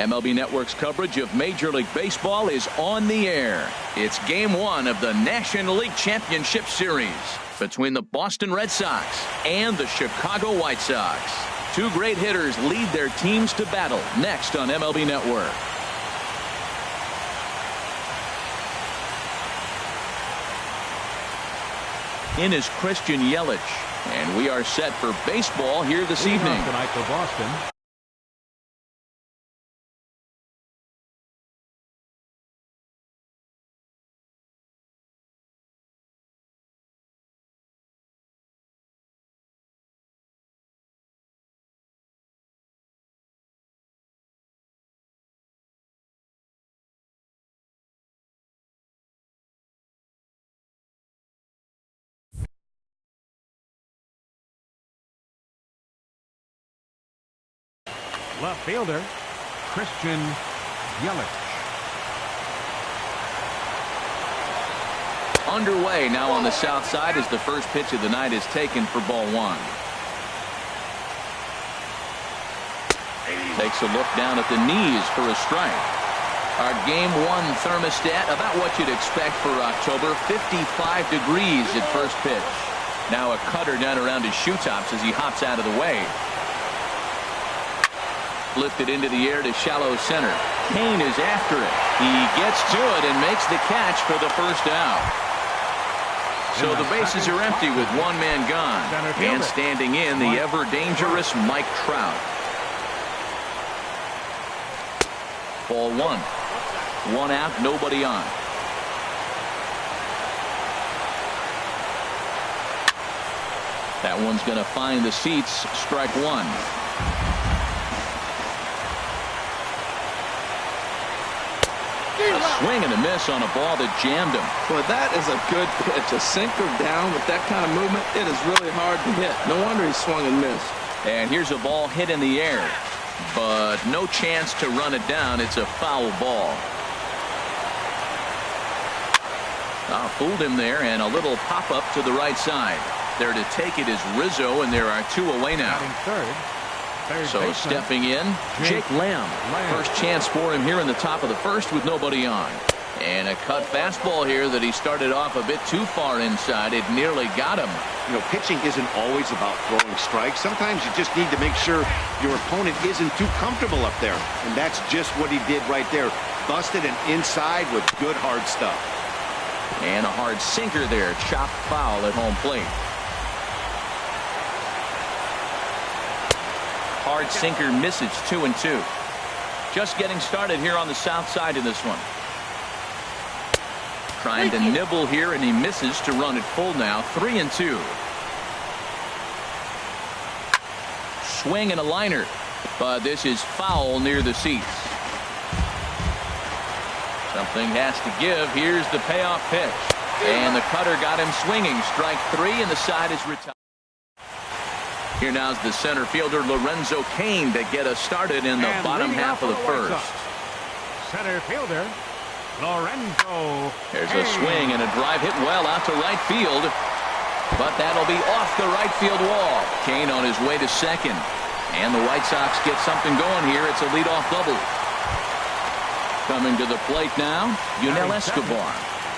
MLB Network's coverage of Major League Baseball is on the air. It's Game 1 of the National League Championship Series between the Boston Red Sox and the Chicago White Sox. Two great hitters lead their teams to battle next on MLB Network. In is Christian Yelich, and we are set for baseball here this evening. Tonight for Boston. Left fielder, Christian Yelich. Underway now on the south side as the first pitch of the night is taken for ball one. Takes a look down at the knees for a strike. Our Game 1 thermostat, about what you'd expect for October, 55 degrees at first pitch. Now a cutter down around his shoe tops as he hops out of the way. Lifted into the air to shallow center. Kane is after it. He gets to it and makes the catch for the first out. So the bases are empty with one man gone. And standing in, the ever dangerous Mike Trout. Ball one. One out, nobody on. That one's going to find the seats. Strike one. A swing and a miss on a ball that jammed him. Boy, that is a good pitch. A sinker down with that kind of movement, it is really hard to hit. No wonder he swung and missed. And here's a ball hit in the air, but no chance to run it down. It's a foul ball. Fooled him there, and a little pop-up to the right side. There to take it is Rizzo, and there are two away now. So stepping in, Jake Lamb. First chance for him here in the top of the first with nobody on. And a cut fastball here that he started off a bit too far inside. It nearly got him. You know, pitching isn't always about throwing strikes. Sometimes you just need to make sure your opponent isn't too comfortable up there. And that's just what he did right there. Busted and inside with good hard stuff. And a hard sinker there. Chopped foul at home plate. Hard sinker misses. 2-2. Just getting started here on the south side of this one. Trying to nibble here, and he misses to run it full now. 3-2. Swing and a liner, but this is foul near the seats. Something has to give. Here's the payoff pitch, and the cutter got him swinging. Strike three, and the side is retired. Here now's the center fielder Lorenzo Cain to get us started in the bottom half of the first. Center fielder Lorenzo. There's a swing and a drive hit well out to right field, but that'll be off the right field wall. Cain on his way to second, and the White Sox get something going here. It's a leadoff double. Coming to the plate now, Yunel Escobar,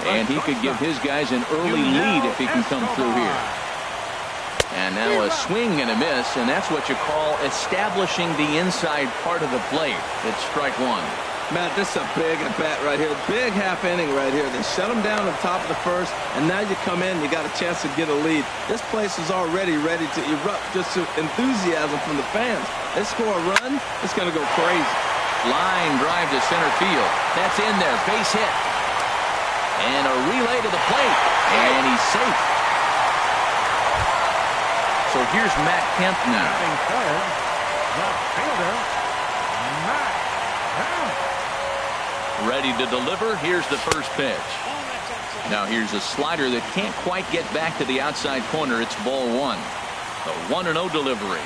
and he could give his guys an early lead if he can come through here. And now a swing and a miss, and that's what you call establishing the inside part of the plate. It's strike one. Matt, this is a big at-bat right here. Big half inning right here. They shut him down at the top of the first, and now you come in, you got a chance to get a lead. This place is already ready to erupt just to enthusiasm from the fans. They score a run, it's going to go crazy. Line drive to center field. That's in there. Base hit. And a relay to the plate. And he's safe. So here's Matt Kemp now. Third, left fielder, Matt Kemp. Ready to deliver. Here's the first pitch. Now here's a slider that can't quite get back to the outside corner. It's ball one. The 1-0 delivery.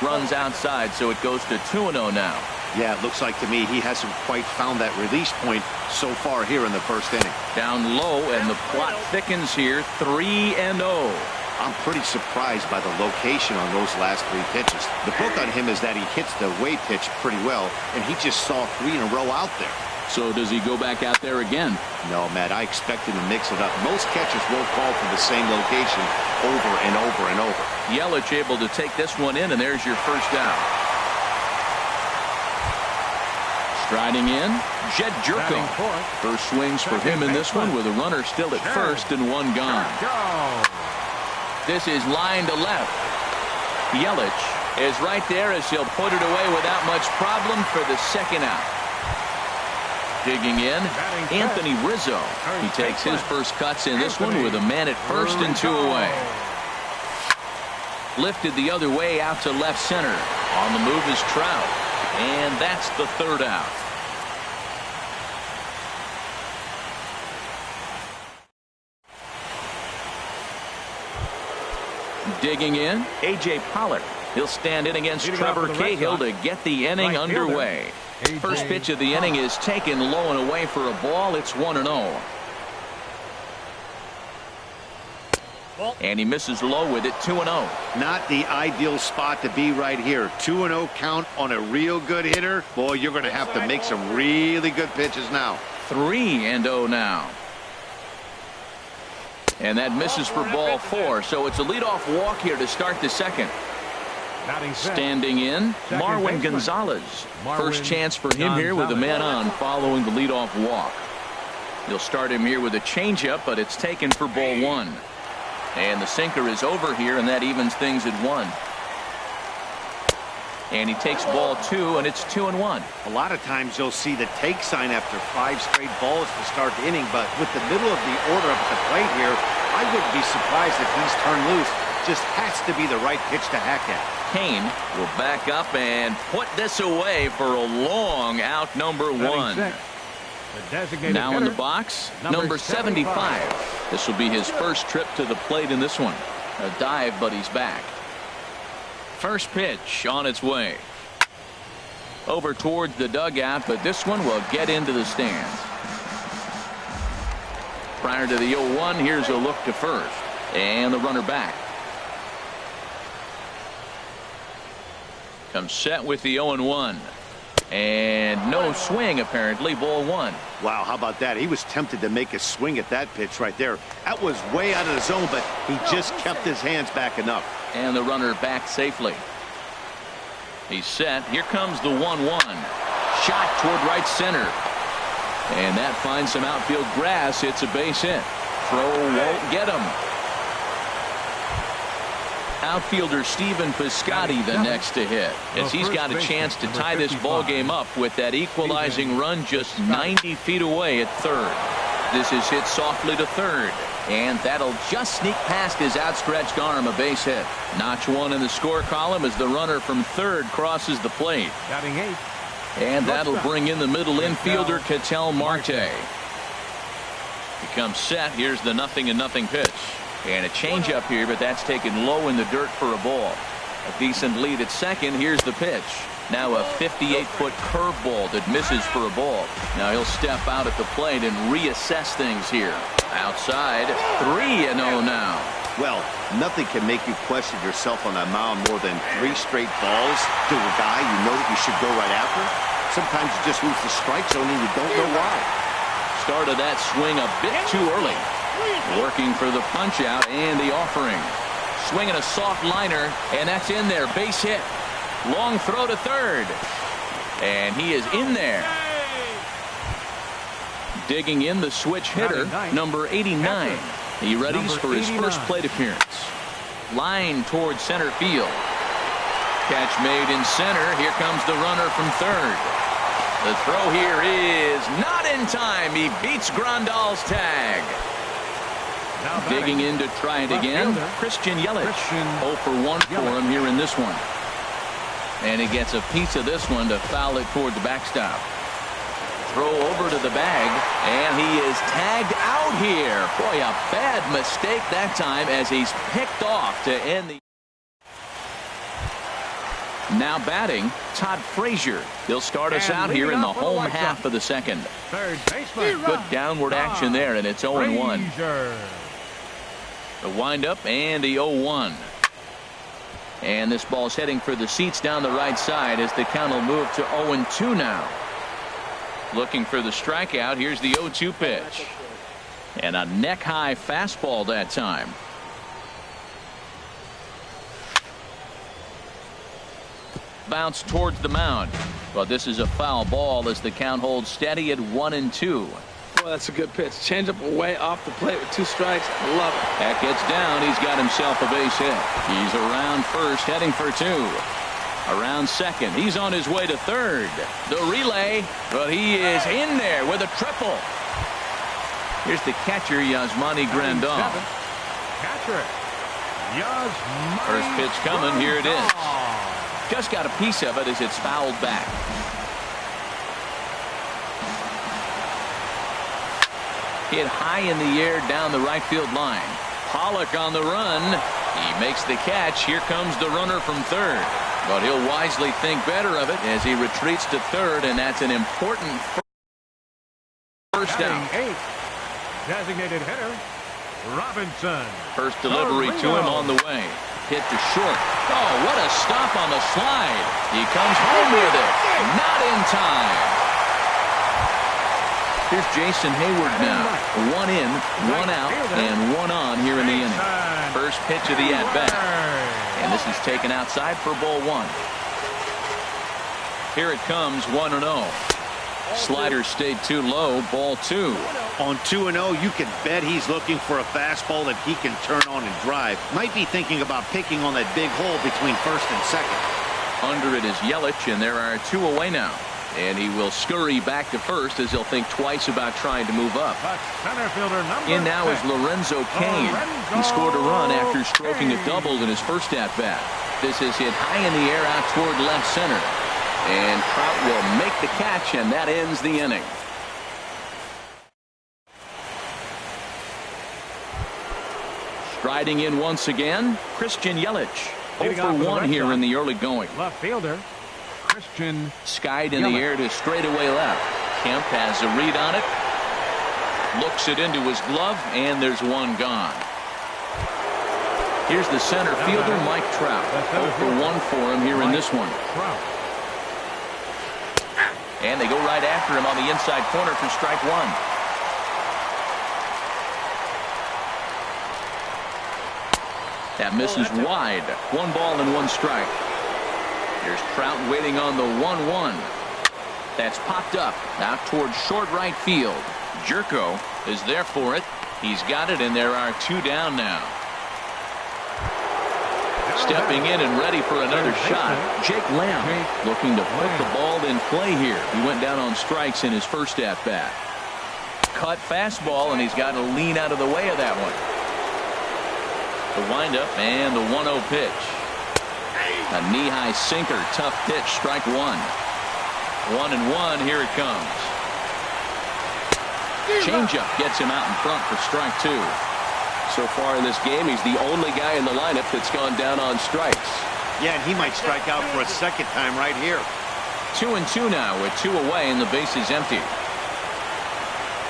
Runs outside, so it goes to 2-0 now. Yeah, it looks like to me he hasn't quite found that release point so far here in the first inning. Down low, and the plot thickens here. 3-0. I'm pretty surprised by the location on those last 3 pitches. The book on him is that he hits the away pitch pretty well, and he just saw 3 in a row out there. So does he go back out there again? No, Matt, I expect him to mix it up. Most catchers won't call for the same location over and over and over. Yelich able to take this one in, and there's your first down. Striding in, Jed Jerko. First swings for him in this one with a runner still at first and 1 gone. This is line to left. Yelich is right there as he'll put it away without much problem for the second out. Digging in, Anthony Rizzo. He takes his first cuts in this one with a man at first and 2 away. Lifted the other way out to left center. On the move is Trout. And that's the 3rd out. Digging in, A.J. Pollard. He'll stand in against Trevor Cahill to get the inning underway. First pitch of the inning is taken low and away for a ball. It's 1-0. And he misses low with it, 2-0. Not the ideal spot to be right here. 2-0 count on a real good hitter. Boy, you're going to have to make some really good pitches now. 3-0 now. And that misses for ball 4. So it's a leadoff walk here to start the second. Standing in, Marwin Gonzalez. First chance for him here with a man on following the leadoff walk. He'll start him here with a changeup, but it's taken for ball 1. And the sinker is over here, and that evens things at 1. And he takes ball 2, and it's 2-1. A lot of times you'll see the take sign after 5 straight balls to start the inning, but with the middle of the order up at the plate here, I wouldn't be surprised if he's turned loose. Just has to be the right pitch to hack at. Kane will back up and put this away for a long out, number 1. Now in the box, number 75. This will be his first trip to the plate in this one. A dive, but he's back. First pitch on its way. Over towards the dugout, but this one will get into the stands. Prior to the 0-1, here's a look to first. And the runner back. Comes set with the 0-1. And no swing, apparently. Ball 1. Wow, how about that? He was tempted to make a swing at that pitch right there. That was way out of the zone, but he just kept his hands back enough. And the runner back safely. He's set. Here comes the 1-1. Shot toward right center. And that finds some outfield grass. It's a base hit. Throw won't get him. Outfielder Stephen Piscotty the next to hit, as he's got a chance to tie this ball game up with that equalizing run just 90 feet away at third. This is hit softly to third, and that'll just sneak past his outstretched arm, a base hit. Notch 1 in the score column as the runner from third crosses the plate. And that'll bring in the middle infielder Ketel Marte. He comes set. Here's the 0-0 pitch. And a changeup here, but that's taken low in the dirt for a ball. A decent lead at second. Here's the pitch. Now a 58-foot curveball that misses for a ball. Now he'll step out at the plate and reassess things here. Outside, 3-0 now. Well, nothing can make you question yourself on that mound more than 3 straight balls to a guy you know that you should go right after. Sometimes you just lose the strike zone and you don't know why. Started that swing a bit too early. Working for the punch out and the offering. Swinging a soft liner, and that's in there. Base hit. Long throw to third. And he is in there. Digging in the switch hitter, number 89. He readies for his first plate appearance. Line towards center field. Catch made in center. Here comes the runner from third. The throw here is not in time. He beats Grandal's tag. Digging in to try it again, Christian Yelich. 0 for 1 for him here in this one. And he gets a piece of this one to foul it toward the backstop. Throw over to the bag, and he is tagged out here. Boy, a bad mistake that time as he's picked off to end the... Now batting, Todd Frazier. He'll start us out here in the home half of the second. Third baseman. Good downward action there, and it's 0-1. The windup and the 0-1. And this ball's heading for the seats down the right side as the count will move to 0-2 now. Looking for the strikeout. Here's the 0-2 pitch. And a neck-high fastball that time. Bounce towards the mound. But this is a foul ball as the count holds steady at 1-2. Boy, that's a good pitch. Change up away off the plate with 2 strikes. I love it. That gets down. He's got himself a base hit. He's around first, heading for 2. Around second. He's on his way to third. The relay, but he is in there with a triple. Here's the catcher, Yasmani Grandal. Catcher, Yasmani. First pitch coming. Here it is. Just got a piece of it as it's fouled back. Hit high in the air down the right field line. Pollock on the run. He makes the catch. Here comes the runner from third. But he'll wisely think better of it as he retreats to third, and that's an important first down. 8. Designated hitter, Robinson. First delivery to him on the way. Hit to short. Oh, what a stop on the slide. He comes home with it. Not in time. Here's Jason Hayward now. 1 in, 1 out, and 1 on here in the inning. First pitch of the at-bat. And this is taken outside for ball 1. Here it comes, 1-0. Slider stayed too low, ball 2. On 2-0, you can bet he's looking for a fastball that he can turn on and drive. Might be thinking about picking on that big hole between first and second. Under it is Yelich, and there are 2 away now. And he will scurry back to first as he'll think twice about trying to move up. Center fielder number in now is Lorenzo Cain. He scored a run after stroking a double in his first at-bat. This is hit high in the air out toward left center. And Trout will make the catch, and that ends the inning. Striding in once again, Christian Yelich. 0 for 1 here in the early going. Left fielder, Christian. Skied in the air to straightaway left. Kemp has a read on it. Looks it into his glove, and there's 1 gone. Here's the center fielder, Mike Trout. 0 for 1 for him here in this one. And they go right after him on the inside corner for strike 1. That misses wide. 1 ball and 1 strike. Here's Trout waiting on the 1-1. That's popped up out towards short right field. Jerko is there for it. He's got it, and there are 2 down now. Stepping in and ready for another shot, Jake Lamb looking to put the ball in play here. He went down on strikes in his first at-bat. Cut fastball, and he's got to lean out of the way of that one. The windup and the 1-0 pitch. A knee-high sinker, tough pitch, strike 1. 1-1, here it comes. Changeup gets him out in front for strike 2. So far in this game, he's the only guy in the lineup that's gone down on strikes. Yeah, and he might strike out for a second time right here. 2-2 now with 2 away and the base is empty.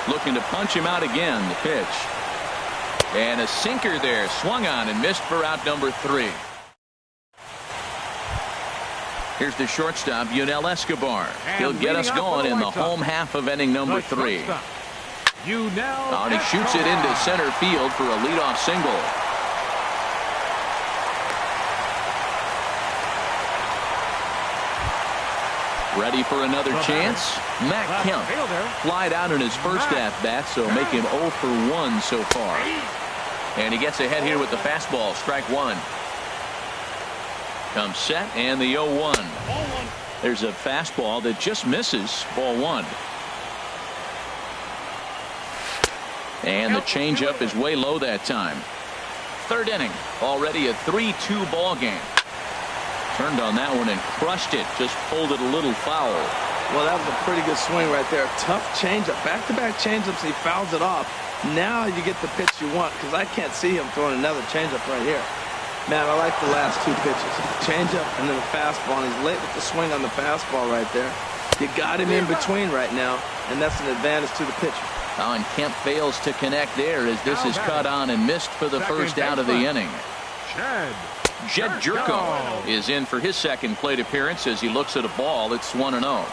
Looking to punch him out again, the pitch. And a sinker there, swung on and missed for out number 3. Here's the shortstop, Yunel Escobar. He'll get us going in the home half of inning number 3. And he shoots it into center field for a leadoff single. Ready for another chance? Matt Kemp flied out in his first at-bat, so making 0 for 1 so far. And he gets ahead here with the fastball, strike 1. Comes set, and the 0-1. There's a fastball that just misses, ball 1. And the changeup is way low that time. Third inning, already a 3-2 ball game. Turned on that one and crushed it. Just pulled it a little foul. Well, that was a pretty good swing right there. Tough changeup. Back-to-back changeups. He fouls it off. Now you get the pitch you want, because I can't see him throwing another changeup right here. Man, I like the last 2 pitches. Changeup and then the fastball. And he's late with the swing on the fastball right there. You got him in between right now, and that's an advantage to the pitcher. Oh, and Kemp fails to connect there as this is cut on and missed for the first out of the inning. Jed Jerko is in for his second plate appearance as he looks at a ball. It's 1-0.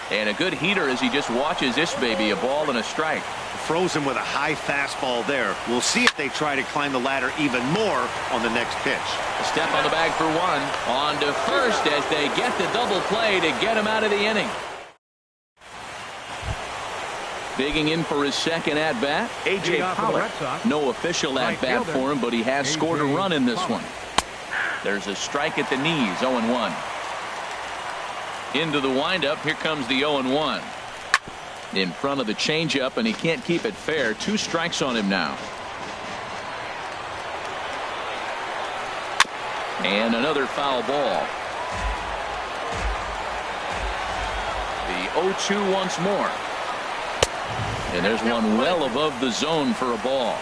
And a good heater as he just watches this baby, a ball and a strike. Frozen with a high fastball there. We'll see if they try to climb the ladder even more on the next pitch. A step on the bag for one. On to first as they get the double play to get him out of the inning. Digging in for his second at-bat, A.J. Pollock. No official at-bat for him, but he has scored a run in this one. There's a strike at the knees, 0-1. Into the windup, here comes the 0-1. In front of the changeup, and he can't keep it fair. 2 strikes on him now. And another foul ball. The 0-2 once more. And there's one well above the zone for a ball.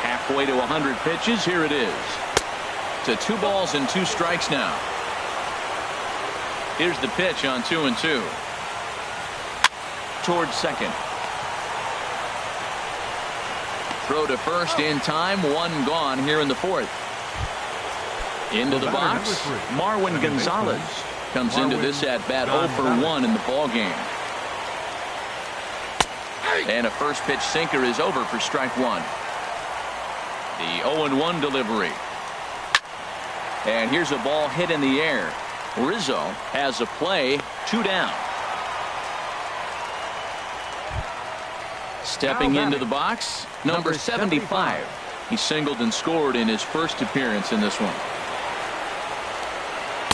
Halfway to 100 pitches. Here it is. To 2 balls and 2 strikes now. Here's the pitch on 2-2. Towards second. Throw to first in time. 1 gone here in the 4th. Into the box. Marwin Gonzalez comes into this at bat 0 for 1 in the ball game. And a first pitch sinker is over for strike 1. The 0-1 delivery. And here's a ball hit in the air. Rizzo has a play. 2 down. Stepping into the box, number 75. He singled and scored in his first appearance in this one.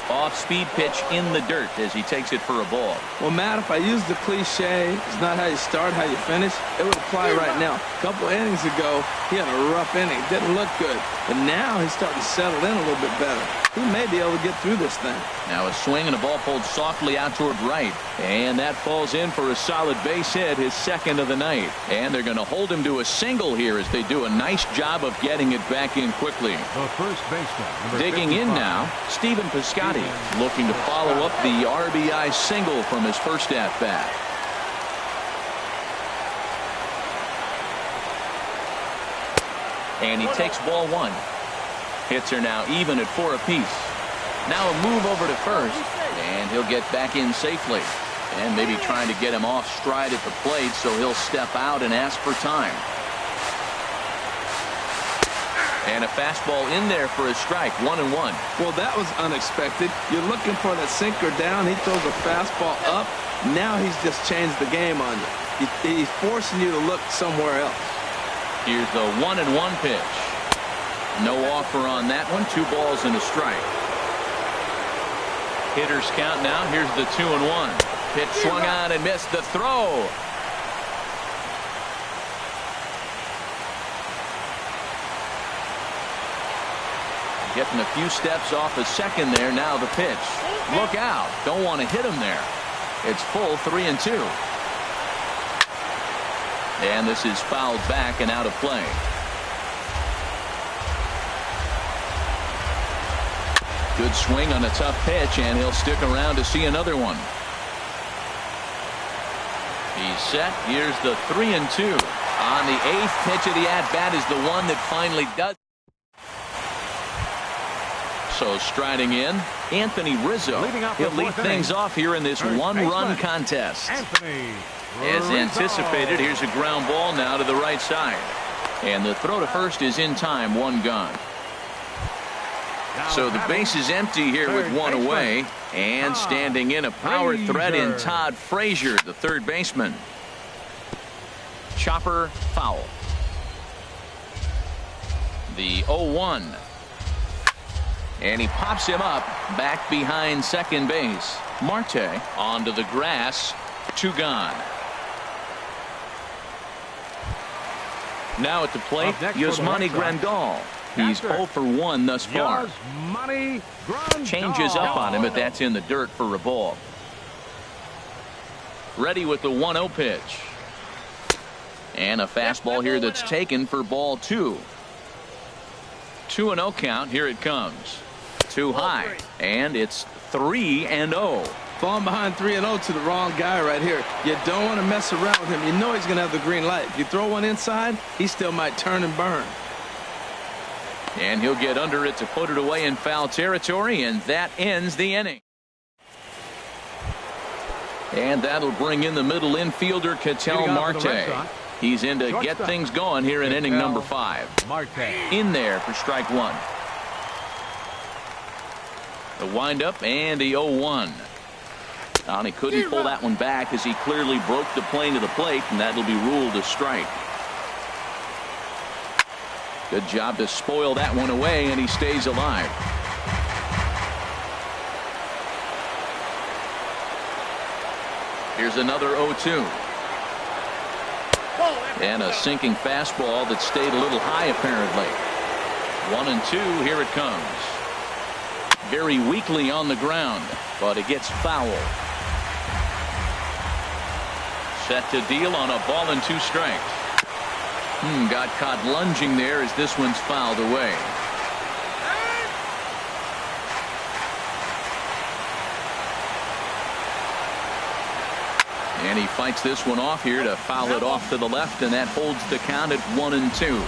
Off-speed pitch in the dirt as he takes it for a ball. Well, Matt, if I use the cliche, it's not how you start, how you finish, it would apply right now. A couple innings ago, he had a rough inning. Didn't look good. But now he's starting to settle in a little bit better. He may be able to get through this thing. Now a swing and a ball pulled softly out toward right. And that falls in for a solid base hit, his second of the night. And they're going to hold him to a single here as they do a nice job of getting it back in quickly. The first baseman. Digging in now, Stephen Piscotty, looking to follow up the RBI single from his first at-bat. And he takes ball 1. Hits are now even at 4 apiece. Now a move over to first, and he'll get back in safely. And maybe trying to get him off stride at the plate, so he'll step out and ask for time. And a fastball in there for a strike, 1-1. Well, that was unexpected. You're looking for that sinker down. He throws a fastball up. Now he's just changed the game on you. He's forcing you to look somewhere else. Here's the 1-1 pitch. No offer on that one. 2 balls and a strike. Hitters count now. Here's the 2-1. Pitch swung on and missed. The throw. Getting a few steps off a second there. Now the pitch. Look out. Don't want to hit him there. It's full 3-2. And this is fouled back and out of play. Good swing on a tough pitch, and he'll stick around to see another one. He's set. Here's the 3-2. On the 8th pitch of the at-bat is the one that finally does. So striding in, Anthony Rizzo. He'll lead things off here in this 1-run contest. As anticipated, here's a ground ball now to the right side. And the throw to first is in time, 1 gone. So the base is empty here with 1 away. And standing in a power threat in Todd Frazier, the third baseman. Chopper foul. The 0-1. And he pops him up back behind second base. Marte onto the grass. 2 gone. Now at the plate, Yasmani Grandal. He's 0 for 1 thus far. Changes up on him, but that's in the dirt for a ball. Ready with the 1-0 pitch. And a fastball here that's taken for ball 2. 2-0 count. Here it comes. Too high. And it's 3-0. Falling behind 3-0 to the wrong guy right here. You don't want to mess around with him. You know he's going to have the green light. If you throw one inside, he still might turn and burn. And he'll get under it to put it away in foul territory, and that ends the inning. And that'll bring in the middle infielder, Ketel Marte. He's in to get things going here in inning number 5. In there for strike 1. The windup and the 0-1. And he couldn't pull that one back as he clearly broke the plane to the plate, and that'll be ruled a strike. Good job to spoil that one away, and he stays alive. Here's another 0-2. And a sinking fastball that stayed a little high apparently. 1-2, here it comes. Very weakly on the ground, but it gets foul. Set to deal on a ball and 2 strikes. Got caught lunging there as this one's fouled away. And he fights this one off here to foul it off to the left, and that holds the count at 1-2.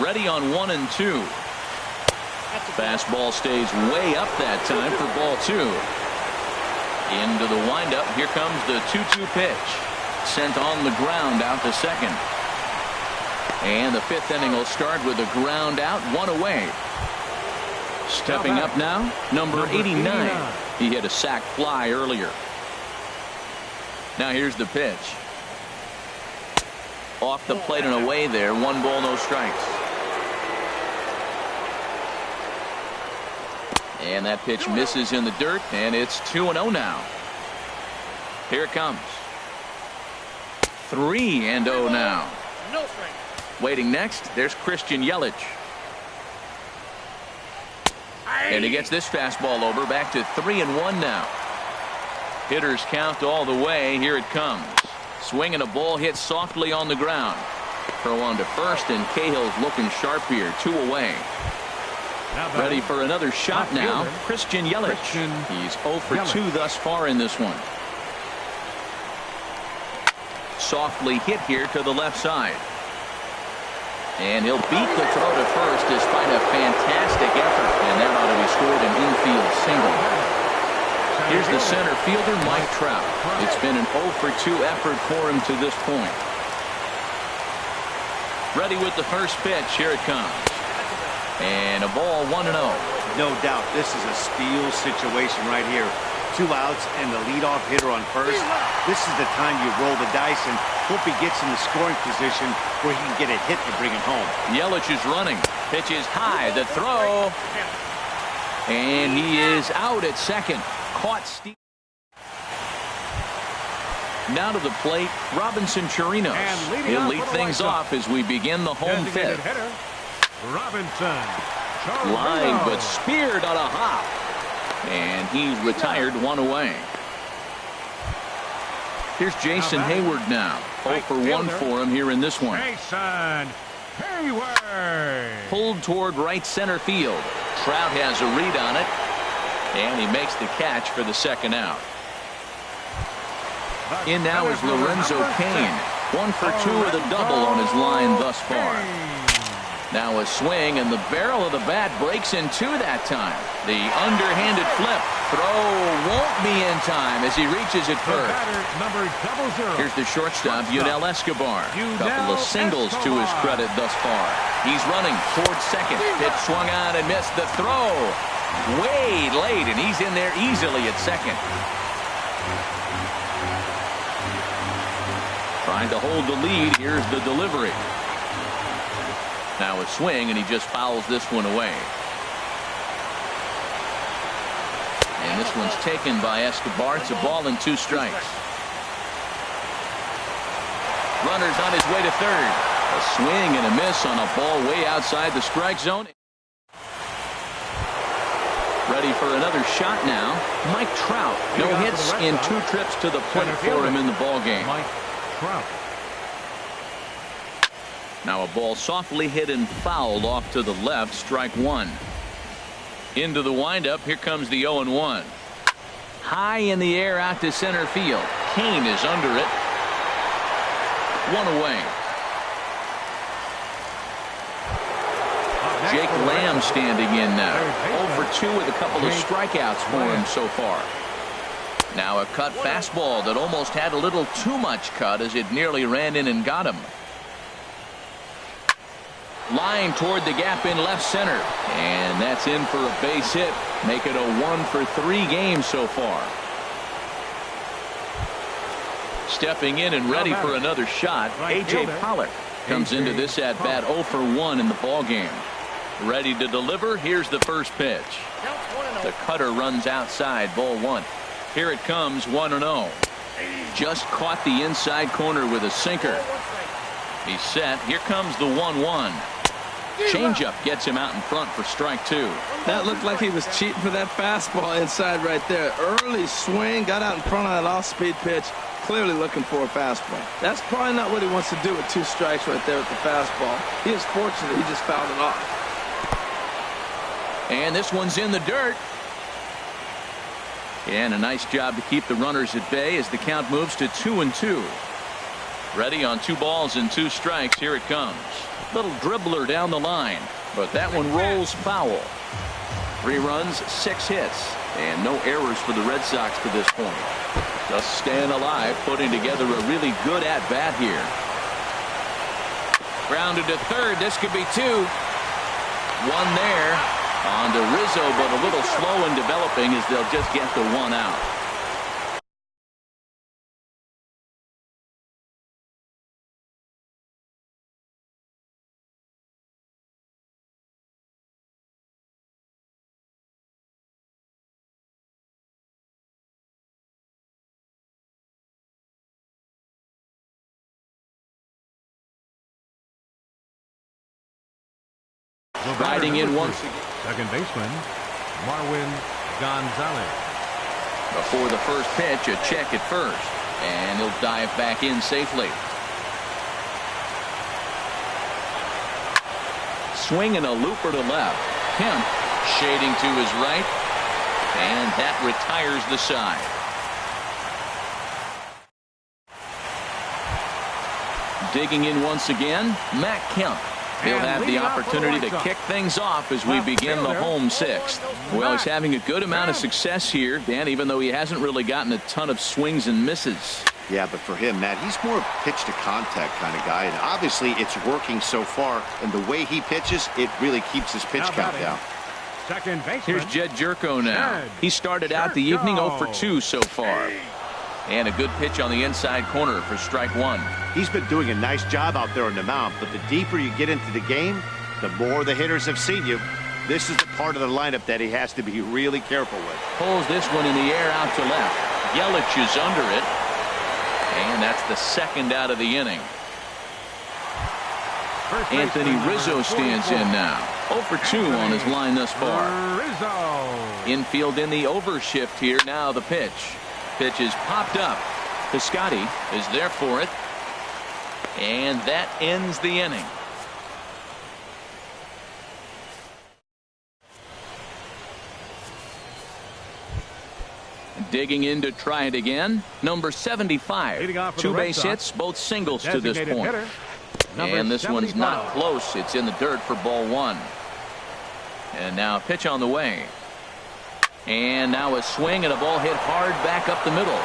Ready on 1-2. Fastball stays way up that time for ball 2. Into the windup. Here comes the 2-2 pitch. Sent on the ground out to second. And the 5th inning will start with a ground out, 1 away. Stepping up now, number 89. He hit a sac fly earlier. Now here's the pitch. Off the plate and away there. 1 ball, no strikes. And that pitch misses in the dirt, and it's 2-0 now. Here it comes. 3-0 now. Waiting next, there's Christian Yelich. And he gets this fastball over, back to 3-1 now. Hitters count all the way. Here it comes. Swinging a ball hit softly on the ground. Throw on to first, and Cahill's looking sharp here. 2 away. Ready for another shot now. Christian Yelich. He's 0 for 2 thus far in this one. Softly hit here to the left side. And he'll beat the throw to first despite a fantastic effort. And that ought to be scored an infield single. Here's the center fielder, Mike Trout. It's been an 0 for 2 effort for him to this point. Ready with the first pitch. Here it comes. And a ball, 1-0. No doubt this is a steal situation right here. 2 outs and the leadoff hitter on first. This is the time you roll the dice and hope he gets in the scoring position where he can get a hit to bring him home. Yelich is running. Pitch is high. The throw. And he is out at second. Caught steal. Now to the plate, Robinson Chirinos. He'll lead things off as we begin the home 5th. Robinson. Line, but speared on a hop. And he's retired 1 away. Here's Jason Hayward now. 0 for 1 for him here in this one. Jason Hayward. Pulled toward right center field. Trout has a read on it. And he makes the catch for the 2nd out. In now is Lorenzo Cain. 1 for 2 with a double on his line thus far. Now a swing, and the barrel of the bat breaks in 2 that time. The underhanded flip. Throw won't be in time as he reaches it first. Here's the shortstop, Yunel Escobar. Couple of singles to his credit thus far. He's running towards second. Pitch swung on and missed. The throw way late, and he's in there easily at second. Trying to hold the lead. Here's the delivery. Now a swing, and he just fouls this one away. And this one's taken by Escobar. It's a ball and 2 strikes. Runner's on his way to third. A swing and a miss on a ball way outside the strike zone. Ready for another shot now. Mike Trout. No hits in 2 trips to the plate for him in the ball game. Mike Trout. Now a ball softly hit and fouled off to the left. Strike 1. Into the windup. Here comes the 0-1. High in the air out to center field. Kane is under it. One away. Jake Lamb standing in now. 0 for 2 with a couple of strikeouts for him so far. Now a cut fastball that almost had a little too much cut as it nearly ran in and got him. Line toward the gap in left center. And that's in for a base hit. Make it a 1 for 3 game so far. Stepping in and ready for another shot, A.J. Pollock comes into this at bat 0 for 1 in the ball game. Ready to deliver. Here's the first pitch. The cutter runs outside, ball 1. Here it comes, 1-0. Just caught the inside corner with a sinker. He's set. Here comes the 1-1. Changeup gets him out in front for strike 2. That looked like he was cheating for that fastball inside right there. Early swing, got out in front of that off-speed pitch. Clearly looking for a fastball. That's probably not what he wants to do with 2 strikes right there with the fastball. He is fortunate he just fouled it off. And this one's in the dirt. And a nice job to keep the runners at bay as the count moves to 2-2. Ready on 2 balls and 2 strikes. Here it comes. Little dribbler down the line, but that one rolls foul. 3 runs, 6 hits, and no errors for the Red Sox to this point. Just staying alive, putting together a really good at-bat here. Grounded to third. This could be 2. 1 there. On to Rizzo, but a little slow in developing as they'll just get the 1 out. Riding in once again. Second baseman, Marwin Gonzalez. Before the first pitch, a check at first. And he'll dive back in safely. Swinging a looper to left. Kemp shading to his right. And that retires the side. Digging in once again, Matt Kemp. He'll have the opportunity to kick things off as we begin the home 6th. Well, he's having a good amount of success here, Dan, even though he hasn't really gotten a ton of swings and misses. Yeah, but for him, Matt, he's more pitch to contact kind of guy, and obviously it's working so far, and the way he pitches, it really keeps his pitch count down. Second baseman. Here's Jed Jerko now. He started out the evening 0 for 2 so far. And a good pitch on the inside corner for strike 1. He's been doing a nice job out there on the mound, but the deeper you get into the game, the more the hitters have seen you. This is the part of the lineup that he has to be really careful with. Pulls this one in the air out to left. Yelich is under it. And that's the second out of the inning. Anthony Rizzo stands in now. 0 for 2 on his line thus far. Rizzo. Infield in the overshift here. Now the pitch. Pitch is popped up. Piscotty is there for it. And that ends the inning. Digging in to try it again. Number 75. 2 base hits, both singles to this point. And this one's not close. It's in the dirt for ball 1. And now a pitch on the way. And now a swing and a ball hit hard back up the middle.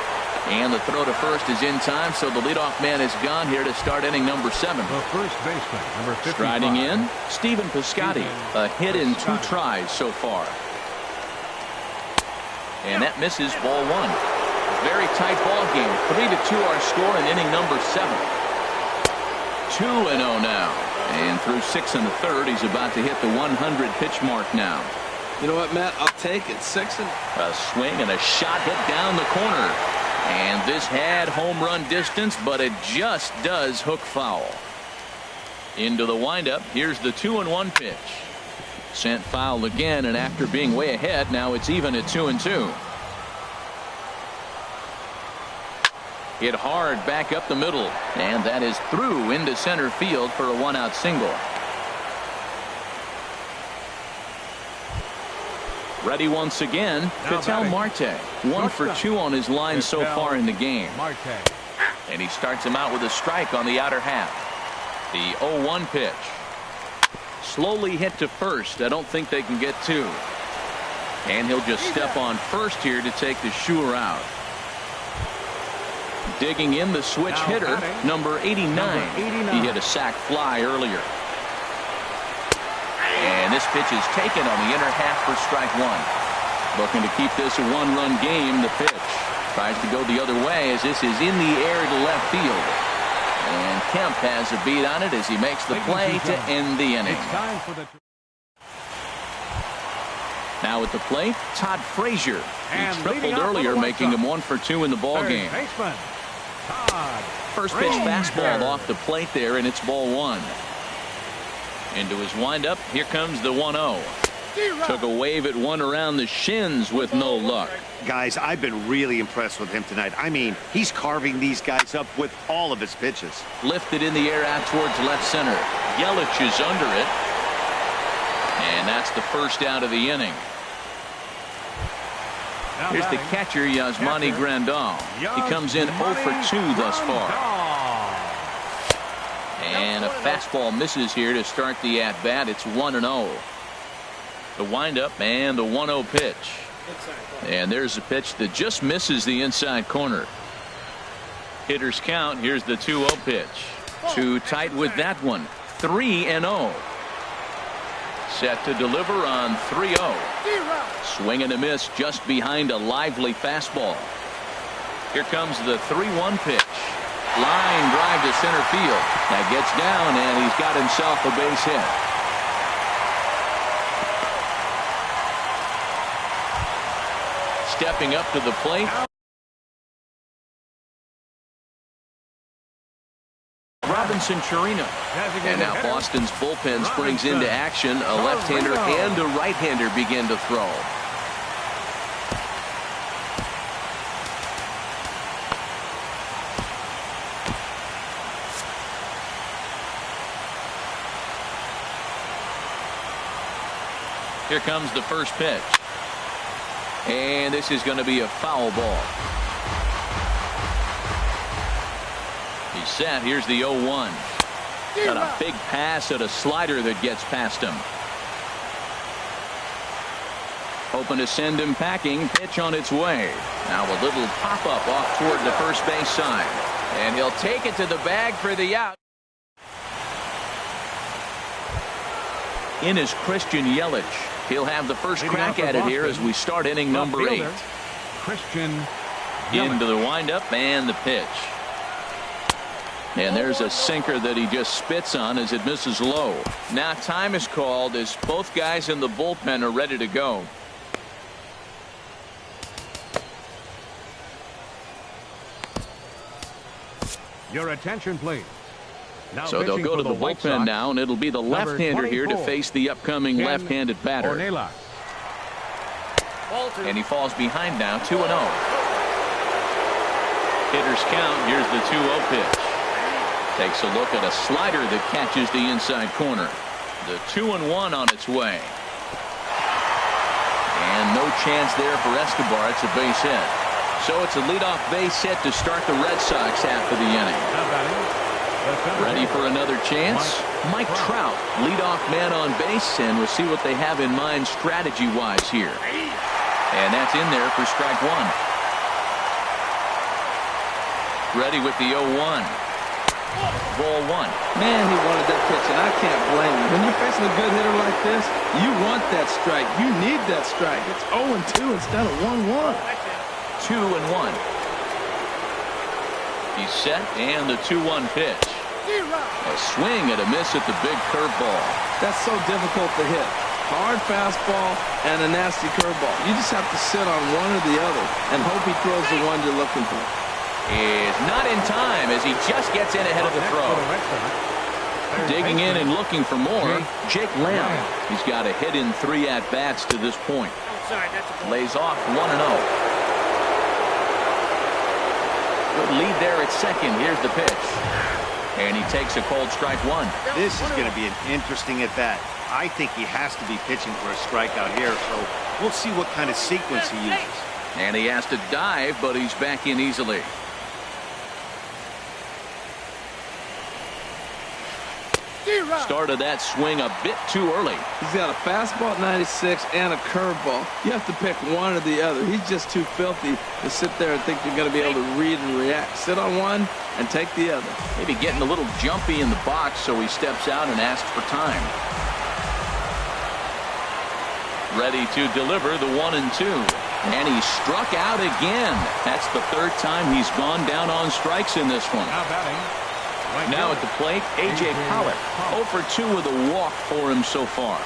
And the throw to first is in time, so the leadoff man is gone here to start inning number 7. The first baseman, number 55. Striding in, Stephen Piscotty. A hit in 2 tries so far. And that misses, ball 1. Very tight ball game. 3-2 our score in inning number 7. 2-0 now. And through 6 1/3, he's about to hit the 100 pitch mark now. You know what, Matt? I'll take it. 6 and a swing and a shot hit down the corner. And this had home run distance, but it just does hook foul. Into the windup. Here's the 2-1 pitch. Sent foul again, and after being way ahead, now it's even at 2-2. Hit hard back up the middle, and that is through into center field for a 1-out single. Ready once again, Ketel Marte. 1 for 2 on his line so far in the game. And he starts him out with a strike on the outer half. The 0-1 pitch. Slowly hit to first. I don't think they can get 2. And he'll just step on first here to take the Shure out. Digging in the switch hitter, number 89. He hit a sac fly earlier. And this pitch is taken on the inner half for strike 1. Looking to keep this a 1-run game. The pitch tries to go the other way as this is in the air to left field. And Kemp has a beat on it as he makes the play to end the inning. Now at the plate, Todd Frazier. He tripled earlier, making him 1 for 2 in the ball game. First pitch fastball off the plate there, and it's ball 1. Into his windup, here comes the 1-0. Took a wave at one around the shins with no luck. Guys, I've been really impressed with him tonight. I mean, he's carving these guys up with all of his pitches. Lifted in the air out towards left center. Yelich is under it. And that's the first out of the inning. Here's the catcher, Yasmani Grandal. He comes in 0 for 2 thus far. And a fastball misses here to start the at-bat. It's 1-0. The windup and the 1-0 pitch. And there's a pitch that just misses the inside corner. Hitters count. Here's the 2-0 pitch. Too tight with that one. 3-0. Set to deliver on 3-0. Swing and a miss just behind a lively fastball. Here comes the 3-1 pitch. Line drive to center field. That gets down, and he's got himself a base hit. Stepping up to the plate. Robinson Chirino. And now Boston's bullpen springs into action. A left-hander and a right-hander begin to throw. Here comes the first pitch. And this is going to be a foul ball. He's set. Here's the 0-1. Got a big pass at a slider that gets past him. Hoping to send him packing. Pitch on its way. Now a little pop-up off toward the first base side. And he'll take it to the bag for the out. In is Christian Yelich. He'll have the first crack at it here as we start inning number 8. Christian Into the windup and the pitch. And there's a sinker that he just spits on as it misses low. Now time is called as both guys in the bullpen are ready to go. Your attention, please. Now so they'll go to the bullpen now, and it'll be the left-hander here to face the upcoming left-handed batter. And he falls behind now, 2-0. Hitters count. Here's the 2-0 pitch. Takes a look at a slider that catches the inside corner. The 2-1 on its way. And no chance there for Escobar. It's a base hit. So it's a leadoff base hit to start the Red Sox half of the inning. Ready for another chance? Mike Trout, leadoff man on base, and we'll see what they have in mind strategy-wise here. And that's in there for strike 1. Ready with the 0-1. Ball 1. Man, he wanted that pitch, and I can't blame him. When you're facing a good hitter like this, you want that strike. You need that strike. It's 0-2 instead of 1-1. 2-1. He's set, and the 2-1 pitch. A swing and a miss at the big curveball. That's so difficult to hit. Hard fastball and a nasty curveball. You just have to sit on one or the other and hope he throws the one you're looking for. Is not in time as he just gets in ahead of the throw. Digging in and looking for more, Jake Lamb. He's got a hit in 3 at-bats to this point. Lays off 1-0. Good lead there at second. Here's the pitch. And he takes a cold strike 1. This is going to be an interesting at-bat. I think he has to be pitching for a strikeout here, so we'll see what kind of sequence he uses. And he has to dive, but he's back in easily. Started that swing a bit too early. He's got a fastball at 96 and a curveball. You have to pick one or the other. He's just too filthy to sit there and think you're going to be able to read and react. Sit on one and take the other. Maybe getting a little jumpy in the box, so he steps out and asks for time. Ready to deliver the 1-2. And he struck out again. That's the third time he's gone down on strikes in this one. Now batting. Now at the plate, A.J. Pollock. 0 for 2 with a walk for him so far.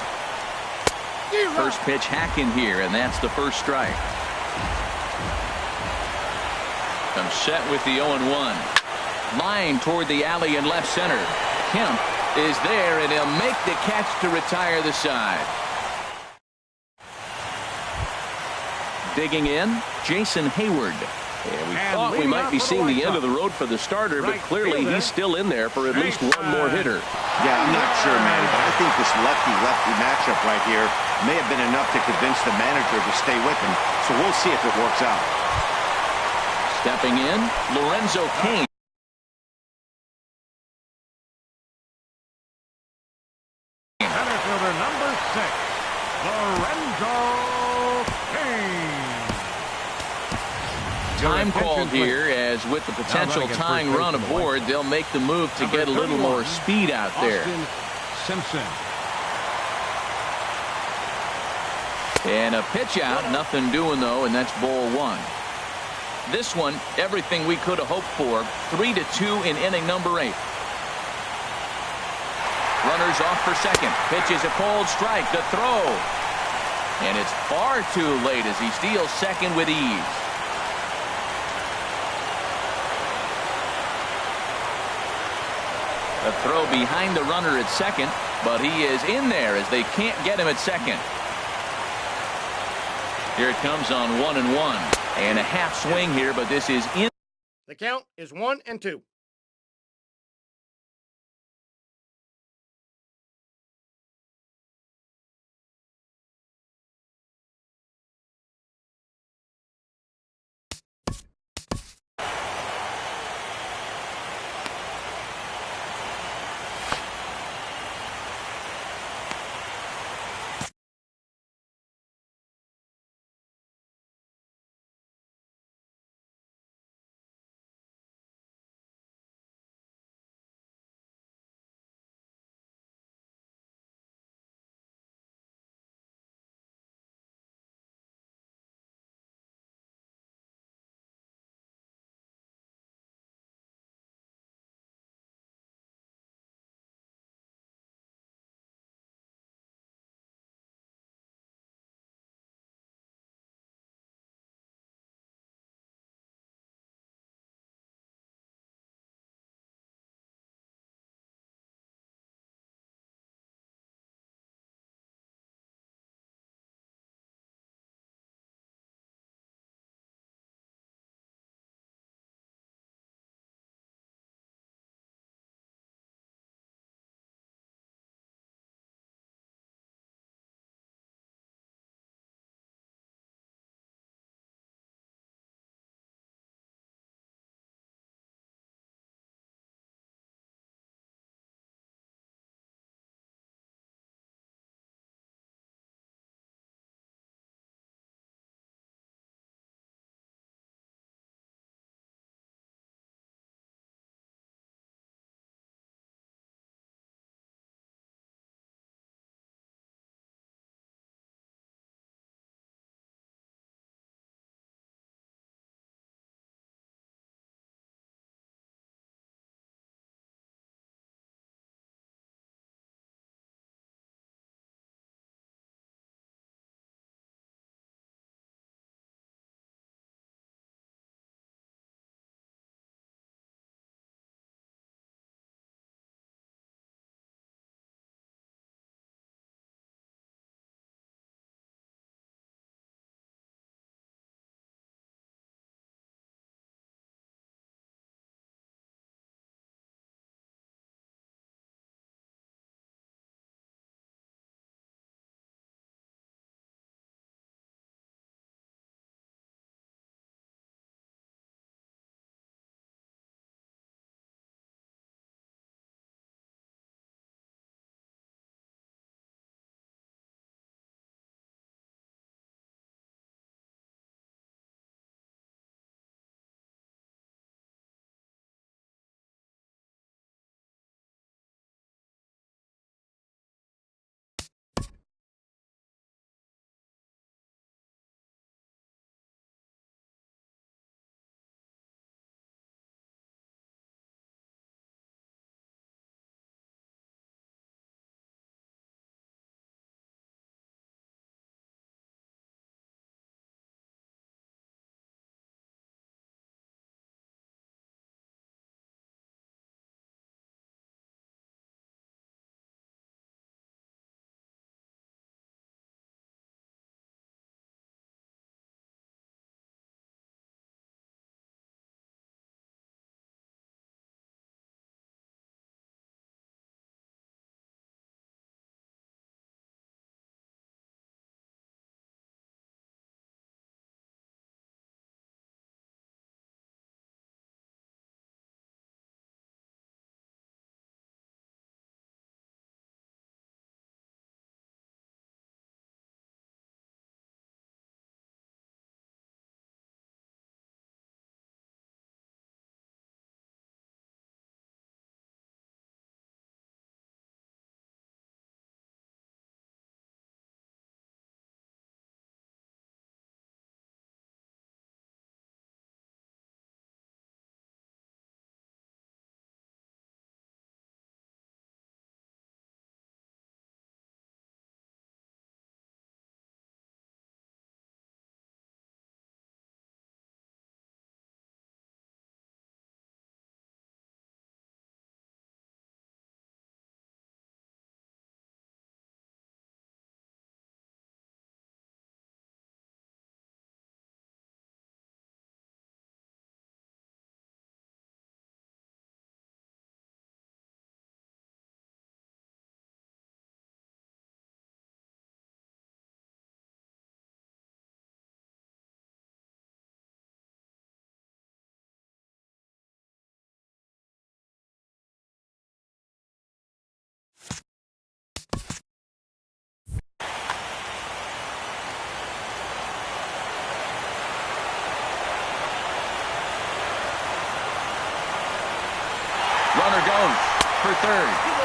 First pitch hacking here, and that's the first strike. I'm set with the 0-1. Line toward the alley in left center. Kemp is there, and he'll make the catch to retire the side. Digging in, Jason Hayward. And we thought we might be seeing the end of the road for the starter, but clearly he's still in there for at least one more hitter. Yeah, I'm not sure, man, but I think this lefty-lefty matchup right here may have been enough to convince the manager to stay with him, so we'll see if it works out. Stepping in, Lorenzo Cain. Center fielder number 6, Lorenzo Cain. Time called here, as with the potential tying run aboard, they'll make the move to get a little more speed out there. Simpson. And a pitch out, nothing doing though, and that's ball 1. This one, everything we could have hoped for. 3-2 in inning number 8. Runners off for second. Pitches a cold strike. The throw. And it's far too late as he steals second with ease. The throw behind the runner at second, but he is in there as they can't get him at second. Here it comes on 1-1. And a half swing here, but this is in. The count is 1-2.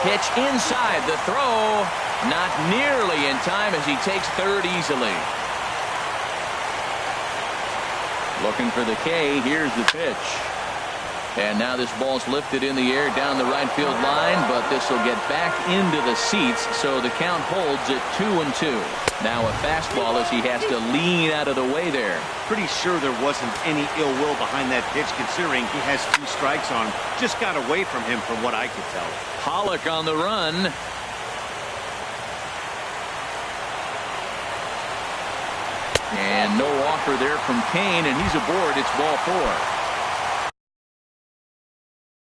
Pitch inside. The throw not nearly in time as he takes third easily. Looking for the K. Here's the pitch. And now this ball's lifted in the air down the right field line, but this will get back into the seats, so the count holds at 2-2. Now a fastball as he has to lean out of the way there. Pretty sure there wasn't any ill will behind that pitch, considering he has 2 strikes on him. Just got away from him from what I could tell. Pollock on the run. And no offer there from Kane, and he's aboard. It's ball 4.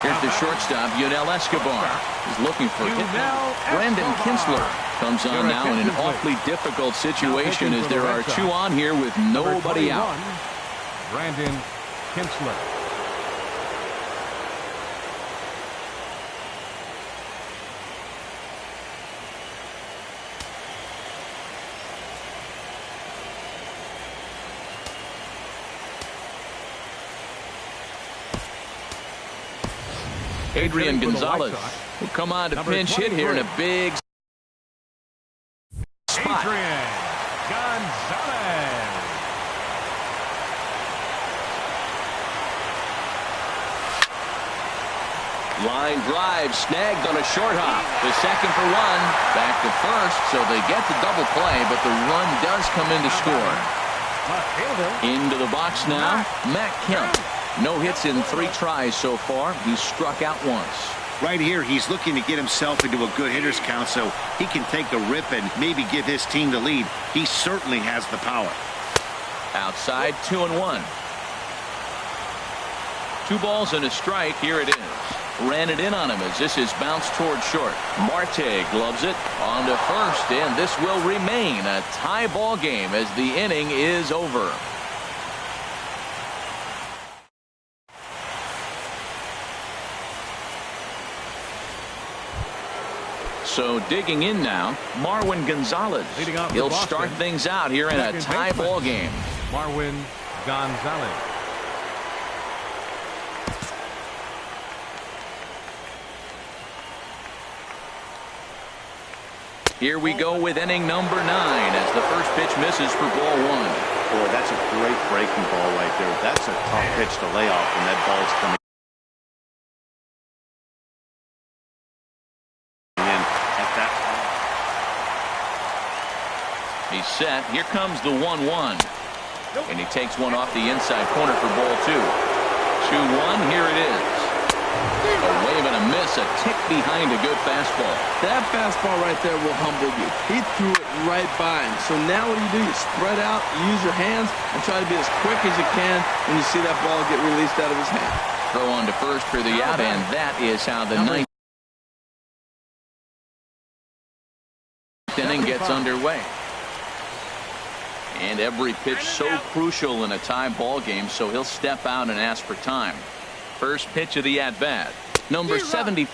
Here's the shortstop, Yunel Escobar. He's looking for it. Brandon Kinsler comes on now in an awfully difficult situation as there are 2 on here with nobody out. Brandon Kinsler. Adrian Gonzalez will come on to pinch hit here in a big spot. Adrian Gonzalez. Line drive snagged on a short hop. The second for 1. Back to first, so they get the double play, but the run does come in to score. Into the box now, Matt Kemp. No hits in 3 tries so far. He's struck out once. Right here, he's looking to get himself into a good hitter's count so he can take a rip and maybe give his team the lead. He certainly has the power. Outside, 2-1. 2 balls and a strike. Here it is. Ran it in on him as this is bounced toward short. Marte gloves it on to first, and this will remain a tie ball game as the inning is over. So digging in now, Marwin Gonzalez. He'll start things out here in a tie ball game. Marwin Gonzalez. Here we go with inning number 9 as the first pitch misses for ball 1. Boy, that's a great breaking ball right there. That's a tough pitch to lay off when that ball's coming in at that. He's set. Here comes the 1-1. And he takes one off the inside corner for ball 2. 2-1. Here it is. A wave and a miss, a tick behind a good fastball. That fastball right there will humble you. He threw it right by him. So now what do? You spread out, you use your hands, and try to be as quick as you can when you see that ball get released out of his hand. Throw on to first for the out, and that is how the 9th inning gets underway. And every pitch so crucial in a tie ball game, so he'll step out and ask for time. First pitch of the at-bat. Number 75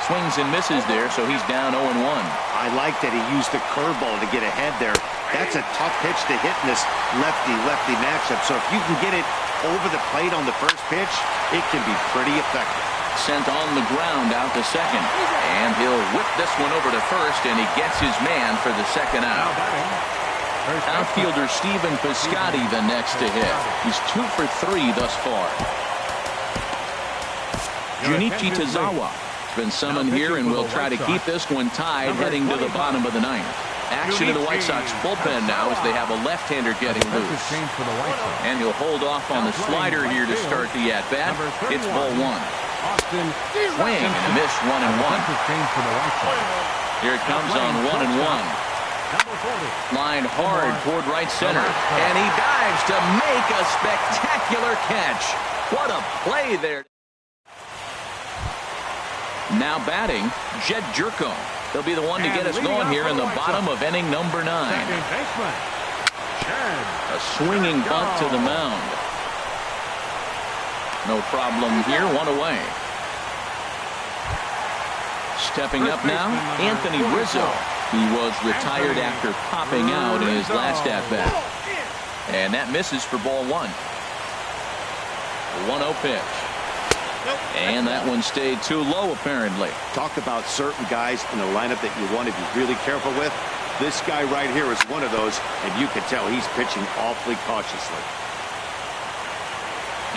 swings and misses there, so he's down 0-1. I like that he used the curveball to get ahead there. That's a tough pitch to hit in this lefty-lefty matchup. So if you can get it over the plate on the first pitch, it can be pretty effective. Sent on the ground out to second. And he'll whip this one over to first, and he gets his man for the second out. Outfielder Stephen Piscotty the next to hit. He's 2 for 3 thus far. Junichi Tozawa has been summoned here and will try to keep this one tied heading to the bottom of the 9th. Action in the White Sox bullpen now as they have a left-hander getting loose. And he'll hold off on the slider here to start the at-bat. It's ball 1. Swing and a miss, 1-1. Here it comes on 1-1. Line hard toward right center. And he dives to make a spectacular catch. What a play there. Now batting, Jed Jerko. He'll be the one to get us going here in the bottom of inning number 9. A swinging bunt to the mound. No problem here, 1 away. Stepping up now, Anthony Rizzo. He was retired after popping out in his last at-bat. And that misses for ball 1. A 1-0 pitch. And that one stayed too low, apparently. Talk about certain guys in the lineup that you want to be really careful with. This guy right here is one of those, and you can tell he's pitching awfully cautiously.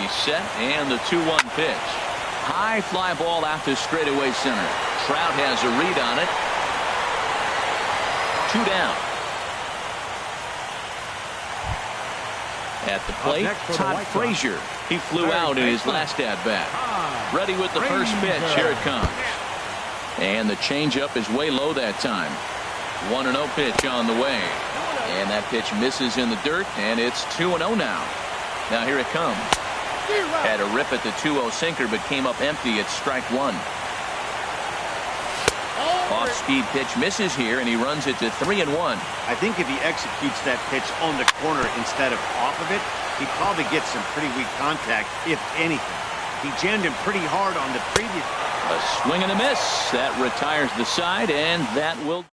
He's set, and the 2-1 pitch. High fly ball out to straightaway center. Trout has a read on it. 2 down. At the plate, Todd Frazier. He flew out in his last at-bat. Ready with the first pitch. Here it comes. And the changeup is way low that time. 1-0 pitch on the way. And that pitch misses in the dirt, and it's 2-0 now. Now here it comes. Had a rip at the 2-0 sinker, but came up empty at strike 1. Off-speed pitch misses here, and he runs it to 3-1. I think if he executes that pitch on the corner instead of off of it, he probably gets some pretty weak contact, if anything. He jammed him pretty hard on the previous. A swing and a miss. That retires the side, and that'll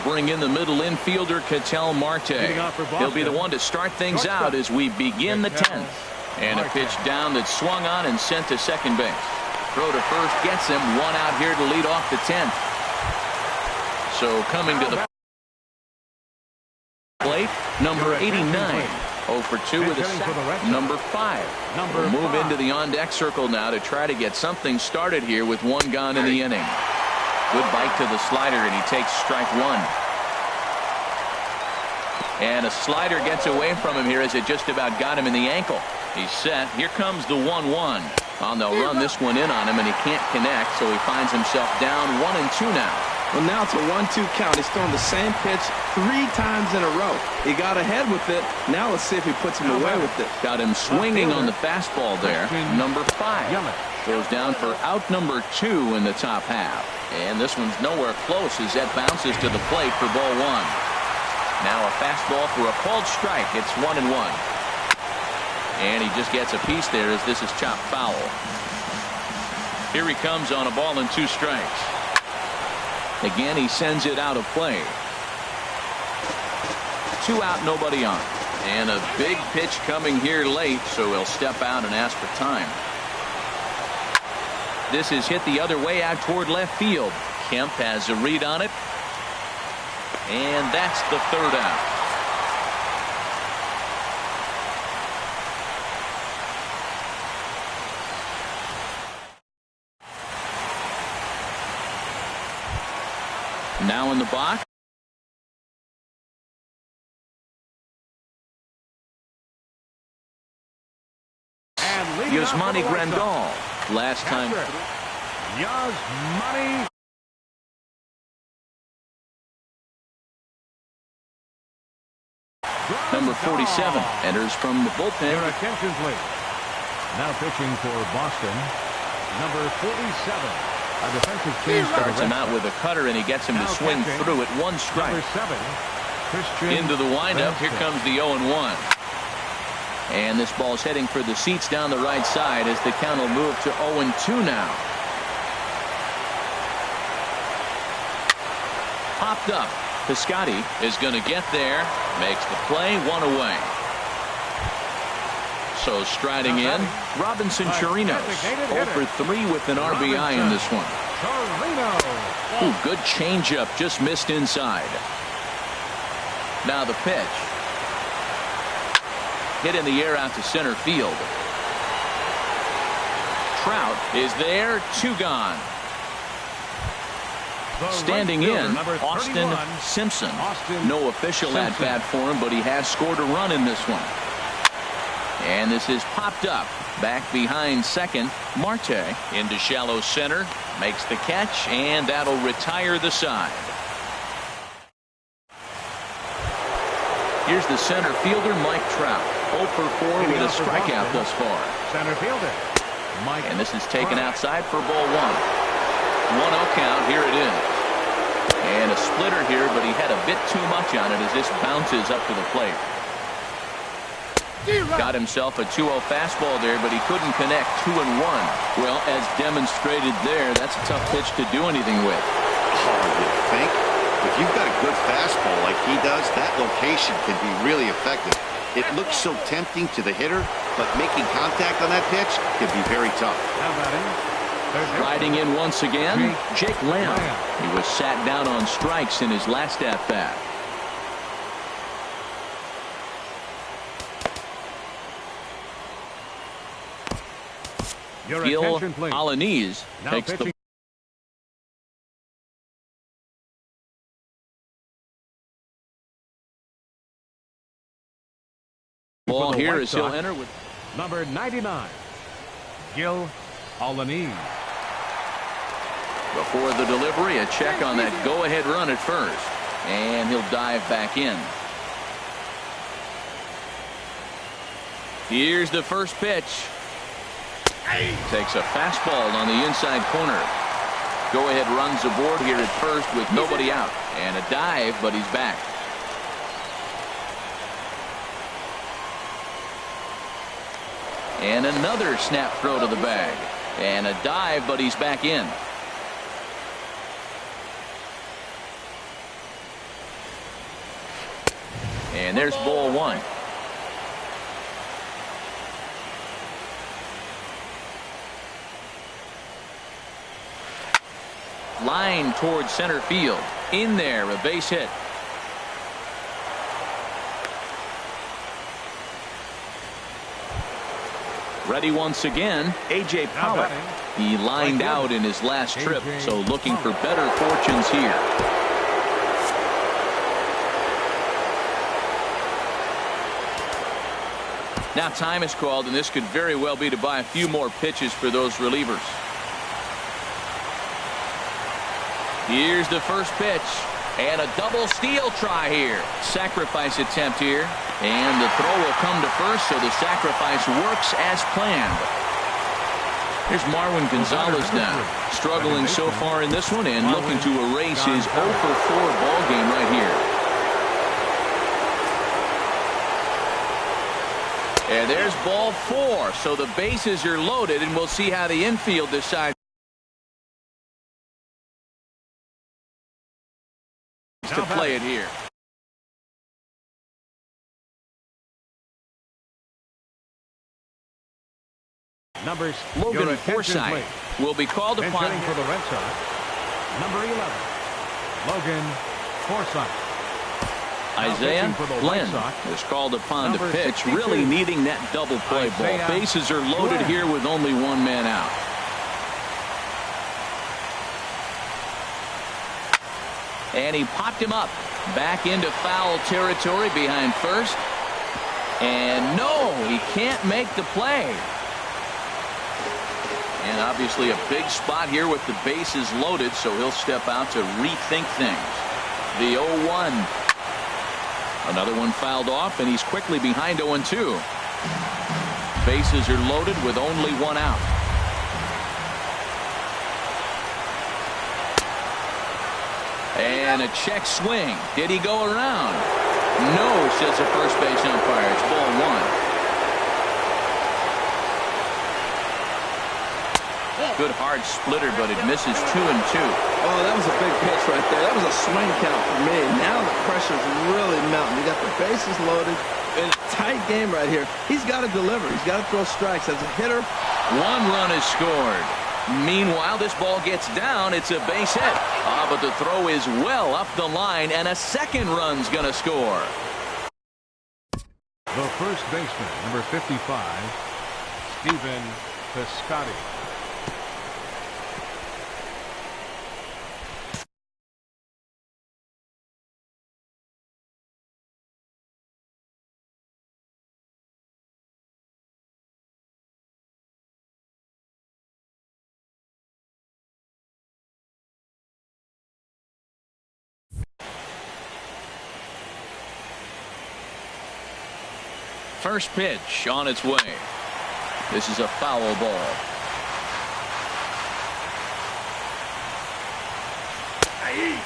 bring in the middle infielder, Ketel Marte. He'll be the one to start things out as we begin the 10th. And a pitch down that's swung on and sent to second base. Throw to first gets him. 1 out here to lead off the 10th. So coming to the plate, number 89. 0 for 2 with a sack. Number 5. We'll move into the on-deck circle now to try to get something started here with 1 gone in the inning. Good bite to the slider, and he takes strike 1. And a slider gets away from him here as it just about got him in the ankle. He's set. Here comes the 1-1. They'll run this one in on him, and he can't connect, so he finds himself down 1-2 now. Well, now it's a 1-2 count. He's throwing the same pitch 3 times in a row. He got ahead with it. Now let's see if he puts him away with it. Got him swinging on the fastball there. Number 5 goes down for out number 2 in the top half. And this one's nowhere close as that bounces to the plate for ball 1. Now a fastball for a called strike. It's 1-1. And he just gets a piece there as this is chopped foul. Here he comes on a ball and 2 strikes. Again, he sends it out of play. 2 out, nobody on. And a big pitch coming here late, so he'll step out and ask for time. This is hit the other way out toward left field. Kemp has a read on it. And that's the 3rd out. Now in the box. Yasmani Grandal. Last time. Yasmani. Number 47 enters from the bullpen. Your attention, please. Now pitching for Boston, number 47. A defensive change starts him out with a cutter, and he gets him to swing through it. 1 strike. Number 7, Christian into the windup. Here comes the 0-1. And this ball's heading for the seats down the right side as the count will move to 0-2 now. Popped up. Piscotty is going to get there. Makes the play. 1 away. So striding in, Robinson Chirinos. 0 for 3 with an RBI in this one. Ooh, good changeup. Just missed inside. Now the pitch. Hit in the air out to center field. Trout is there. 2 gone. Standing in, Austin Simpson. No official at-bat for him, but he has scored a run in this one. And this is popped up. Back behind second. Marte into shallow center. Makes the catch, and that'll retire the side. Here's the center fielder, Mike Trout. 0 for 4 with a strikeout thus far. Center fielder, Mike. And this is taken outside for ball 1. 1-0 count. Here it is. And a splitter here, but he had a bit too much on it as this bounces up to the plate. Got himself a 2-0 fastball there, but he couldn't connect. 2-1. Well, as demonstrated there, that's a tough pitch to do anything with. Oh, you think? If you've got a good fastball like he does, that location can be really effective. It looks so tempting to the hitter, but making contact on that pitch can be very tough. Riding in once again, Jake Lamb. He was sat down on strikes in his last at-bat. pjreal9's takes the ball here as he'll enter with number 99, pjreal9's. Before the delivery, a check on that go-ahead run at first. And he'll dive back in. Here's the first pitch. Takes a fastball on the inside corner. Go-ahead runs aboard here at first with nobody out. And a dive, but he's back. And another snap throw to the bag. And a dive, but he's back in. And there's ball one. Line towards center field. In there, a base hit. Ready once again, A.J. Pollock. He lined out in his last trip, so looking for better fortunes here. Now time is called, and this could very well be to buy a few more pitches for those relievers. Here's the first pitch. And a double steal try here. Sacrifice attempt here. And the throw will come to first, so the sacrifice works as planned. Here's Marwin Gonzalez now. Struggling so far in this one and looking to erase his 0 for 4 ball game right here. And there's ball 4. So the bases are loaded, and we'll see how the infield decides to play it here. Logan Forsythe will be called upon for the Red Sox. Number 11, Logan Forsythe. Isaiah Glenn is called upon to pitch, really needing that double play ball. Bases are loaded here with only one man out. And he popped him up back into foul territory behind first. And no, he can't make the play. And obviously a big spot here with the bases loaded, so he'll step out to rethink things. The 0-1. Another one fouled off, and he's quickly behind 0-2. Bases are loaded with only one out. And a check swing. Did he go around? No, says the first base umpire. It's ball 1. Good hard splitter, but it misses 2-2. Oh, that was a big pitch right there. That was a swing count for me. Now the pressure's really mounting. You got the bases loaded in a tight game right here. He's got to deliver. He's got to throw strikes. As a hitter, 1 run is scored. Meanwhile, this ball gets down. It's a base hit. But the throw is well up the line, and a second run's going to score. The first baseman, number 55, Stephen Piscotty. First pitch on its way. This is a foul ball.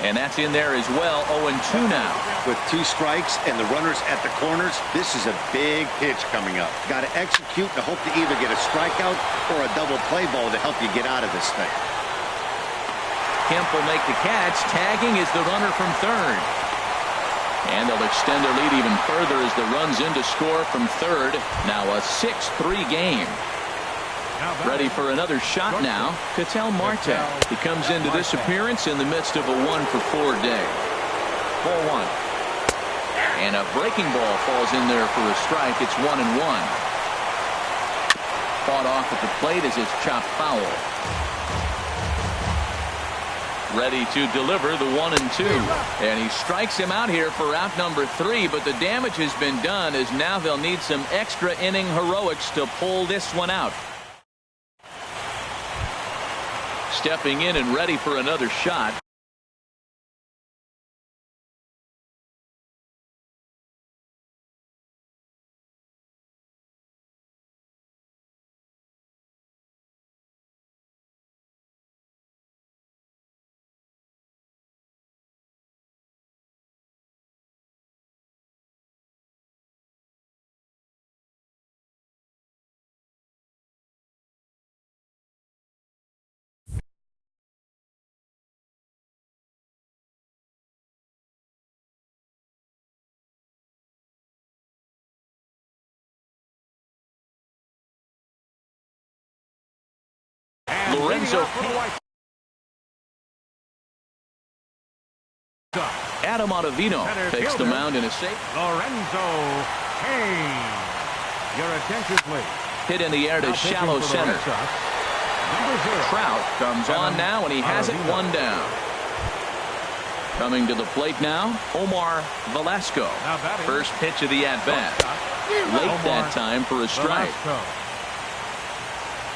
And that's in there as well. 0-2 now. With 2 strikes and the runners at the corners, this is a big pitch coming up. Got to execute to hope to either get a strikeout or a double play ball to help you get out of this thing. Kemp will make the catch. Tagging is the runner from third. And they'll extend their lead even further as the runs in to score from third. Now a 6-3 game. Ready for another shot now. Ketel Marte. He comes into this appearance in the midst of a 1-for-4 day. 4-1. And a breaking ball falls in there for a strike. It's 1-1. Fought off at the plate as it's chopped foul. Ready to deliver the 1-2. And he strikes him out here for out number 3, but the damage has been done as now they'll need some extra inning heroics to pull this one out. Stepping in and ready for another shot. Lorenzo. Adam Ottavino takes the mound in a safe. Lorenzo Cain. Your attention, please. Hit in the air to shallow center. Trout comes on now, and he has it one down. Coming to the plate now, Omar Velasco. First pitch of the at-bat. Late that time for a strike.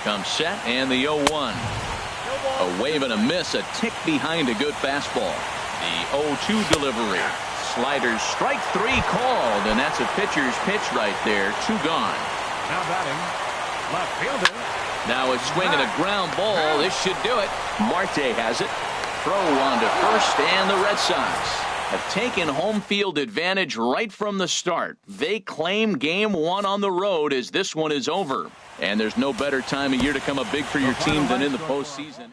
Comes set, and the 0-1. A wave and a miss, a tick behind a good fastball. The 0-2 delivery. Sliders strike 3 called, and that's a pitcher's pitch right there. 2 gone. Now batting, left fielder. Now a swing and a ground ball. This should do it. Marte has it. Throw on to first, and the Red Sox have taken home field advantage right from the start. They claim game 1 on the road as this one is over. And there's no better time of year to come up big for your team than in the postseason.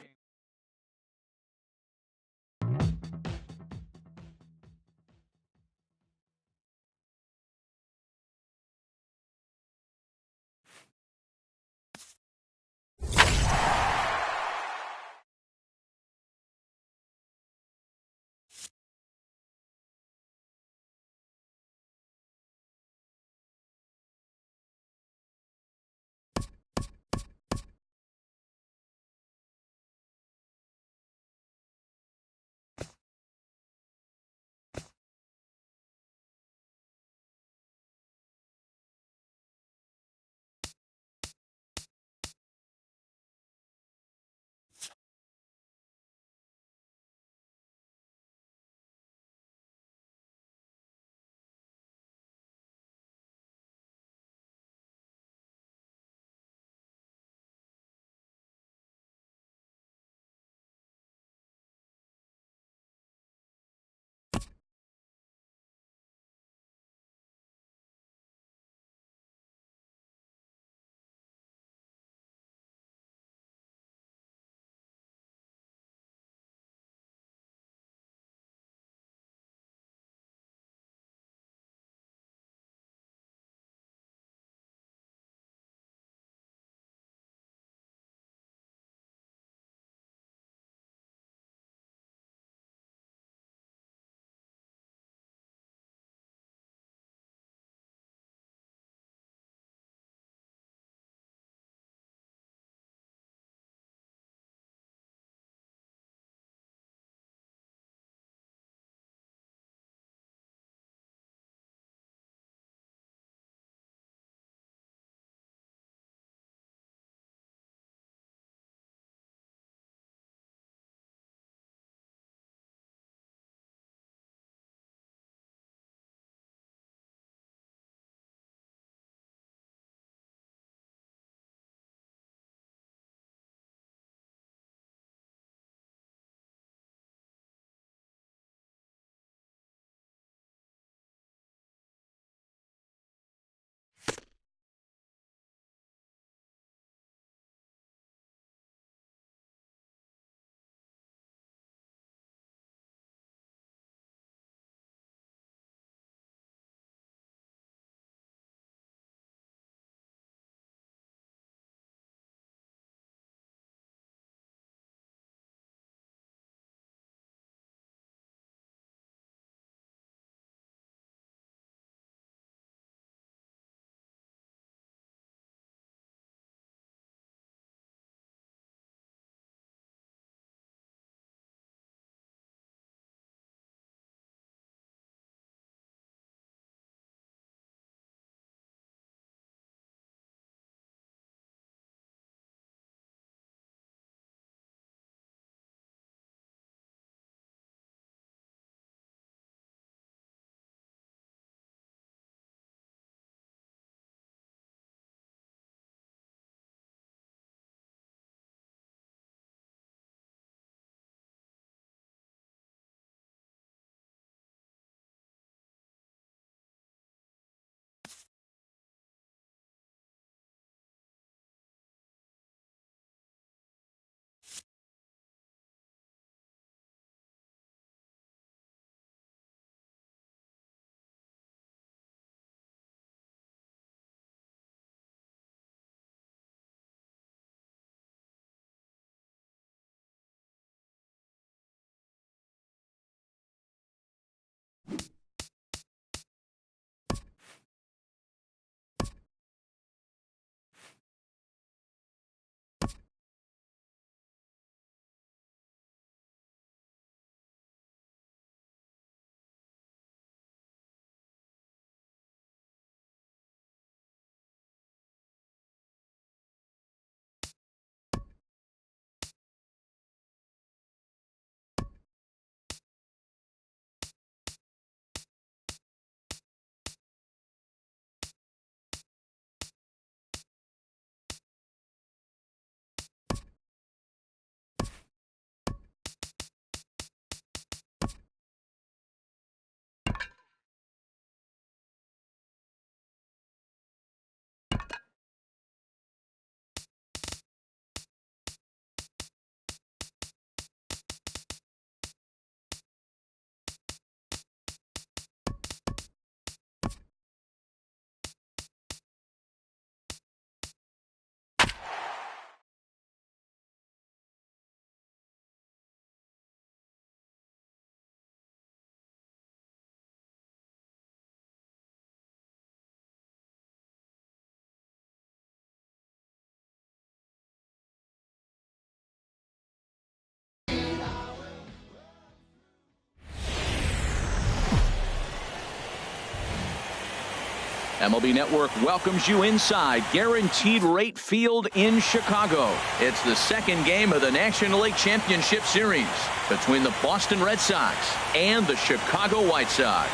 MLB Network welcomes you inside Guaranteed Rate Field in Chicago. It's the second game of the National League Championship Series between the Boston Red Sox and the Chicago White Sox.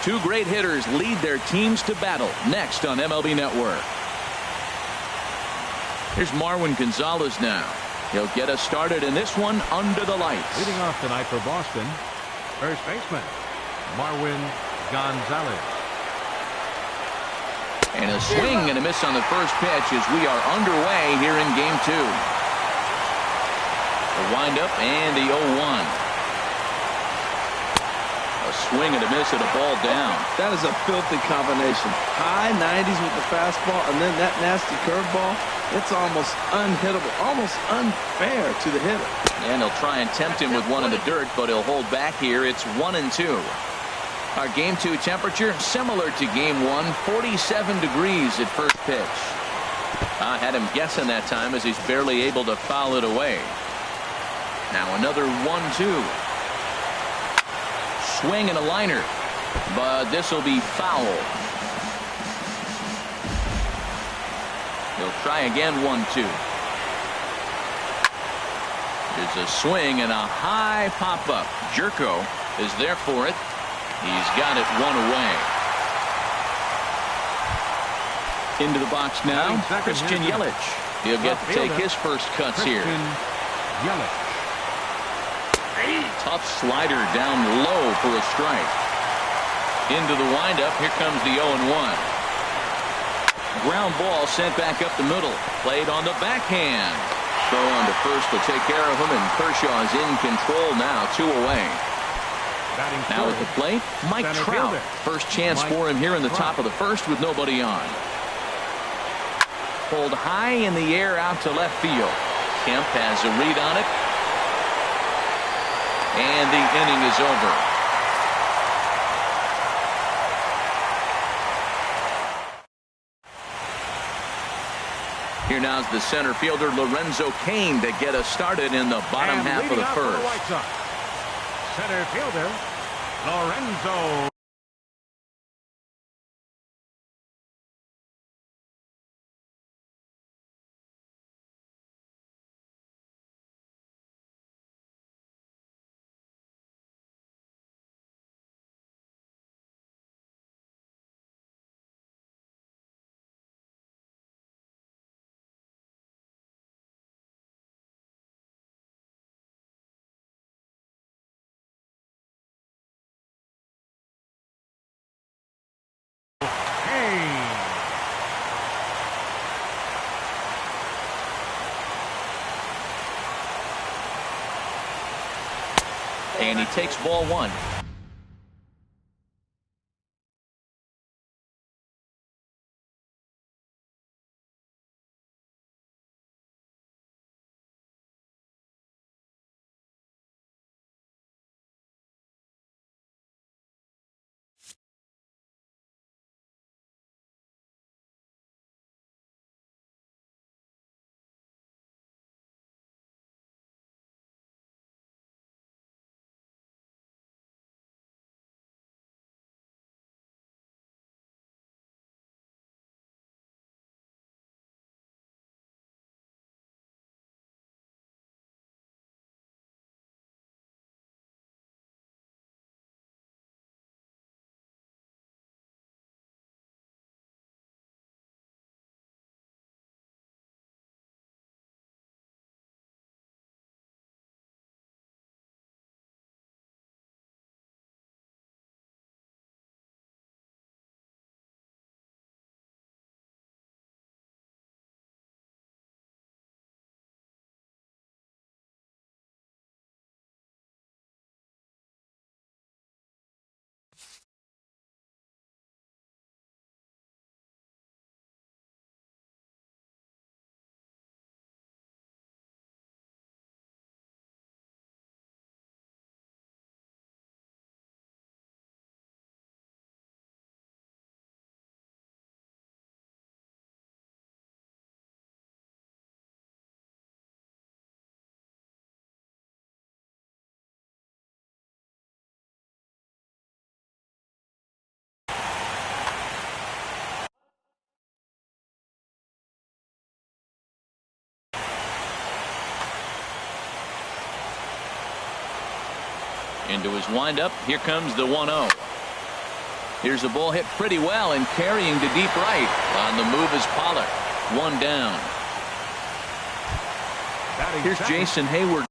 Two great hitters lead their teams to battle next on MLB Network. Here's Marwin Gonzalez now. He'll get us started in this one under the lights. Leading off tonight for Boston, first baseman Marwin Gonzalez. And a swing and a miss on the first pitch as we are underway here in game two. The windup and the 0-1. A swing and a miss and a ball down. That is a filthy combination. High 90s with the fastball and then that nasty curveball. It's almost unhittable, almost unfair to the hitter. And he'll try and tempt him with one in the dirt, but he'll hold back here. It's 1-2. Our game two temperature similar to game one, 47 degrees at first pitch. I had him guessing that time as he's barely able to foul it away. Now another 1-2. Swing and a liner, but this will be foul. He'll try again, 1-2. There's a swing and a high pop-up. Jerko is there for it. He's got it one away. Into the box now, Christian Yelich. He'll get to take his first cuts here. Yelich. Tough slider down low for a strike. Into the windup, here comes the 0-1. Ground ball sent back up the middle. Played on the backhand. Throw on to first will take care of him, and Kershaw's in control now, 2 away. Now at the plate, Mike Trout. First chance for him here in the top of the first with nobody on. Pulled high in the air out to left field. Kemp has a read on it. And the inning is over. Here now is the center fielder Lorenzo Cain to get us started in the bottom half of the first. Center fielder Lorenzo and he takes ball one. Into his windup. Here comes the 1-0. Here's a ball hit pretty well and carrying to deep right. On the move is Pollard. One down. Here's Jason Hayward.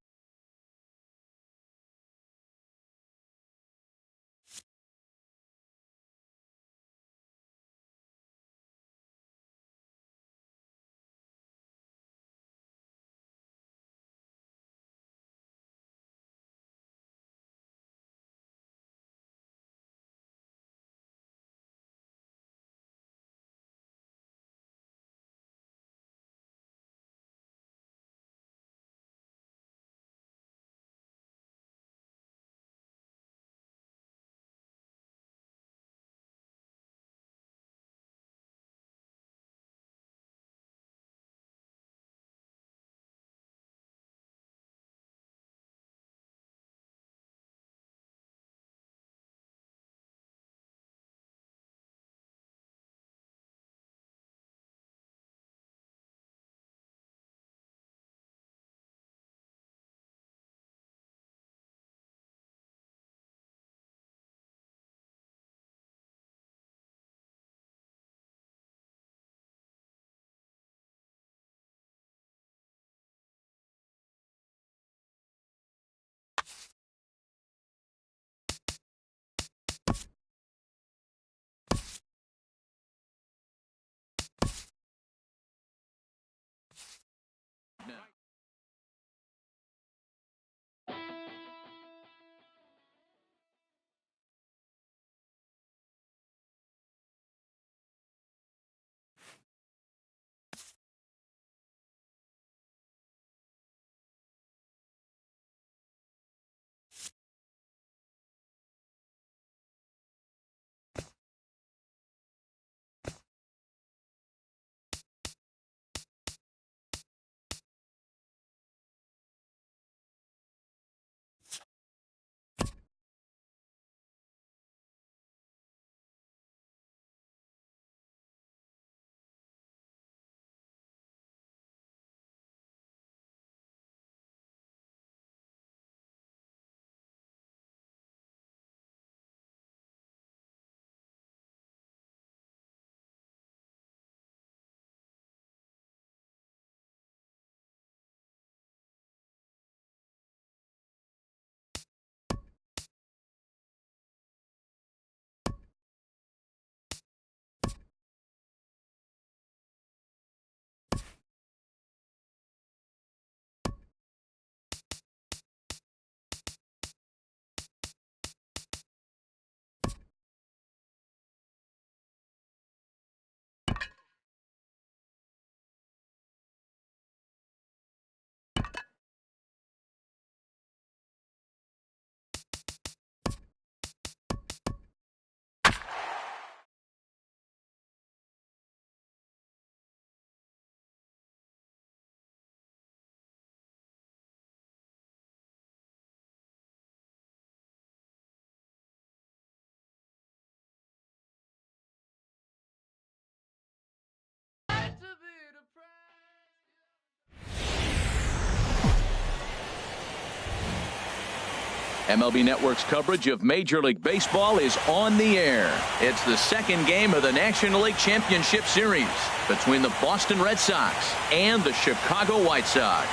MLB Network's coverage of Major League Baseball is on the air. It's the second game of the National League Championship Series between the Boston Red Sox and the Chicago White Sox.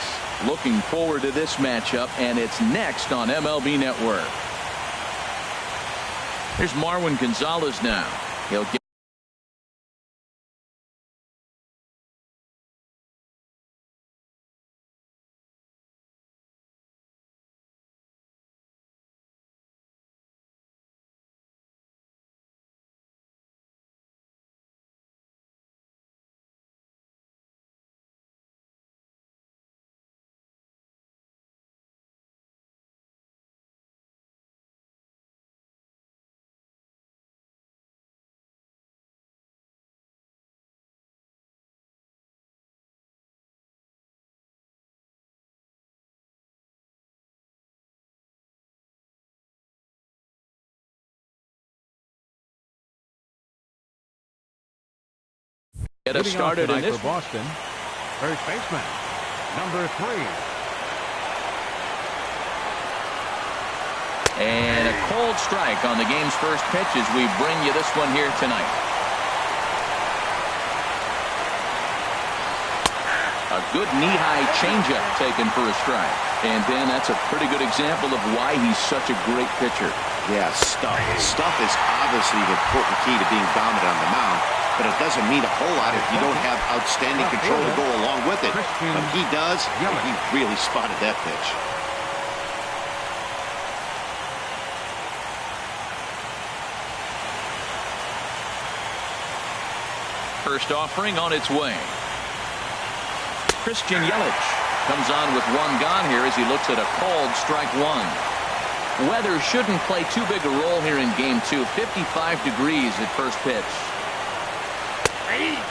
Looking forward to this matchup, and it's next on MLB Network. Here's Marwin Gonzalez now. He'll get us started in this for Boston. First baseman, number 3. And a cold strike on the game's first pitch as we bring you this one here tonight. A good knee-high changeup taken for a strike. And, Dan, that's a pretty good example of why he's such a great pitcher. Yeah, stuff. Stuff is obviously an important key to being dominant on the mound, but it doesn't mean a whole lot if you don't have outstanding control to go along with it. But he does. He really spotted that pitch. First offering on its way. Christian Yelich comes on with one gone here as he looks at a called strike one. Weather shouldn't play too big a role here in game two. 55 degrees at first pitch.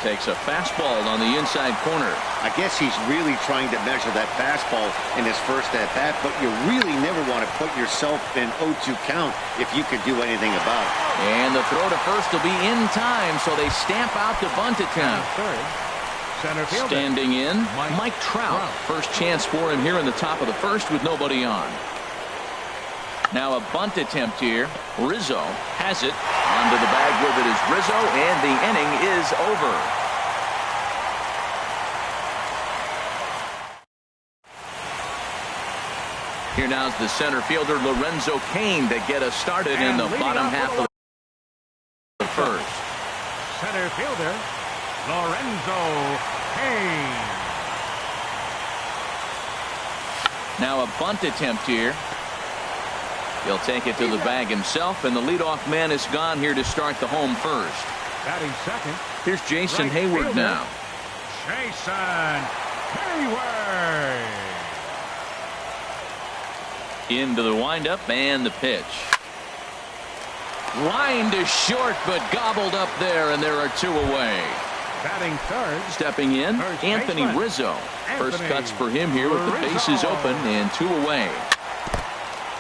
Takes a fastball on the inside corner. I guess he's really trying to measure that fastball in his first at-bat, but you really never want to put yourself in 0-2 count if you could do anything about it. And the throw to first will be in time, so they stamp out the bunt attempt. Center fielder. Standing in, Mike Trout. First chance for him here in the top of the first with nobody on. Now a bunt attempt here. Rizzo has it. Onto the bag with it is Rizzo, and the inning is over. Here now's the center fielder Lorenzo Cain to get us started in the bottom half of the first. Center fielder Lorenzo Cain. Now a bunt attempt here. He'll take it to the bag himself, and the leadoff man is gone here to start the home first. Batting second. Here's Jason Hayward fielder, now. Jason Hayward. Into the windup and the pitch. Line to short, but gobbled up there, and there are two away. Batting third. Stepping in, First Anthony baseman. Rizzo. First Anthony cuts for him here with the bases open and two away.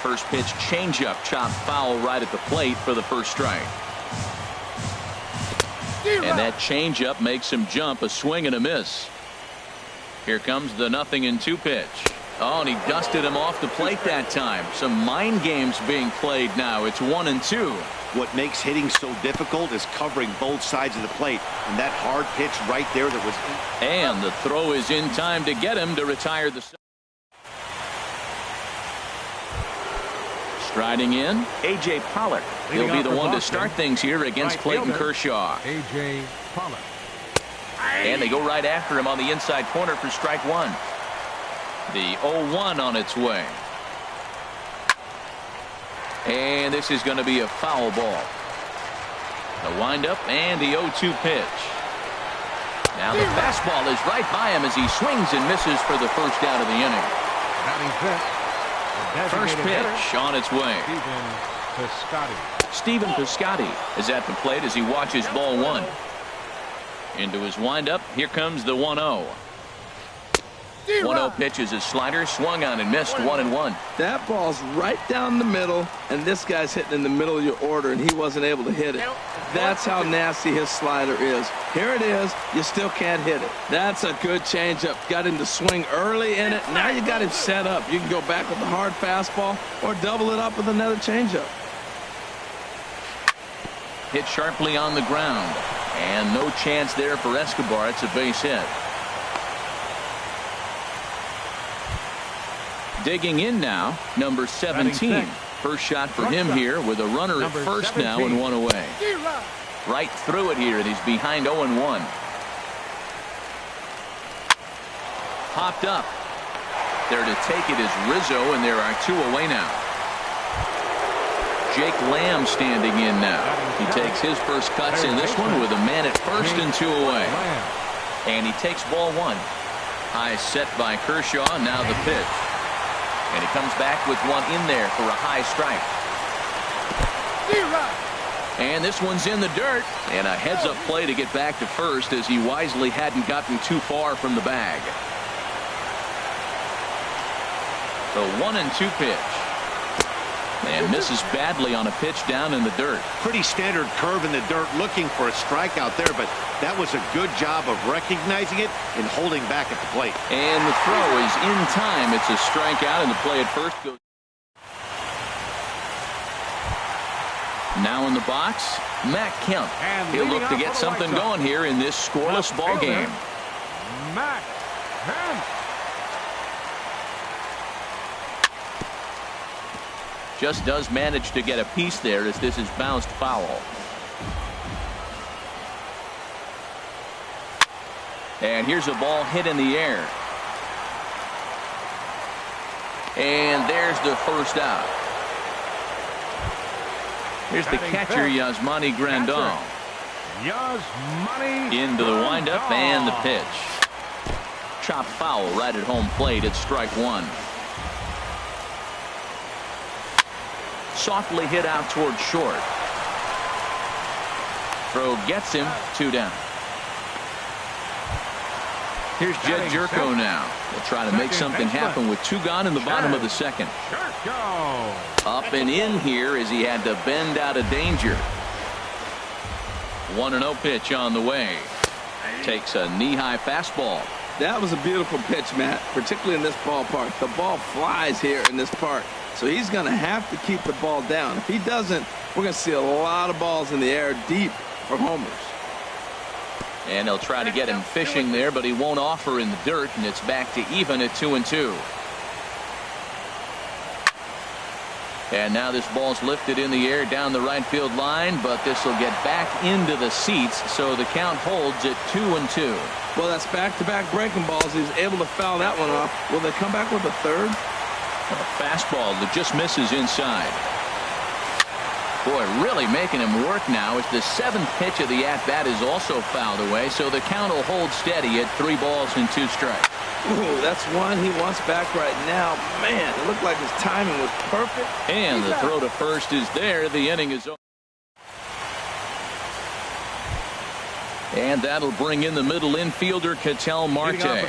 First pitch changeup chopped foul right at the plate for the first strike. And that changeup makes him jump. A swing and a miss. Here comes the 0-2 pitch. Oh, and he dusted him off the plate that time. Some mind games being played now. It's 1-2. What makes hitting so difficult is covering both sides of the plate, and that hard pitch right there that was. And the throw is in time to get him to retire the. Striding in, A.J. Pollock. He'll be the one to start things here against Clayton Kershaw. A.J. Pollock. And they go right after him on the inside corner for strike one. The 0-1 on its way. And this is going to be a foul ball. The windup and the 0-2 pitch. Now the fastball is right by him as he swings and misses for the first out of the inning. Batting fifth. First pitch on its way. Stephen Piscotty is at the plate as he watches ball one. Into his windup. Here comes the 1-0. 1-0 pitch is his slider, swung on and missed. 1-1. That ball's right down the middle, and this guy's hitting in the middle of your order, and he wasn't able to hit it. That's how nasty his slider is. Here it is. You still can't hit it. That's a good changeup. Got him to swing early in it. Now you got him set up. You can go back with the hard fastball or double it up with another changeup. Hit sharply on the ground, and no chance there for Escobar. It's a base hit. Digging in now, number 17. First shot for him here with a runner at first now and one away. Right through it here, and he's behind 0-1. Popped up. There to take it is Rizzo, and there are two away now. Jake Lamb standing in now. He takes his first cuts in this one with a man at first and two away. And he takes ball one. High set by Kershaw, now the pitch. And he comes back with one in there for a high strike. And this one's in the dirt. And a heads-up play to get back to first as he wisely hadn't gotten too far from the bag. The 1-2 pitch. And misses badly on a pitch down in the dirt. Pretty standard curve in the dirt, looking for a strikeout there, but that was a good job of recognizing it and holding back at the plate. And the throw is in time. It's a strikeout, and the play at first goes. Now in the box, Matt Kemp. And He'll leading look to off get for the something White Sox, going here in this scoreless left ball fielder, game. Matt Kemp. Just does manage to get a piece there as this is bounced foul. And here's a ball hit in the air. And there's the first out. Here's the catcher, Yasmani Grandal. Yasmani Into the windup Grandal. and the pitch. Chopped foul right at home plate. It's strike one. Softly hit out toward short. Throw gets him, 2 down. Here's Jed Jerko now. He'll try to make something happen with 2 gone in the bottom of the second. Jerko. Up and in here as he had to bend out of danger. 1-0 pitch on the way. Takes a knee-high fastball. That was a beautiful pitch, Matt, particularly in this ballpark. The ball flies here in this park, so he's going to have to keep the ball down. If he doesn't, we're going to see a lot of balls in the air deep for homers. And he'll try to get him fishing there, but he won't offer in the dirt, and it's back to even at 2-2. And now this ball's lifted in the air down the right field line, but this will get back into the seats, so the count holds at 2-2. Well, that's back-to-back breaking balls. He was able to foul that one off. Will they come back with a third? A fastball that just misses inside. Boy, really making him work now as the 7th pitch of the at-bat is also fouled away, so the count will hold steady at 3 balls and 2 strikes. Ooh, that's one he wants back right now. Man, it looked like his timing was perfect. And the throw to first is there. The inning is over. And that'll bring in the middle infielder, Ketel Marte.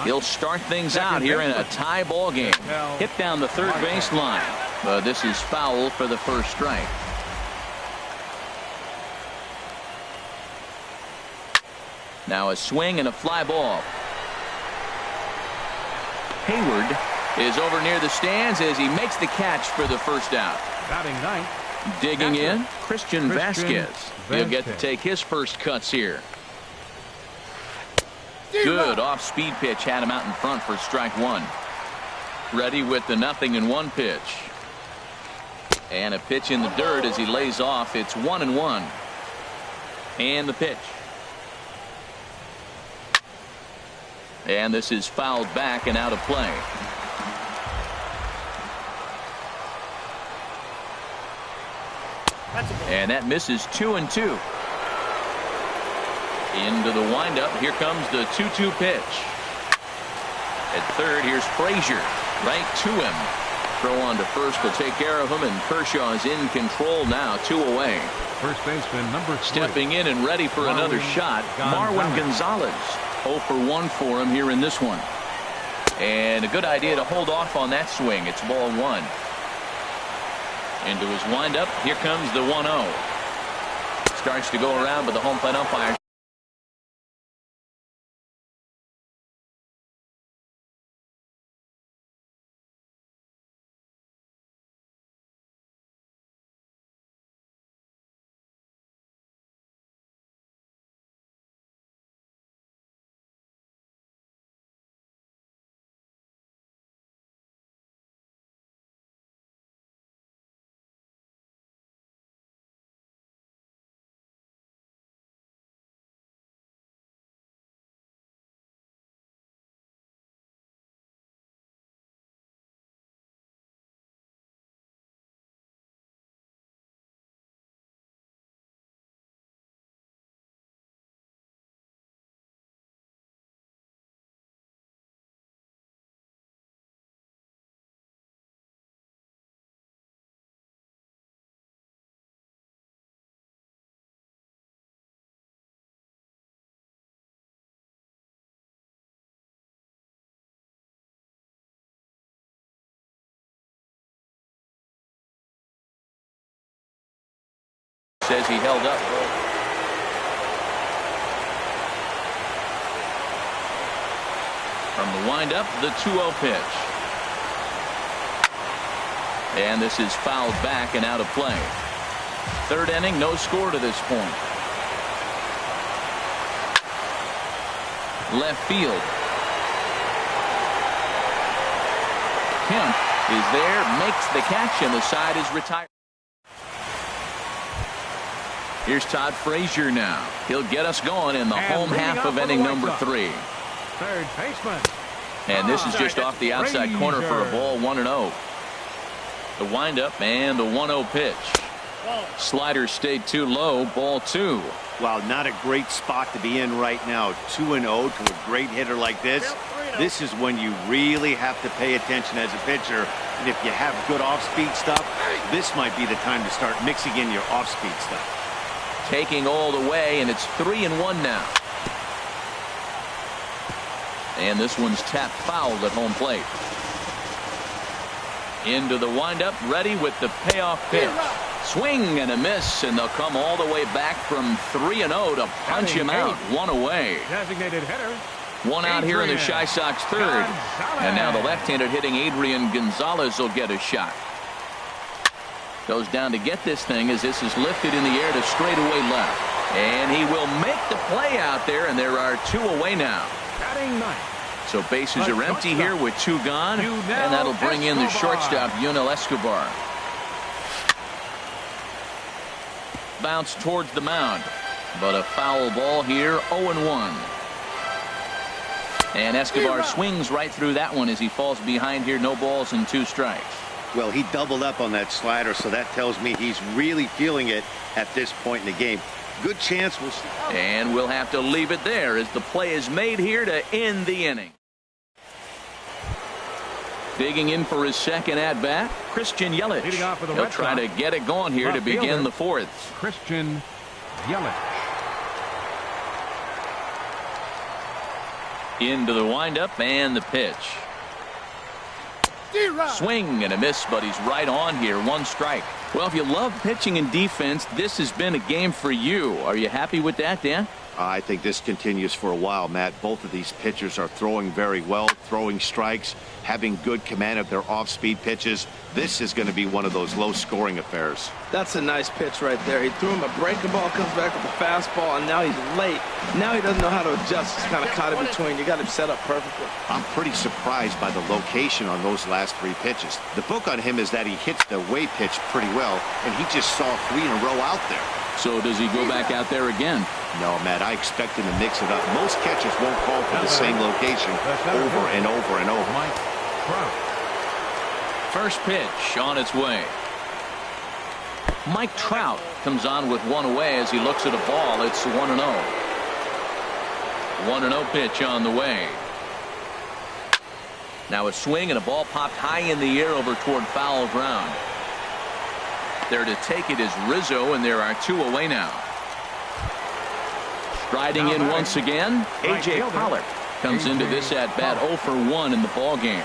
He'll start things out here in a tie ball game. Hit down the third baseline. But this is foul for the first strike. Now a swing and a fly ball. Hayward is over near the stands as he makes the catch for the first out. Batting ninth. Digging in, Christian Vasquez. He'll get to take his first cuts here. Good off-speed pitch had him out in front for strike one. Ready with the 0-1 pitch. And a pitch in the dirt as he lays off. It's 1-1. And the pitch. And this is fouled back and out of play. And that misses 2-2. Into the windup. Here comes the 2-2 pitch. At third, here's Frazier. Right to him. Throw on to first will take care of him, and Kershaw is in control now, 2 away. First baseman number 3. Stepping in and ready for another shot, Marwin Gonzalez. 0 for 1 for him here in this one. And a good idea to hold off on that swing. It's ball 1. Into his windup. Here comes the 1-0. Starts to go around, but the home plate umpire says he held up. From the windup, the 2-0 pitch. And this is fouled back and out of play. Third inning, no score to this point. Left field. Kemp is there, makes the catch, and the side is retired. Here's Todd Frazier now. He'll get us going in the home half of inning number 3. Third baseman. And this is just off the outside corner for a ball, 1-0. The windup and the 1-0 pitch. Slider stayed too low, ball 2. Well, not a great spot to be in right now. 2-0 to a great hitter like this. This is when you really have to pay attention as a pitcher. And if you have good off-speed stuff, this might be the time to start mixing in your off-speed stuff. Taking all the way, and it's 3-1 now. And this one's tapped foul at home plate. Into the windup, ready with the payoff pitch. Swing and a miss, and they'll come all the way back from 3-0 to punch him out. 1 away. Designated hitter. 1 out here in the Chi Sox third. And now the left-handed hitting Adrian Gonzalez will get a shot. Goes down to get this thing as this is lifted in the air to straightaway left. And he will make the play out there, and there are 2 away now. Batting ninth. So bases are empty here with 2 gone, and that'll bring in the shortstop, Yunel Escobar. Bounce towards the mound, but a foul ball here, 0-1. And Escobar swings right through that one as he falls behind here. No balls and 2 strikes. Well, he doubled up on that slider, so that tells me he's really feeling it at this point in the game. Good chance we'll see. And we'll have to leave it there as the play is made here to end the inning. Digging in for his second at-bat, Christian Yelich. He'll try to get it going here to begin the 4th. Christian Yelich. Into the windup and the pitch. Swing and a miss, but he's right on here. 1 strike. Well, if you love pitching and defense, this has been a game for you. Are you happy with that, Dan? I think this continues for a while, Matt. Both of these pitchers are throwing very well, throwing strikes, having good command of their off-speed pitches. This is going to be one of those low-scoring affairs. That's a nice pitch right there. He threw him a breaking ball, comes back with a fastball, and now he's late. Now he doesn't know how to adjust. He's kind of caught in between. You got him set up perfectly. I'm pretty surprised by the location on those last 3 pitches. The book on him is that he hits the way pitch pretty well, and he just saw 3 in a row out there. So does he go back out there again? No, Matt, I expect him to mix it up. Most catchers won't call for the same location over and over and over. First pitch on its way. Mike Trout comes on with 1 away as he looks at a ball. It's 1-0. 1-0 pitch on the way. Now a swing and a ball popped high in the air over toward foul ground. There to take it is Rizzo, and there are 2 away now. Striding in once again, A.J. Pollock comes into this at-bat 0 for 1 in the ball game.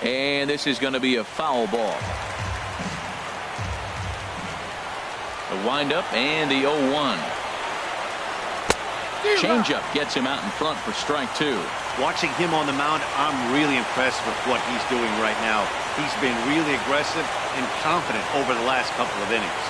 And this is going to be a foul ball. The windup and the 0-1. Changeup gets him out in front for strike 2. Watching him on the mound, I'm really impressed with what he's doing right now. He's been really aggressive and confident over the last couple of innings.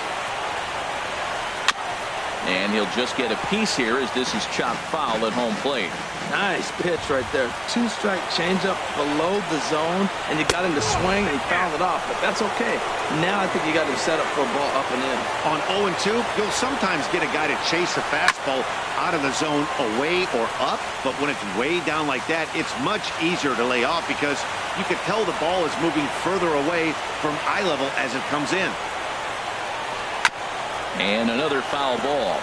And he'll just get a piece here as this is chopped foul at home plate. Nice pitch right there. 2-strike changeup below the zone, and you got him to swing, and he fouled it off, but that's okay. Now I think you got him set up for a ball up and in. On 0-2, you'll sometimes get a guy to chase a fastball out of the zone away or up, but when it's way down like that, it's much easier to lay off because you can tell the ball is moving further away from eye level as it comes in. And another foul ball.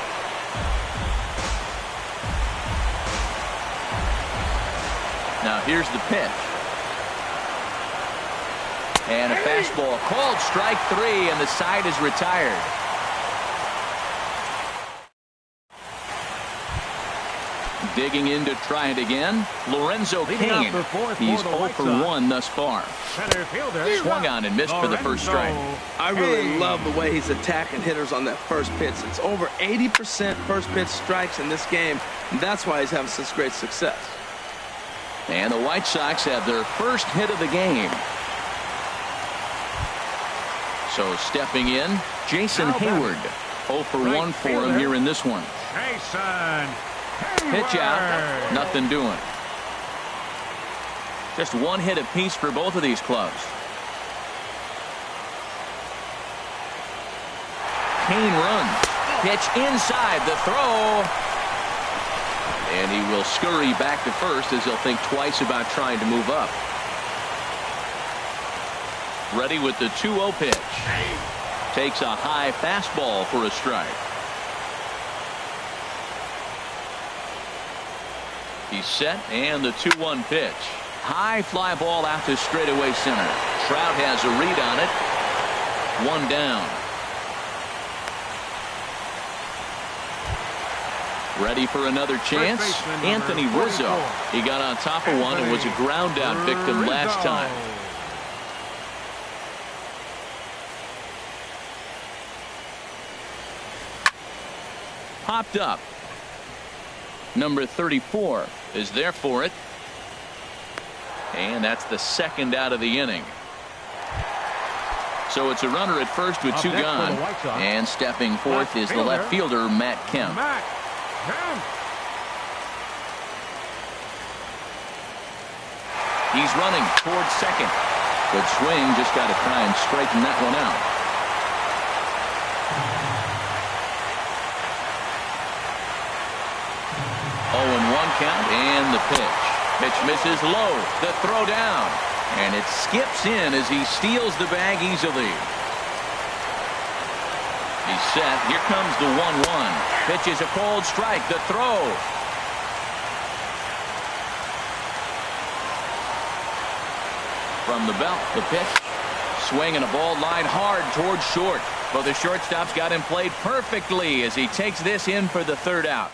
Now here's the pitch. And a fastball called strike 3, and the side is retired. Digging in to try it again, Lorenzo Cain. He's 0 for 1 thus far. Swung on and missed for the first strike. I really love the way he's attacking hitters on that first pitch. It's over 80% first pitch strikes in this game, and that's why he's having such great success. And the White Sox have their first hit of the game. So stepping in, Jason Hayward. 0 for 1 for him here in this one. Jason Pitch out, nothing doing. Just one hit apiece for both of these clubs. Kane runs. Pitch inside the throw. And he will scurry back to first as he'll think twice about trying to move up. Ready with the 2-0 pitch. Takes a high fastball for a strike. He's set, and the 2-1 pitch. High fly ball out to straightaway center. Trout has a read on it. One down. Ready for another chance? Anthony Rizzo. He got on top of one and was a ground out victim last time. Popped up. Number 34 is there for it. And that's the second out of the inning. So it's a runner at first with two gone. And stepping forth is the left fielder, Matt Kemp. He's running towards second. Good swing, just got to try and straighten that one out. 0-1 count, and the pitch. Pitch misses low. The throw down. And it skips in as he steals the bag easily. He's set. Here comes the 1-1. Pitch is a cold strike. The throw. From the belt, the pitch. Swing and a ball line hard towards short. But the shortstop's got him played perfectly as he takes this in for the third out.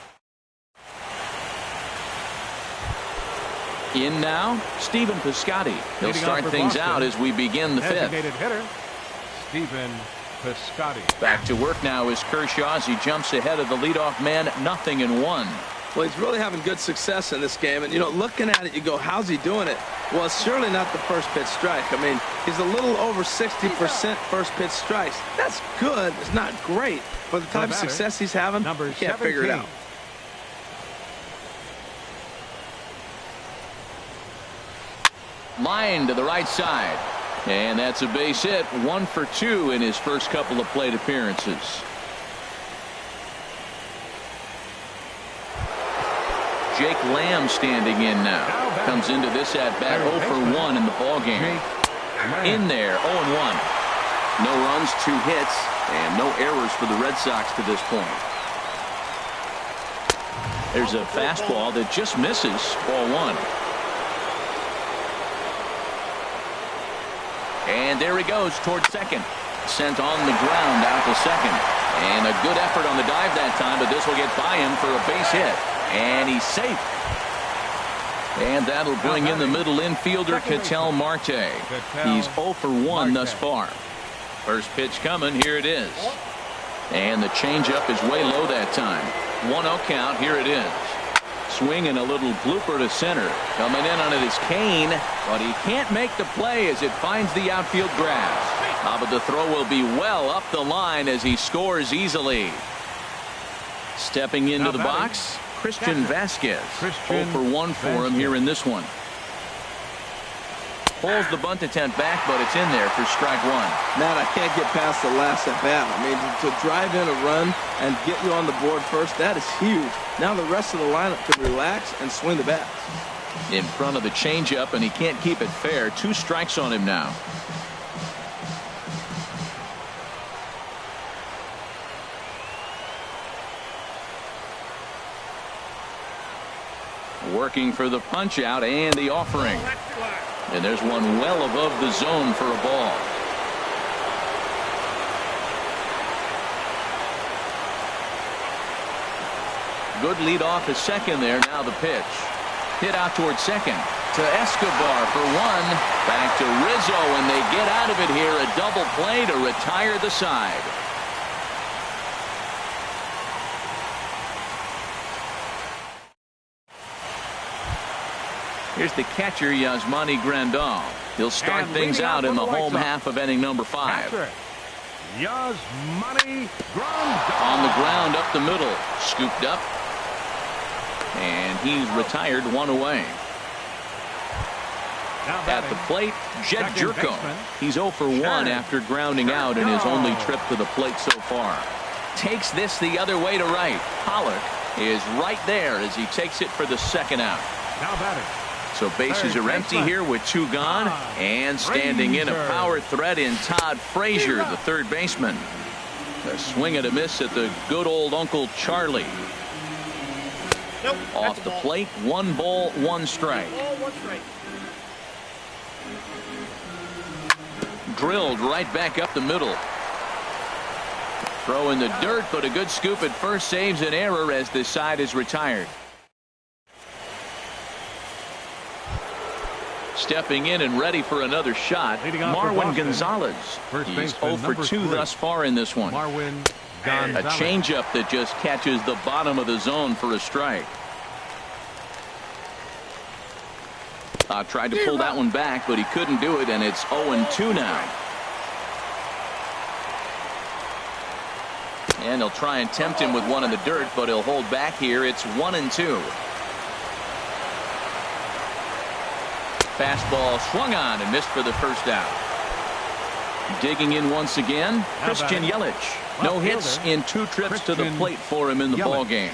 In now, Stephen Piscotty. He'll start things out as we begin the fifth. Designated hitter, Stephen Piscotty. Back to work now is Kershaw as he jumps ahead of the leadoff man, 0-1. Well, he's really having good success in this game. And, you know, looking at it, you go, how's he doing it? Well, it's surely not the first pitch strike. I mean, he's a little over 60% first pitch strikes. That's good. It's not great. For the type of success he's having, you can't figure it out. Line to the right side. And that's a base hit. 1 for 2 in his first couple of plate appearances. Jake Lamb standing in now. Comes into this at bat 0 for 1 in the ballgame. In there, 0-1. No runs, 2 hits, and no errors for the Red Sox to this point. There's a fastball that just misses. Ball 1. And there he goes towards second. Sent on the ground out to second. And a good effort on the dive that time, but this will get by him for a base hit. And he's safe. And that'll bring in the middle infielder, Ketel Marte. He's 0 for 1 thus far. First pitch coming. Here it is. And the changeup is way low that time. 1-0 count. Here it is. Swing and a little blooper to center. Coming in on it is Kane, but he can't make the play as it finds the outfield grass. But the throw will be well up the line as he scores easily. Stepping into the box, Christian Vasquez. 0 for 1 for him here in this one. Pulls the bunt attempt back, but it's in there for strike 1. Matt, I can't get past the last at bat. I mean, to drive in a run and get you on the board first, that is huge. Now the rest of the lineup can relax and swing the bat. In front of the changeup, and he can't keep it fair. 2 strikes on him now. Working for the punch out and the offering. And there's one well above the zone for a ball. Good lead off to second there. Now the pitch. Hit out towards second to Escobar for 1. Back to Rizzo, and they get out of it here. A double play to retire the side. Here's the catcher, Yasmani Grandal. He'll start things out in the home half of inning number 5. Yasmani On the ground up the middle. Scooped up. And he's retired, one away. At the plate, Jed Jerko. He's 0 for 1 after grounding out in his only trip to the plate so far. Takes this the other way to right. Pollock is right there as he takes it for the second out. Now batting. So bases are empty here with 2 gone. And standing in a power threat in Todd Frazier, the third baseman. A swing and a miss at the good old Uncle Charlie. Nope. Off the plate, 1 ball, 1 strike. Ball, 1 strike. Drilled right back up the middle. Throw in the dirt, but a good scoop at first saves an error as this side is retired. Stepping in and ready for another shot, Marwin Gonzalez. He's 0 for 2 thus far in this one. Marwin A Gonzalez. changeup that just catches the bottom of the zone for a strike. Tried to pull that one back, but he couldn't do it, and it's 0-2 now. And they'll try and tempt him with one in the dirt, but he'll hold back here. It's 1-2. Fastball swung on and missed for the first out. Digging in once again, Christian Yelich. No hits in 2 trips to the plate for him in the ballgame.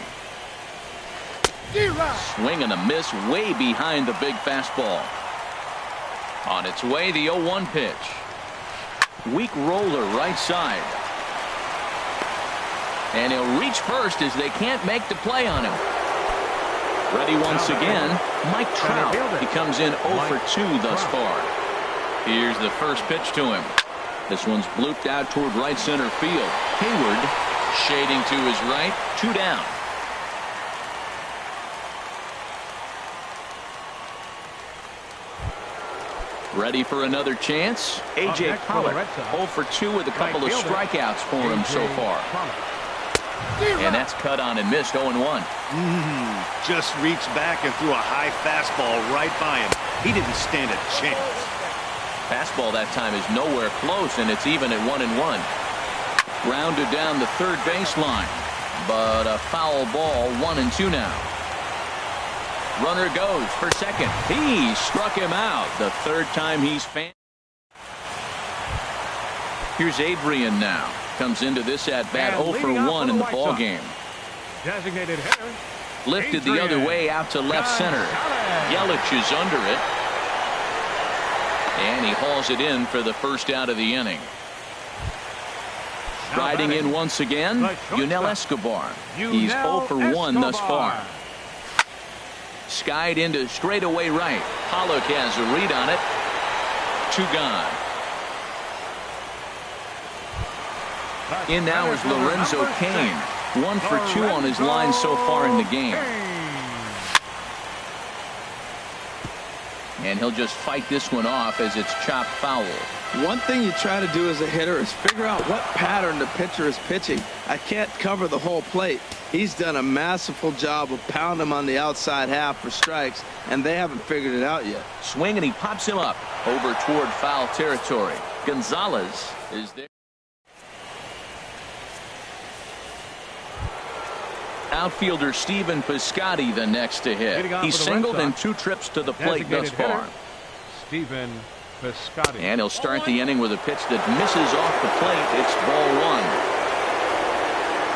Swing and a miss way behind the big fastball. On its way, the 0-1 pitch. Weak roller right side. And he'll reach first as they can't make the play on him. Ready once again, Mike Trout. He comes in 0 for 2 thus far. Here's the first pitch to him. This one's blooped out toward right center field. Hayward shading to his right, 2 down. Ready for another chance? A.J. Pollock, 0 for 2 with a couple of strikeouts for him so far. And that's cut on and missed, 0-1. Just reached back and threw a high fastball right by him. He didn't stand a chance. Fastball that time is nowhere close, and it's even at 1-1. Grounded down the third baseline, but a foul ball, 1-2 now. Runner goes for second. He struck him out the third time he's fan. Here's Adrian now. Comes into this at bat 0 for 1 in the ball game. Designated hitter. Lifted the other way out to left center. Yelich is under it. And he hauls it in for the first out of the inning. Striding in once again, Yunel Escobar. He's 0 for 1 thus far. Skied into straightaway right. Pollock has a read on it. 2 gone. In now is Lorenzo Cain. 1 for 2 on his line so far in the game. And he'll just fight this one off as it's chopped foul. One thing you try to do as a hitter is figure out what pattern the pitcher is pitching. I can't cover the whole plate. He's done a masterful job of pounding him on the outside half for strikes, and they haven't figured it out yet. Swing, and he pops him up over toward foul territory. Gonzalez is there. Outfielder Stephen Piscotty the next to hit. He's singled in 2 trips to the plate thus far. Stephen Piscotty. And he'll start the inning with a pitch that misses off the plate. It's ball 1.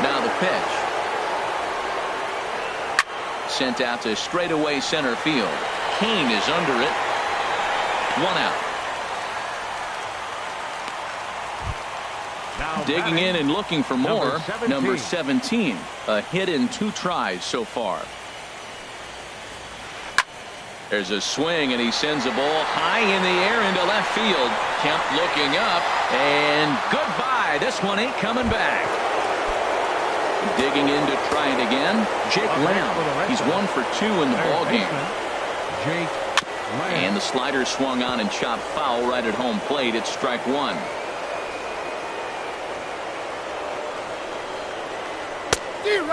Now the pitch. Sent out to straightaway center field. Cain is under it. 1 out. Digging in and looking for more. Number 17. A hit in 2 tries so far. There's a swing, and he sends a ball high in the air into left field. Kemp looking up, and goodbye. This one ain't coming back. Digging in to try it again. Jake Lamb. He's 1 for 2 in the ball game. And the slider swung on and chopped foul right at home plate. It's strike 1.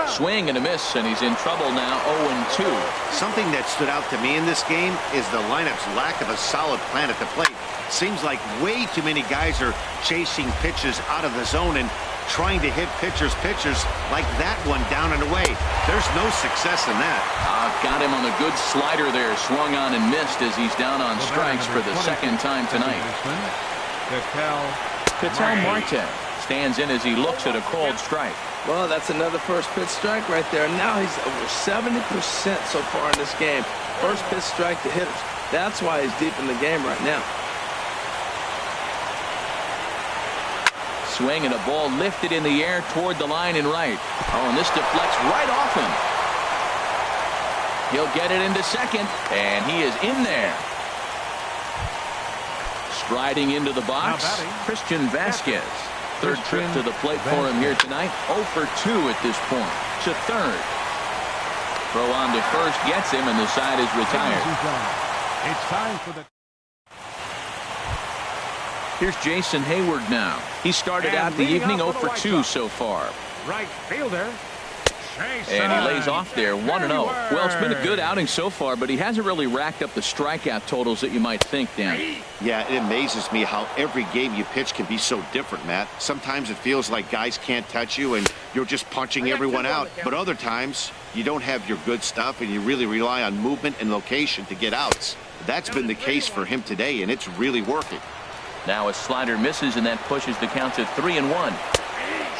Swing and a miss, and he's in trouble now, 0-2. Something that stood out to me in this game is the lineup's lack of a solid plan at the plate. Seems like way too many guys are chasing pitches out of the zone and trying to hit pitchers like that one down and away. There's no success in that. Got him on a good slider there. Swung on and missed as he's down on strikes for the second time tonight. Ketel Marte stands in as he looks at a called strike. Well, that's another first pitch strike right there. Now he's over 70% so far in this game. First pitch strike to hitters. That's why he's deep in the game right now. Swing and a ball lifted in the air toward the line and right. Oh, and this deflects right off him. He'll get it into second, and he is in there. Striding into the box, Christian Vasquez. Third trip to the plate for him here tonight. 0 for 2 at this point. To third. Throw on to first gets him, and the side is retired. It's time for the... Here's Jason Hayward now. He started out the evening 0 for 2 so far. Right fielder. And he lays off there, 1-0. Well, it's been a good outing so far, but he hasn't really racked up the strikeout totals that you might think, Dan. Yeah, it amazes me how every game you pitch can be so different, Matt. Sometimes it feels like guys can't touch you and you're just punching everyone out. But other times, you don't have your good stuff and you really rely on movement and location to get outs. That's been the case for him today, and it's really working. Now a slider misses, and that pushes the count to 3-1.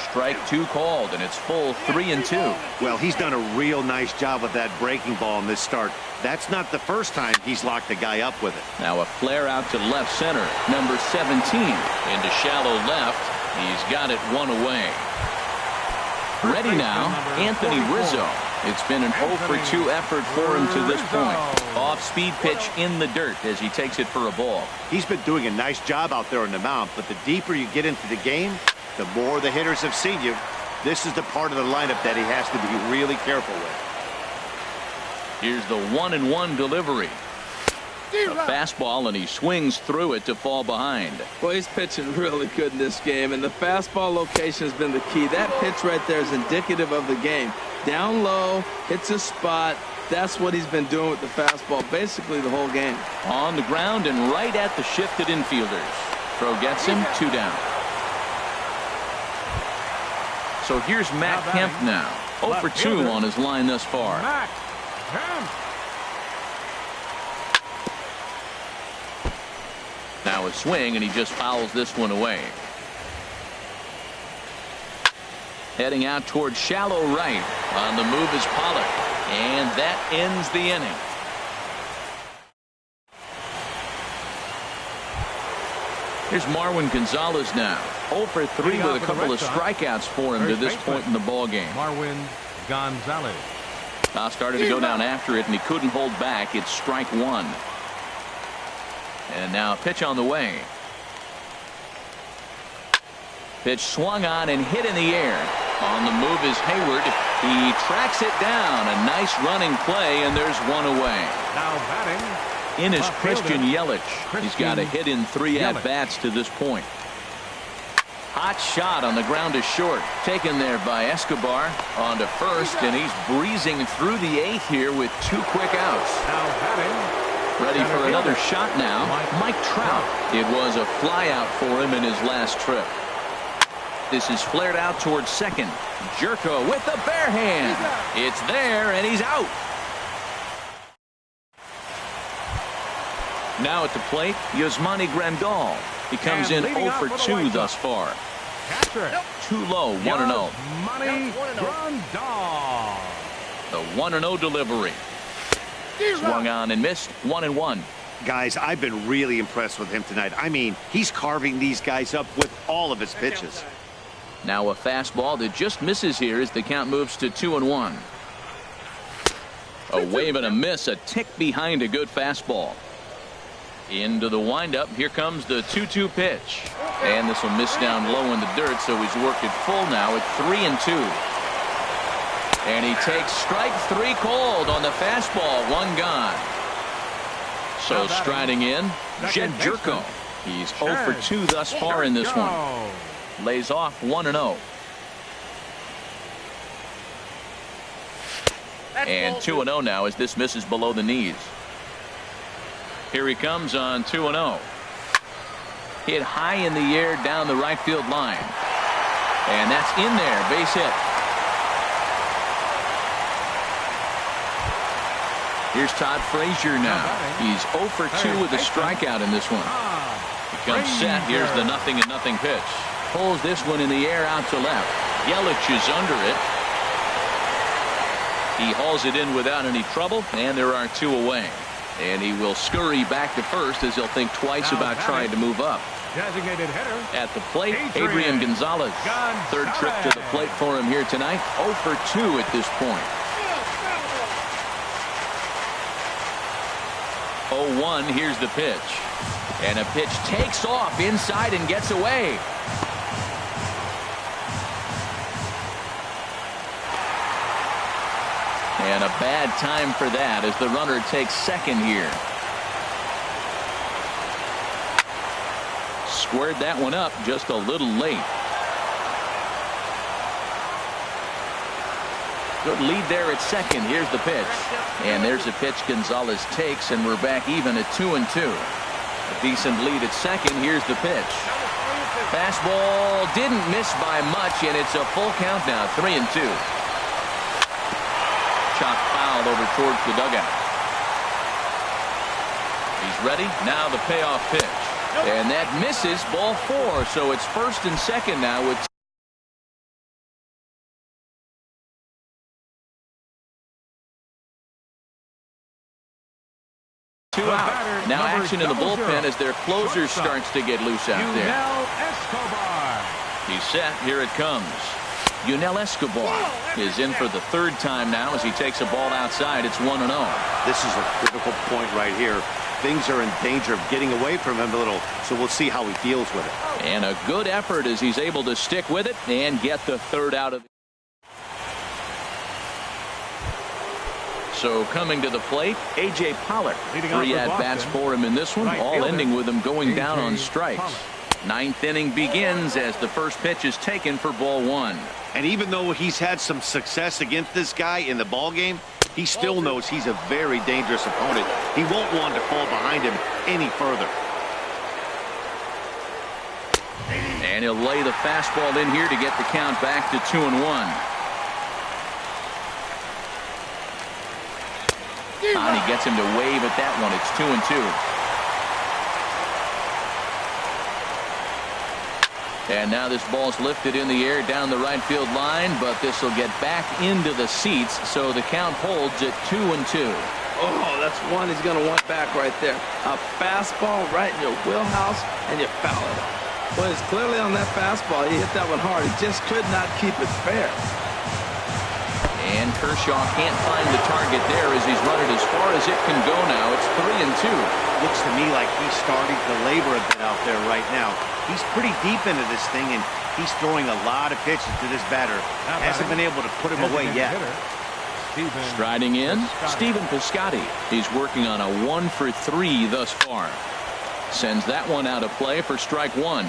Strike 2 called, and it's full 3-2. Well, he's done a real nice job with that breaking ball in this start. That's not the first time he's locked a guy up with it. Now a flare out to left center. Number 17 into shallow left. He's got it 1 away. Ready now, Anthony Rizzo. It's been an 0 for 2 effort for him to this point. Off-speed pitch in the dirt as he takes it for a ball. He's been doing a nice job out there on the mound, but the deeper you get into the game, the more the hitters have seen you. This is the part of the lineup that he has to be really careful with. Here's the 1-1 delivery. A fastball, and he swings through it to fall behind. Well, he's pitching really good in this game, and the fastball location has been the key. That pitch right there is indicative of the game. Down low, hits a spot. That's what he's been doing with the fastball basically the whole game. On the ground and right at the shifted infielders. Throw gets him, 2 down. So here's Matt Kemp now. 0 for 2 on his line thus far. Matt Kemp. Now a swing, and he just fouls this one away. Heading out towards shallow right. On the move is Pollock. And that ends the inning. Here's Marwin Gonzalez now. 0 for 3 with a couple of strikeouts for him to this point in the ball game. Marwin Gonzalez. Started to go down after it, and he couldn't hold back. It's strike 1. And now a pitch on the way. Pitch swung on and hit in the air. On the move is Hayward. He tracks it down. A nice running play, and there's 1 away. Now batting. In is Christian Yelich. He's got a hit in 3 at-bats to this point. Hot shot on the ground is short. Taken there by Escobar. On to first, and he's breezing through the 8th here with 2 quick outs. Now batting. Ready for another shot now. Mike Trout. It was a fly out for him in his last trip. This is flared out towards second. Jerko with the bare hand. It's there, and he's out. Now at the plate, Yasmani Grandal. He comes in 0 for 2 thus far. Too low, 1-0. Yasmani Grandal. The 1-0 delivery. Swung on and missed, 1-1. Guys, I've been really impressed with him tonight. I mean, he's carving these guys up with all of his pitches. Now a fastball that just misses here as the count moves to 2-1. A wave and a miss, a tick behind a good fastball. Into the windup. Here comes the 2-2 pitch. And this will miss down low in the dirt, so he's worked it full now at 3-2. And he takes strike 3 called on the fastball. 1 gone. So striding in, Jed Jerko. He's 0 for 2 thus far in this one. Lays off 1-0. And 2-0 now as this misses below the knees. Here he comes on 2-0. Hit high in the air down the right field line. And that's in there. Base hit. Here's Todd Frazier now. He's 0 for 2 with a strikeout in this one. He comes set. Here's the 0-0 pitch. Pulls this one in the air out to left. Yelich is under it. He hauls it in without any trouble, and there are 2 away. And he will scurry back to first as he'll think twice about trying to move up. Designated hitter. At the plate, Adrian Gonzalez. Third trip to the plate for him here tonight. 0 for 2 at this point. 0-1, here's the pitch. And a pitch takes off inside and gets away. And a bad time for that as the runner takes second here. Squared that one up just a little late. Good lead there at second. Here's the pitch. And there's a pitch Gonzalez takes, and we're back even at 2-2. A decent lead at second. Here's the pitch. Fastball didn't miss by much, and it's a full count now. 3-2. Chopped foul over towards the dugout. He's ready. Now the payoff pitch. And that misses. Ball 4. So it's first and second now with two out. Now action in the bullpen as their closer starts to get loose out there. He's set. Here it comes. Yunel Escobar is in for the third time now as he takes a ball outside. It's 1-0. This is a critical point right here. Things are in danger of getting away from him a little, so we'll see how he deals with it. And a good effort as he's able to stick with it and get the third out of it. So coming to the plate, A.J. Pollock. 3 at-bats for him in this one, all ending with him going down on strikes. Ninth inning begins as the first pitch is taken for ball 1. And even though he's had some success against this guy in the ball game, he still knows he's a very dangerous opponent. He won't want to fall behind him any further. And he'll lay the fastball in here to get the count back to 2-1. He gets him to wave at that one. It's 2-2. And now this ball's lifted in the air down the right field line, but this will get back into the seats, so the count holds at 2-2. Oh, that's one he's going to want back right there. A fastball right in your wheelhouse, and you foul it. Well, it's clearly on that fastball. He hit that one hard. He just could not keep it fair. And Kershaw can't find the target there as he's run it as far as it can go now. It's 3-2. Looks to me like he's starting to labor a bit out there right now. He's pretty deep into this thing, and he's throwing a lot of pitches to this batter. Hasn't been able to put him away yet. Striding in, Stephen Piscotty. He's working on a 1 for 3 thus far. Sends that one out of play for strike 1.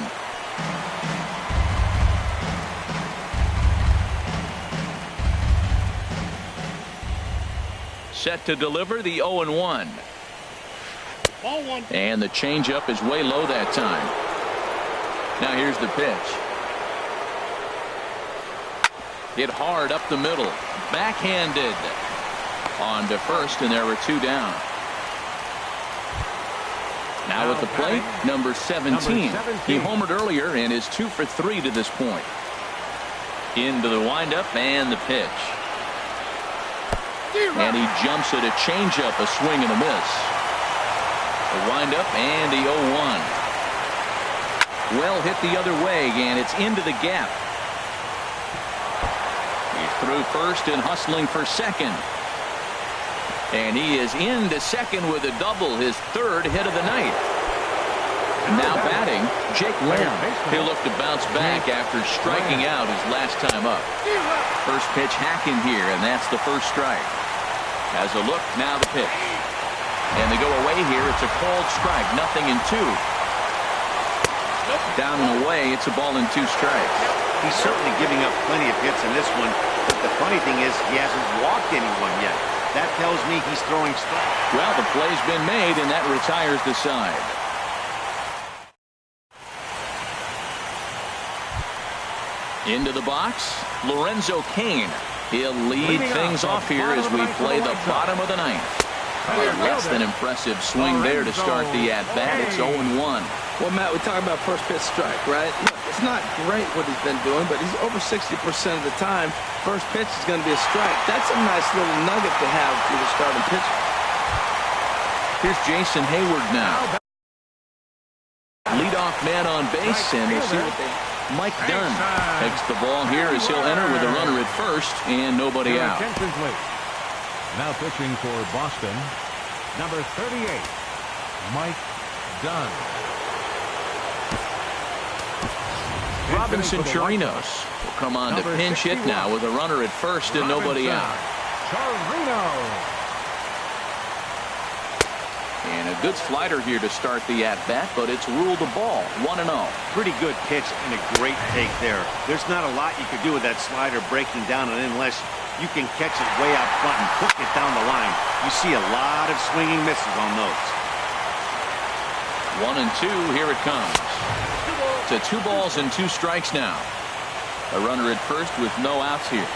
Set to deliver the 0-1. Ball 1. And the changeup is way low that time. Now here's the pitch. Hit hard up the middle. Backhanded. On to first, and there were 2 down. Now at the plate, number 17. He homered earlier and is 2 for 3 to this point. Into the windup and the pitch. And he jumps at a changeup, a swing and a miss. The windup and the 0-1. Well hit the other way, and it's into the gap. He's through first and hustling for second. And he is into second with a double, his 3rd hit of the night. Now batting, Jake Lamb. He'll look to bounce back after striking out his last time up. First pitch hacking here, and that's the first strike. Has a look, now the pitch. And they go away here. It's a called strike, 0-2. Down and away, it's a ball and 2 strikes. He's certainly giving up plenty of hits in this one, but the funny thing is he hasn't walked anyone yet. That tells me he's throwing strikes. Well, the play's been made, and that retires the side. Into the box, Lorenzo Cain. He'll lead things off here as we play the bottom of the ninth. Less than impressive swing there to start the at-bat. It's 0-1. Well, Matt, we talk about first pitch strike, right? Look, it's not great what he's been doing, but he's over 60% of the time. First pitch is going to be a strike. That's a nice little nugget to have for the starting pitcher. Here's Jason Hayward now. Leadoff man on base, and we'll see what they... Mike Dunn takes the ball here as he'll enter with a runner at first and nobody out. Now pitching for Boston, number 38, Mike Dunn. Robinson Chirinos will come on to pinch hit now with a runner at first and nobody out. Chirinos. And a good slider here to start the at-bat, but it's ruled a ball, 1-0. Pretty good pitch and a great take there. There's not a lot you could do with that slider breaking down unless you can catch it way out front and hook it down the line. You see a lot of swinging misses on those. 1-2, here it comes. To 2 balls and 2 strikes now. A runner at first with no outs here.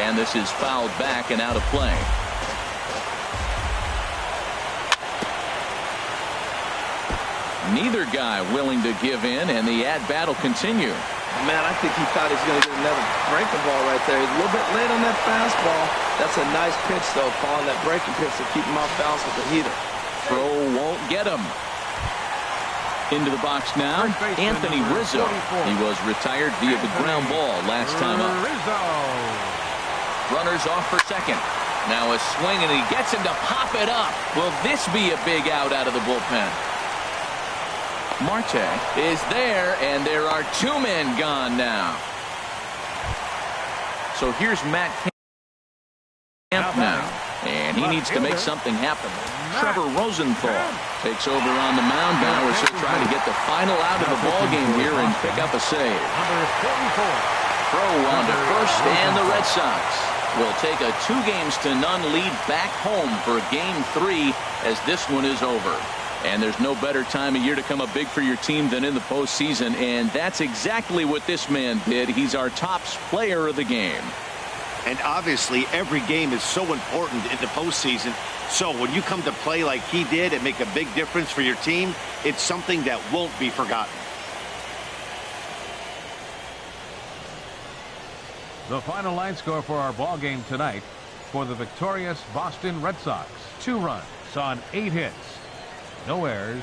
And this is fouled back and out of play. Neither guy willing to give in, and the at-bat will continue. Man, I think he thought he was going to get another breaking ball right there. He's a little bit late on that fastball. That's a nice pitch, though, Paul, that breaking pitch to keep him off balance with the heater. Throw won't get him. Into the box now, Anthony Rizzo. He was retired via the ground ball last time up. Runners off for second. Now a swing, and he gets him to pop it up. Will this be a big out of the bullpen? Marte is there, and there are 2 men gone now. So here's Matt Camp now, and he needs to make something happen. Trevor Rosenthal takes over on the mound now as he'll try to get the final out of the ballgame here and pick up a save. Throw on to first, and the Red Sox will take a 2-0 lead back home for Game 3 as this one is over. And there's no better time of year to come up big for your team than in the postseason, and that's exactly what this man did. He's our top player of the game. And obviously, every game is so important in the postseason. So when you come to play like he did and make a big difference for your team, it's something that won't be forgotten. The final line score for our ball game tonight for the victorious Boston Red Sox. 2 runs on 8 hits. No errors.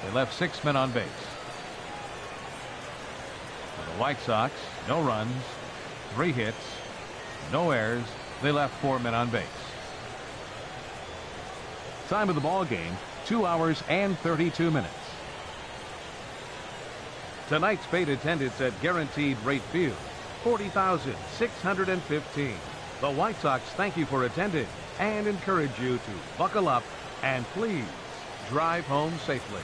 They left 6 men on base. For the White Sox, no runs, 3 hits, no errors. They left 4 men on base. Time of the ball game, 2 hours and 32 minutes. Tonight's paid attendance at Guaranteed Rate Field, 40,615. The White Sox thank you for attending and encourage you to buckle up and please drive home safely.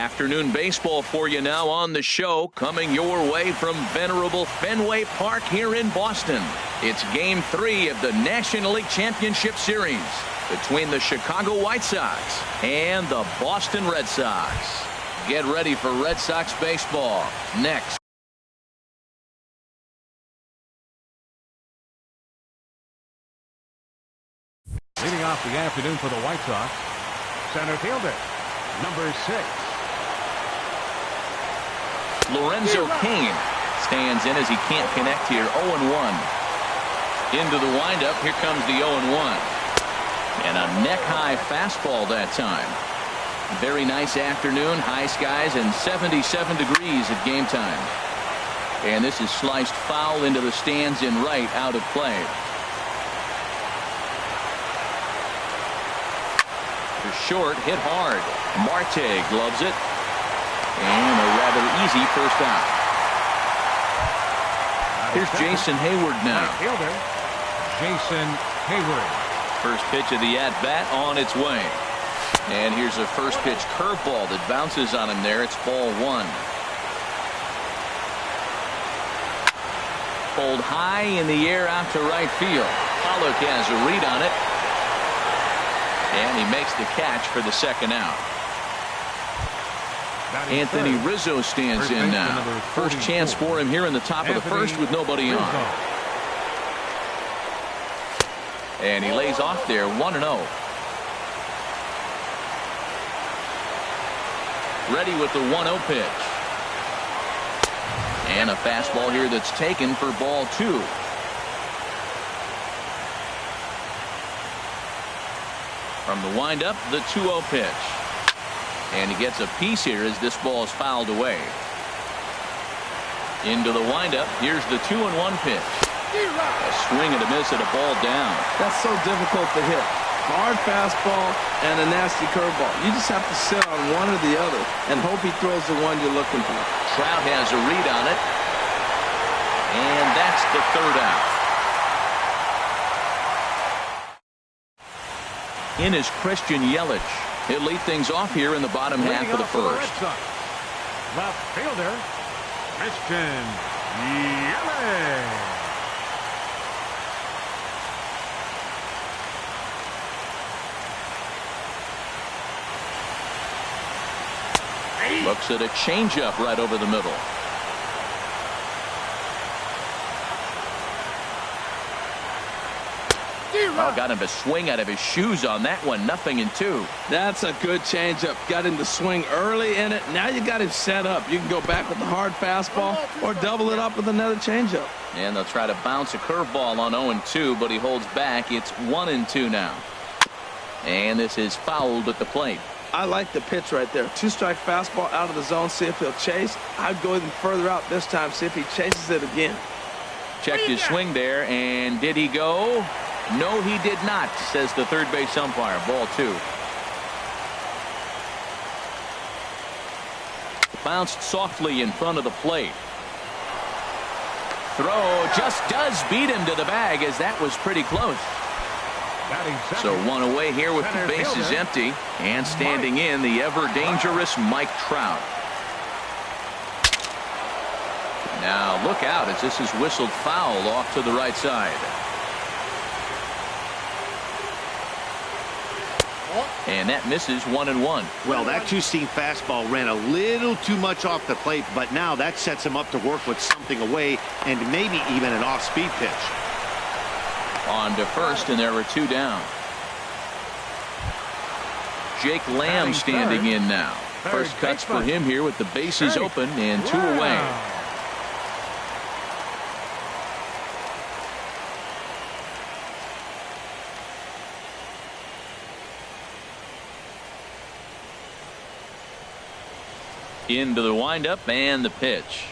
Afternoon baseball for you now on the show, coming your way from venerable Fenway Park here in Boston. It's Game 3 of the National League Championship Series between the Chicago White Sox and the Boston Red Sox. Get ready for Red Sox baseball next. Leading off the afternoon for the White Sox, center fielder, number 6. Lorenzo Cain stands in as he can't connect here. 0-1. Into the windup. Here comes the 0-1. And a neck-high fastball that time. Very nice afternoon. High skies and 77 degrees at game time. And this is sliced foul into the stands in right, out of play. For short, hit hard. Marte gloves it. And a rather easy first out. Here's Jason Hayward now. Fielder, Jason Hayward. First pitch of the at-bat on its way. And here's a first pitch curveball that bounces on him there. It's ball 1. Pulled high in the air out to right field. Pollock has a read on it. And he makes the catch for the second out. Anthony Rizzo stands in now. First chance for him here in the top of the first with nobody on. And he lays off there 1-0. Ready with the 1-0 pitch. And a fastball here that's taken for ball 2. From the windup, the 2-0 pitch. And he gets a piece here as this ball is fouled away. Into the windup. Here's the 2-1 pitch. A swing and a miss at a ball down. That's so difficult to hit. Hard fastball and a nasty curveball. You just have to sit on one or the other and hope he throws the one you're looking for. Trout has a read on it. And that's the third out. In is Christian Yelich. He'll lead things off here in the bottom half of the first. Left fielder, Christian Yelich. Looks at a changeup right over the middle. Oh, got him to swing out of his shoes on that one. 0-2. That's a good changeup. Got him to swing early in it. Now you got him set up. You can go back with the hard fastball or double it up with another changeup. And they'll try to bounce a curveball on 0-2, but he holds back. It's 1-2 now. And this is fouled at the plate. I like the pitch right there. 2-strike fastball out of the zone. See if he'll chase. I'd go even further out this time. See if he chases it again. Checked his swing there, and did he go? No, he did not, says the third base umpire. Ball 2. Bounced softly in front of the plate. Throw just does beat him to the bag, as that was pretty close. So one away here with the bases empty, and standing in the ever dangerous Mike Trout. Now look out as this is whistled foul off to the right side. And that misses 1-1. Well, that two-seam fastball ran a little too much off the plate, but now that sets him up to work with something away and maybe even an off-speed pitch. On to first, and there were 2 down. Jake Lamb standing in now. First cuts for him here with the bases open and 2 away. Into the windup and the pitch.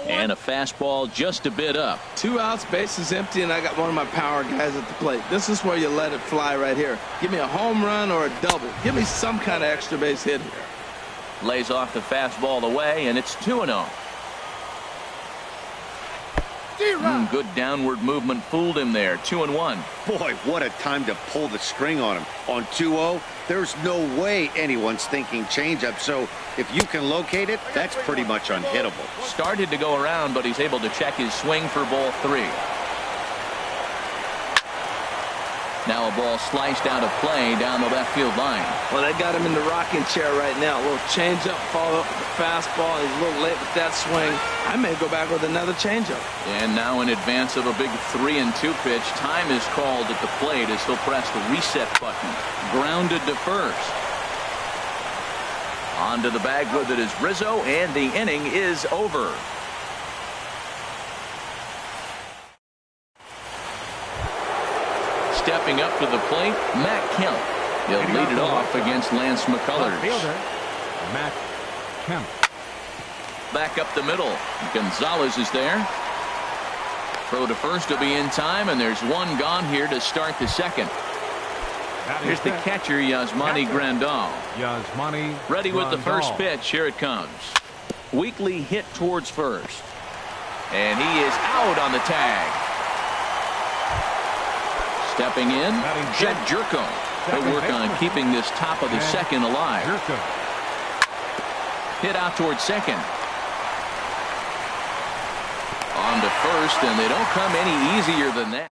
And a fastball just a bit up. 2 outs, bases empty, and I got one of my power guys at the plate. This is where you let it fly right here. Give me a home run or a double. Give me some kind of extra base hit here. Lays off the fastball away, and it's 2-0. Good downward movement fooled him there. 2-1. Boy, what a time to pull the string on him. On 2-0, there's no way anyone's thinking changeup. So if you can locate it, that's pretty much unhittable. Started to go around, but he's able to check his swing for ball 3. Now a ball sliced out of play down the left field line. Well, they got him in the rocking chair right now. A little changeup, follow up with the fastball. He's a little late with that swing. I may go back with another changeup. And now in advance of a big 3-2 pitch, time is called at the plate as he'll press the reset button. Grounded to first. Onto the bag with it is Rizzo, and the inning is over. Stepping up to the plate, Matt Kemp. He'll lead it off against Lance McCullers. Matt Kemp. Back up the middle. Gonzalez is there. Throw to first will be in time, and there's one gone here to start the second. Here's the catcher, Yasmani Grandal. Ready with the first pitch. Here it comes. Weakly hit towards first. And he is out on the tag. Stepping in, Jed Jerko. He'll work on keeping this top of the second alive. Hit out towards second. On to first, and they don't come any easier than that.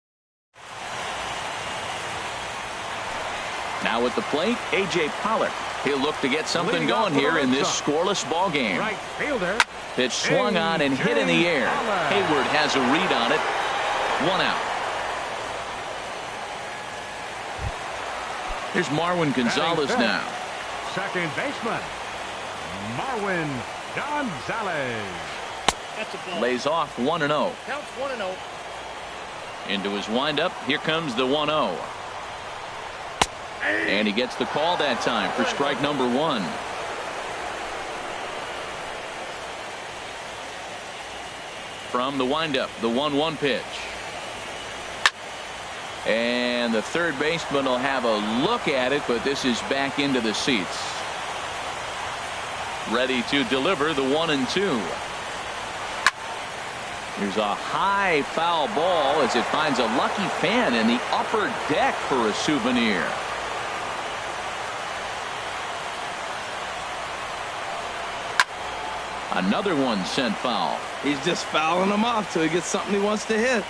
Now at the plate, A.J. Pollock. He'll look to get something going here in this scoreless ball game. Right fielder. Pitch swung on and hit in the air. Hayward has a read on it. 1 out. Here's Marwin Gonzalez now. Second baseman, Marwin Gonzalez. That's a ball. Lays off 1-0. Counts 1-0. Into his windup. Here comes the 1-0. And he gets the call that time for strike number 1. From the windup, the 1-1 pitch. And the third baseman will have a look at it, but this is back into the seats. Ready to deliver the 1-2. Here's a high foul ball as it finds a lucky fan in the upper deck for a souvenir. Another one sent foul. He's just fouling them off till he gets something he wants to hit.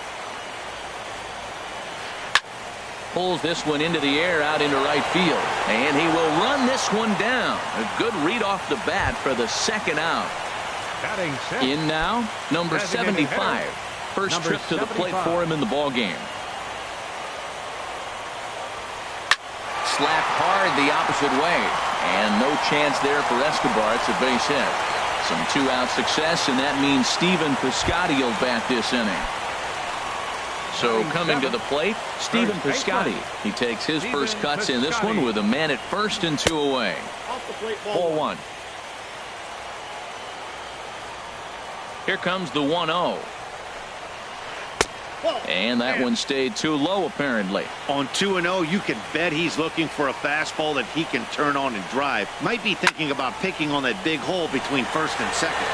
Pulls this one into the air out into right field. And he will run this one down. A good read off the bat for the second out. In now, number 75. First trip to the plate for him in the ball game. Slapped hard the opposite way. And no chance there for Escobar. It's a base hit. Some 2-out success, and that means Stephen Piscotty will bat this inning. So coming to the plate, Stephen Piscotty. He takes his first cuts in this one with a man at first and 2 away. 4-1. Here comes the 1-0. And that one stayed too low, apparently. On 2-0, you can bet he's looking for a fastball that he can turn on and drive. Might be thinking about picking on that big hole between first and second.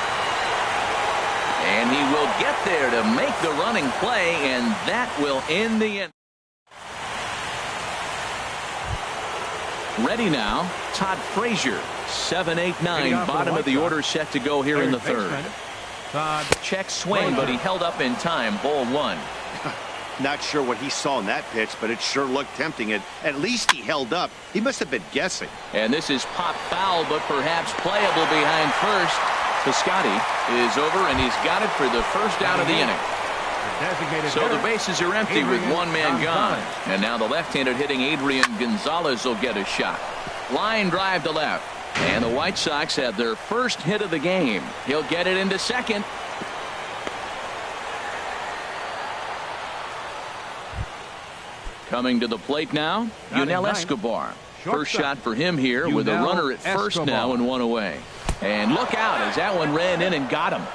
And he will get there to make the running play, and that will end the inning. Ready now, Todd Frazier. 7, 8, 9, bottom of the order set to go here in the third. Check swing, but he held up in time. Ball 1. Not sure what he saw in that pitch, but it sure looked tempting. At least he held up. He must have been guessing. And this is pop foul, but perhaps playable behind first. Piscotty is over, and he's got it for the first out of the inning. So the bases are empty with one man gone. And now the left-handed hitting Adrian Gonzalez will get a shot. Line drive to left. And the White Sox have their first hit of the game. He'll get it into second. Coming to the plate now, Yunel Escobar. First shot for him here with a runner at first now and 1 away. And look out as that one ran in and got him.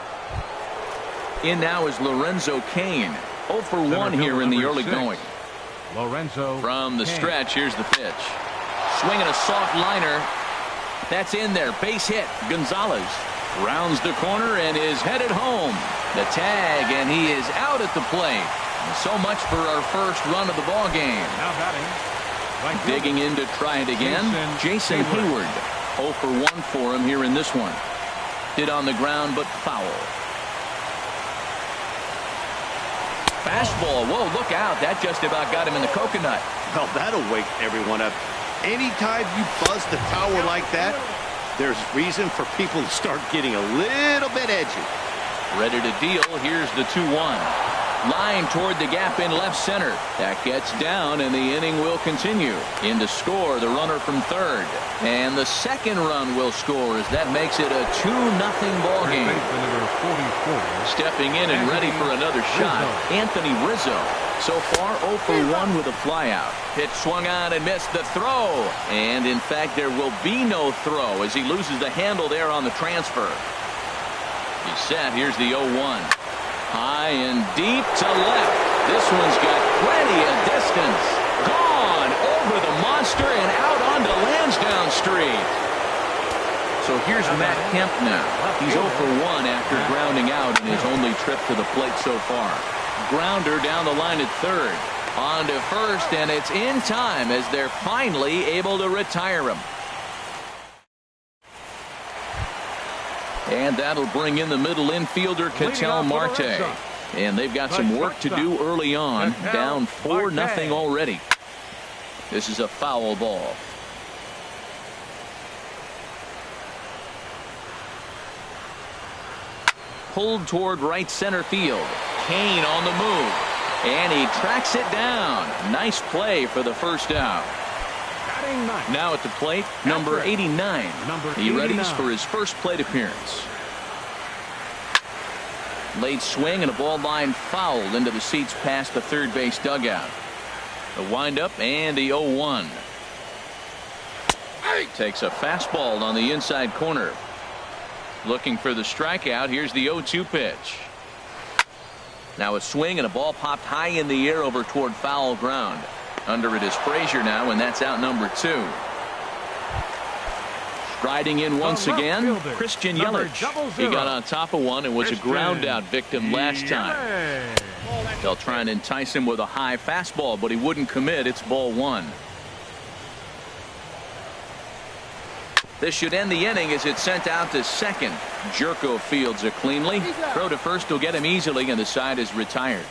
In now is Lorenzo Cain. 0 for 1 here in the early going. Lorenzo from the stretch. Here's the pitch. Swinging a soft liner. That's in there. Base hit. Gonzalez. Rounds the corner and is headed home. The tag, and he is out at the plate. And so much for our first run of the ball game. Now batting. Right Digging in to try it again, Jason Hayward. 0 for 1 for him here in this one. Hit on the ground, but foul. Fastball. Whoa, look out. That just about got him in the coconut. Well, that'll wake everyone up. Anytime you buzz the tower like that, there's reason for people to start getting a little bit edgy. Ready to deal. Here's the 2-1. Line toward the gap in left center. That gets down, and the inning will continue. In to score, the runner from third. And the second run will score as that makes it a 2-0 ball game. Stepping in and ready for another shot, Anthony Rizzo. So far, 0 for 1 with a flyout. Pitch swung on and missed the throw. And, in fact, there will be no throw as he loses the handle there on the transfer. He's set. Here's the 0-1. High and deep to left. This one's got plenty of distance. Gone over the monster and out onto Lansdowne Street. So here's Matt Kemp now. He's 0 for 1 after grounding out in his only trip to the plate so far. Grounder down the line at third. On to first, and it's in time as they're finally able to retire him. And that'll bring in the middle infielder, Ketel Marte. And they've got some work to do early on. Down 4-0 already. This is a foul ball. Pulled toward right center field. Kane on the move. And he tracks it down. Nice play for the first out. Now at the plate, number 89. He readies for his first plate appearance. Late swing and a ball line fouled into the seats past the third base dugout. The windup and the 0-1. Takes a fastball on the inside corner. Looking for the strikeout. Here's the 0-2 pitch. Now a swing and a ball popped high in the air over toward foul ground. Under it is Frazier now, and that's out number 2. Striding in once again, Christian Yelich. He got on top of one and was a ground out victim last time. They'll try and entice him with a high fastball, but he wouldn't commit. It's ball 1. This should end the inning as it's sent out to second. Jerko fields it cleanly. Throw to first will get him easily, and the side is retired.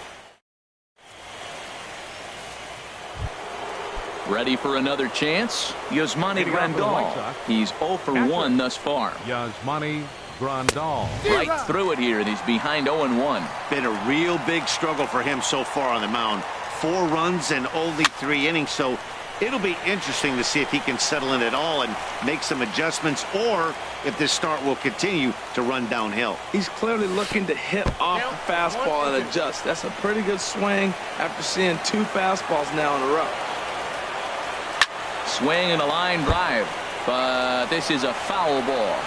Ready for another chance? Yasmani Grandal. He's 0 for 1 thus far. Yasmani Grandal. Right through it here, and he's behind 0-1. Been a real big struggle for him so far on the mound. 4 runs and only 3 innings, so it'll be interesting to see if he can settle in at all and make some adjustments, or if this start will continue to run downhill. He's clearly looking to hit off the fastball and adjust. That's a pretty good swing after seeing 2 fastballs now in a row. Swing and a line drive, but this is a foul ball.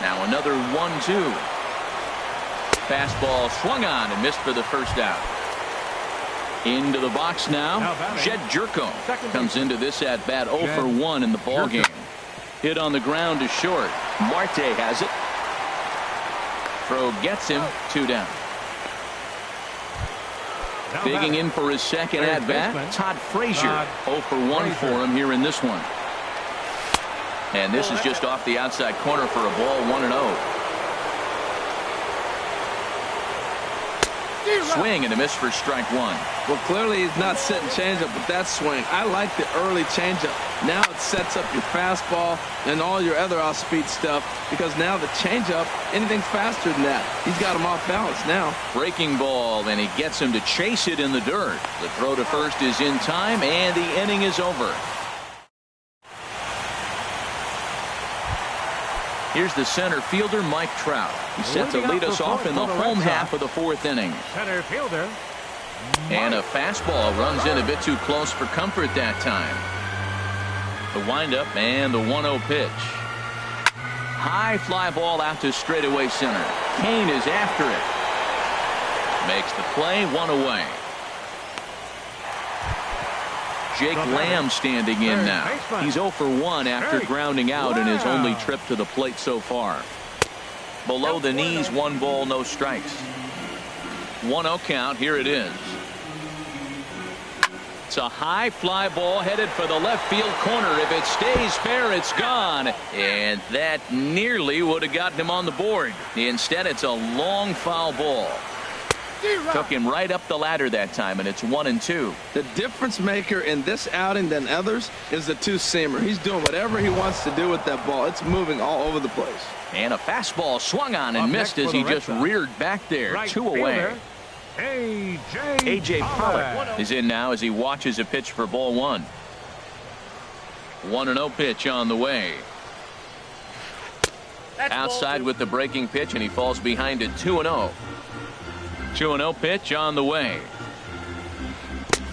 Now another 1-2. Fastball swung on and missed for the first out. Into the box now. Jed Jerko comes into this at bat 0 for 1 in the ball game. Hit on the ground to short. Marte has it. Throw gets him. 2 down. Digging in for his second at bat, Todd Frazier. 0 for 1 for him here in this one. And this is just off the outside corner for a ball, 1-0. Swing and a miss for strike 1. Well, clearly he's not setting changeup with that swing. I like the early changeup. Now it sets up your fastball and all your other off-speed stuff, because now the changeup, anything faster than that, he's got him off balance now. Breaking ball, and he gets him to chase it in the dirt. The throw to first is in time, and the inning is over. Here's the center fielder, Mike Trout. He's set to lead us off in the home half of the 4th inning. Center fielder. And a fastball runs in a bit too close for comfort that time. The windup and the 1-0 pitch. High fly ball out to straightaway center. Kane is after it. Makes the play, 1 away. Jake Lamb standing in now. He's 0 for 1 after grounding out in his only trip to the plate so far. Below the knees, 1 ball, no strikes. 1-0 count. Here it is. It's a high fly ball headed for the left field corner. If it stays fair, it's gone. And that nearly would have gotten him on the board. Instead, it's a long foul ball. Took him right up the ladder that time, and it's 1-2. The difference maker in this outing than others is the two-seamer. He's doing whatever he wants to do with that ball. It's moving all over the place. And a fastball swung on and missed as he just reared back there. Right 2 away. A.J. Pollock is in now as he watches a pitch for ball 1. 1-0 pitch on the way. Outside with the breaking pitch, and he falls behind it 2-0. 2-0 pitch on the way.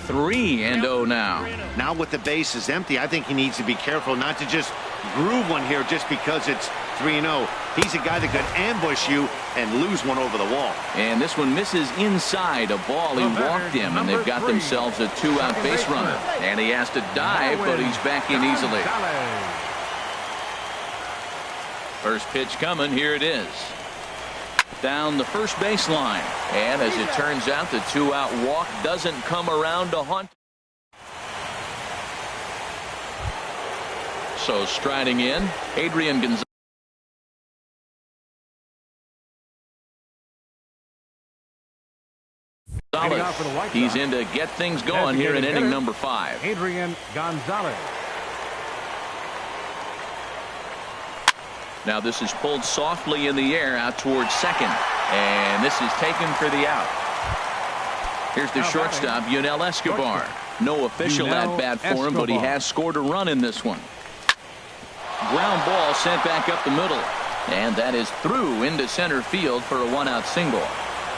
3-0 now. Now with the bases empty, I think he needs to be careful not to just groove one here just because it's 3-0. He's a guy that could ambush you and lose one over the wall. And this one misses inside. A ball he walked him, and they've got themselves a 2-out base runner. And he has to dive, but he's back in easily. First pitch coming. Here it is. Down the first baseline. And as it turns out, the 2-out walk doesn't come around to haunt. So striding in, Adrian Gonzalez. He's in to get things going here in inning number 5. Adrian Gonzalez. Now this is pulled softly in the air out towards second, and this is taken for the out. Here's the shortstop, Yunel Escobar. No official at bat for him, but he has scored a run in this one. Ground ball sent back up the middle, and that is through into center field for a 1-out single.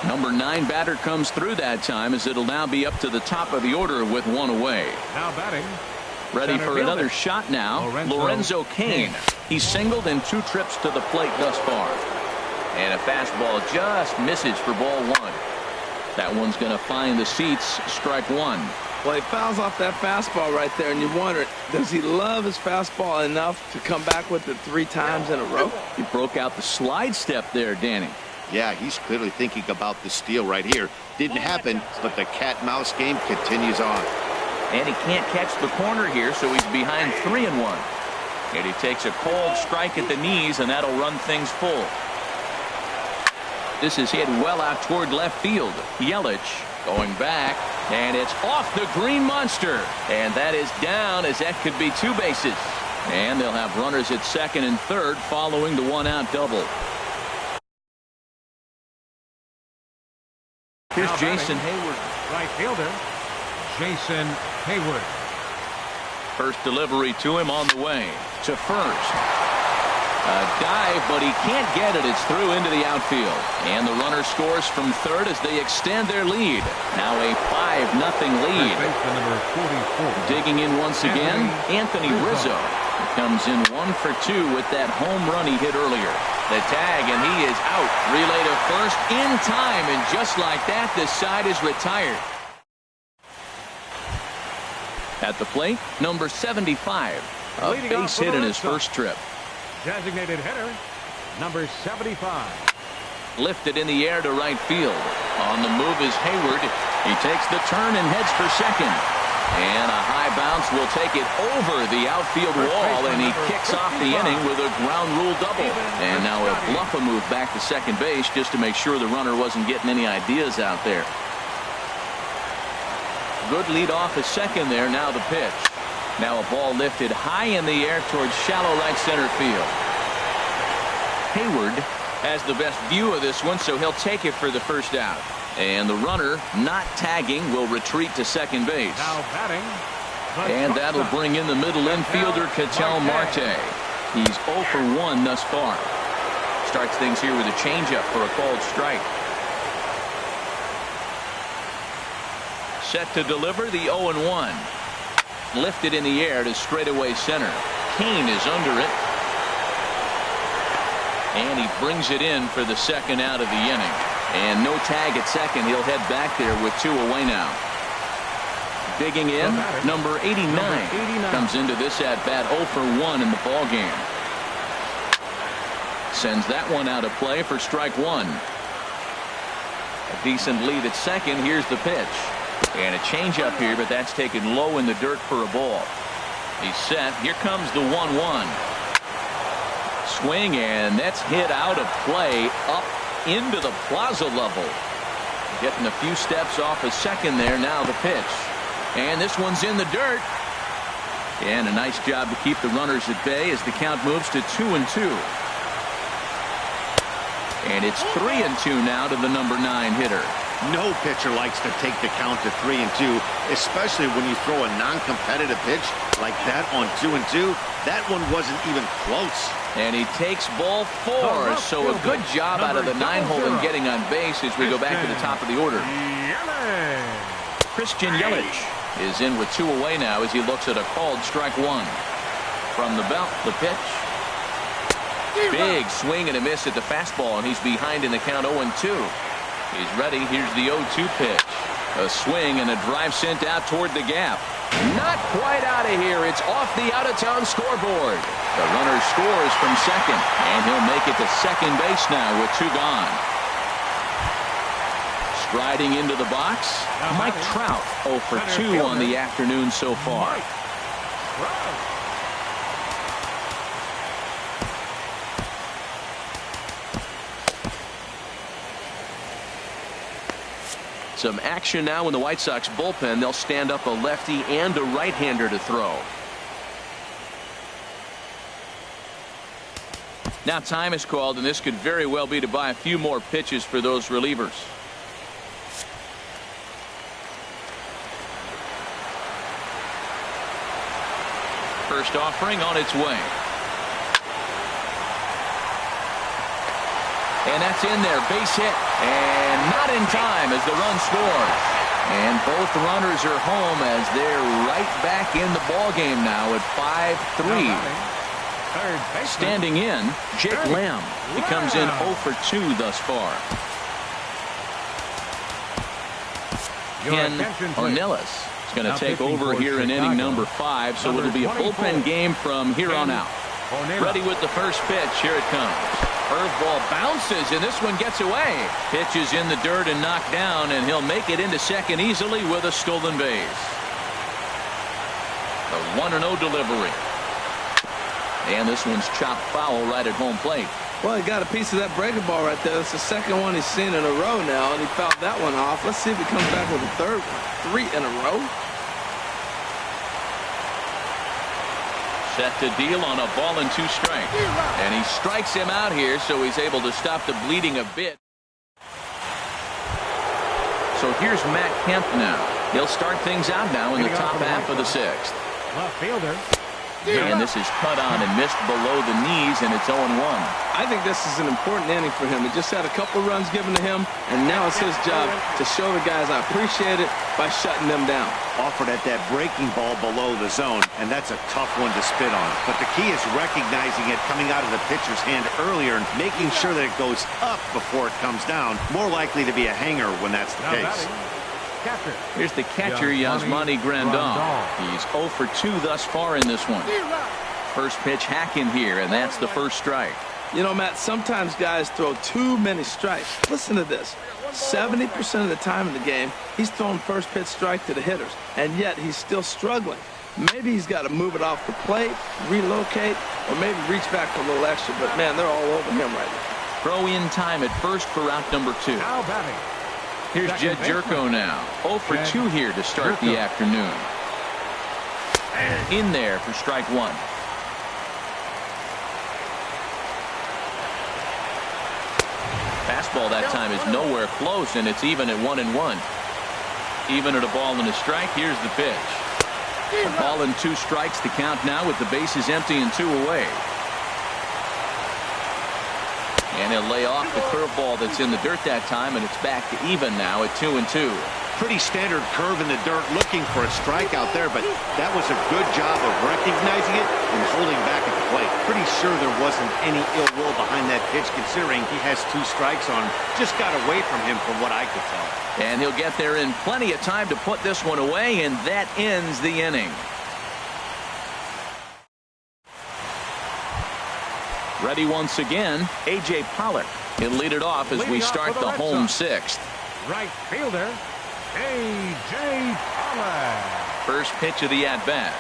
Number 9 batter comes through that time, as it'll now be up to the top of the order with 1 away. Now batting. Ready for another shot now, Lorenzo Cain. He's singled in 2 trips to the plate thus far. And a fastball just misses for ball 1. That one's going to find the seats, strike 1. Well, he fouls off that fastball right there, and you wonder, does he love his fastball enough to come back with it 3 times in a row? He broke out the slide step there, Danny. Yeah, he's clearly thinking about the steal right here. Didn't happen, but the cat-mouse game continues on. And he can't catch the corner here, so he's behind 3-1. And he takes a cold strike at the knees, and that'll run things full. This is hit well out toward left field. Yelich going back, and it's off the green monster. And that is down, as that could be 2 bases. And they'll have runners at second and third following the 1-out double. Here's Jason Hayward. Right fielder, Jason Hayward. First delivery to him on the way to first. A dive, but he can't get it. It's through into the outfield. And the runner scores from third as they extend their lead. Now a 5-0 lead. Digging in once again, Anthony Rizzo. Comes in 1 for 2 with that home run he hit earlier. The tag, and he is out. Relay to first in time, and just like that, this side is retired. At the plate, number 75. A base hit in his first trip. Designated hitter, number 75. Lifted in the air to right field. On the move is Hayward. He takes the turn and heads for second. And a high bounce will take it over the outfield wall, and he kicks off the inning with a ground rule double. And now a bluff a move back to second base just to make sure the runner wasn't getting any ideas out there. Good lead off at second there. Now the pitch. Now a ball lifted high in the air towards shallow right center field. Hayward has the best view of this one, so he'll take it for the first out. And the runner, not tagging, will retreat to second base. Now batting. And that'll bring in the middle infielder, Ketel Marte. He's 0 for 1 thus far. Starts things here with a changeup for a called strike. Set to deliver the 0-1. Lifted in the air to straightaway center. Cain is under it. And he brings it in for the second out of the inning. And no tag at second. He'll head back there with 2 away now. Digging in, number 89. Comes into this at bat 0 for 1 in the ball game. Sends that one out of play for strike one. A decent lead at second. Here's the pitch. And a changeup here, but that's taken low in the dirt for a ball. He's set. Here comes the 1-1. Swing, and that's hit out of play up into the plaza level. Getting a few steps off a second there. Now the pitch. And this one's in the dirt. And a nice job to keep the runners at bay as the count moves to 2-2. And it's 3-2 now to the number 9 hitter. No pitcher likes to take the count to 3-2, especially when you throw a non-competitive pitch like that on 2-2. That one wasn't even close. And he takes ball 4. So a good job out of the 9-hole in getting on base as we go back to the top of the order. Christian Yelich is in with 2 away now as he looks at a called strike 1. From the belt, the pitch. Big swing and a miss at the fastball, and he's behind in the count 0-2. He's ready. Here's the 0-2 pitch. A swing and a drive sent out toward the gap. Not quite out of here. It's off the out-of-town scoreboard. The runner scores from second, and he'll make it to second base now with 2 gone. Striding into the box, Mike Trout 0 for 2 on the afternoon so far. Some action now in the White Sox bullpen. They'll stand up a lefty and a right-hander to throw. Now time is called, and this could very well be to buy a few more pitches for those relievers. First offering on its way. And that's in there. Base hit. And not in time as the run scores. And both runners are home as they're right back in the ball game now at 5-3. Standing in, Jake Lamb. He comes in 0 for 2 thus far. Ken Ornelas is going to take over here in inning number 5, so it'll be a bullpen game from here on out. Ready with the first pitch. Here it comes. Curveball bounces, and this one gets away. Pitch is in the dirt and knocked down, and he'll make it into second easily with a stolen base. The 1-0 delivery. And this one's chopped foul right at home plate. Well, he got a piece of that breaking ball right there. It's the second one he's seen in a row now, and he fouled that one off. Let's see if he comes back with a third one. 3 in a row. Set to deal on a ball and 2 strikes. And he strikes him out here, so he's able to stop the bleeding a bit. So here's Matt Kemp now. He'll start things out now in the top half of the 6th. Left fielder. And this is cut on and missed below the knees, and it's 0-1. I think this is an important inning for him. He just had a couple runs given to him, and now it's his job to show the guys I appreciate it by shutting them down. Offered at that breaking ball below the zone, and that's a tough one to spit on. But the key is recognizing it coming out of the pitcher's hand earlier and making sure that it goes up before it comes down. More likely to be a hanger when that's the case. Here's the catcher, Yasmani Grandal. He's 0 for 2 thus far in this one. First pitch hacking here, and that's the first strike. You know, Matt, sometimes guys throw too many strikes. Listen to this. 70% of the time in the game, he's throwing first pitch strike to the hitters, and yet he's still struggling. Maybe he's got to move it off the plate, relocate, or maybe reach back for a little extra, but man, they're all over him right now. Throw in time at first for out number 2. Now batting. Here's Jed Jerko now. 0 for 2 here to start the afternoon. In there for strike 1. Fastball that time is nowhere close, and it's even at 1-1. Even at a ball and a strike. Here's the pitch. A ball and 2 strikes to count now with the bases empty and 2 away. And he'll lay off the curveball that's in the dirt that time, and it's back to even now at 2-2. Pretty standard curve in the dirt, looking for a strikeout there, but that was a good job of recognizing it and holding back at the plate. Pretty sure there wasn't any ill will behind that pitch, considering he has 2 strikes on him. Just got away from him from what I could tell. And he'll get there in plenty of time to put this one away, and that ends the inning. Ready once again, A.J. Pollock. He'll lead it off as we start the home sixth. Right fielder, A.J. Pollock. First pitch of the at-bat.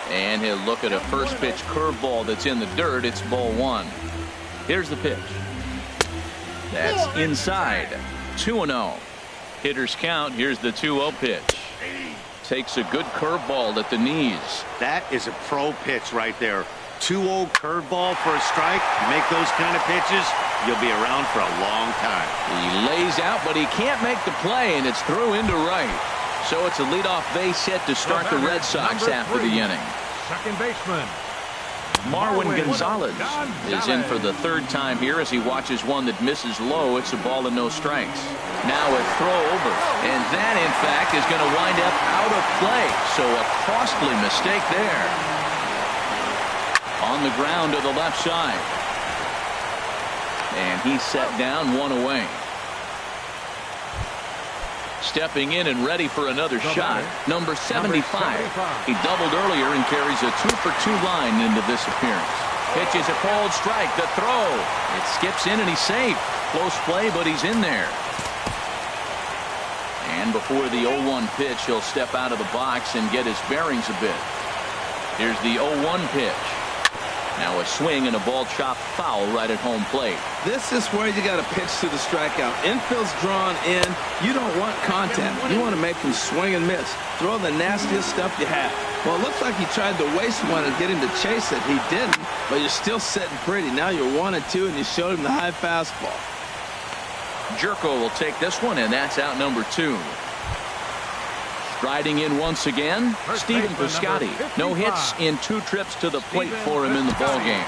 And he'll look at a first pitch curveball that's in the dirt. It's ball one. Here's the pitch. That's inside. 2-0. Hitters count. Here's the 2-0 pitch. Takes a good curveball at the knees. That is a pro pitch right there. 2-0 curveball for a strike. You make those kind of pitches, you'll be around for a long time. He lays out, but he can't make the play, and it's through into right. So it's a leadoff base hit to start the Red Sox after the inning. Second baseman Marwin Gonzalez is in for the third time here as he watches one that misses low. It's a ball and no strikes. Now a throw over, and that in fact is going to wind up out of play. So a costly mistake there. On the ground to the left side, and he's set down, one away. Stepping in and ready for another shot, number 75. He doubled earlier and carries a 2-for-2 line into this appearance. Pitches a cold strike. The throw. It skips in and he's safe. Close play, but he's in there. And before the 0-1 pitch, he'll step out of the box and get his bearings a bit. Here's the 0-1 pitch. Now a swing and a ball chopped foul right at home plate. This is where you got to pitch to the strikeout. Infield's drawn in. You don't want contact. You want to make him swing and miss. Throw the nastiest stuff you have. Well, it looks like he tried to waste one and get him to chase it. He didn't, but you're still sitting pretty. Now you're 1-2, and you showed him the high fastball. Jerko will take this one, and that's out number 2. Striding in once again, Stephen Piscotty. No hits in 2 trips to the plate for him in the ballgame.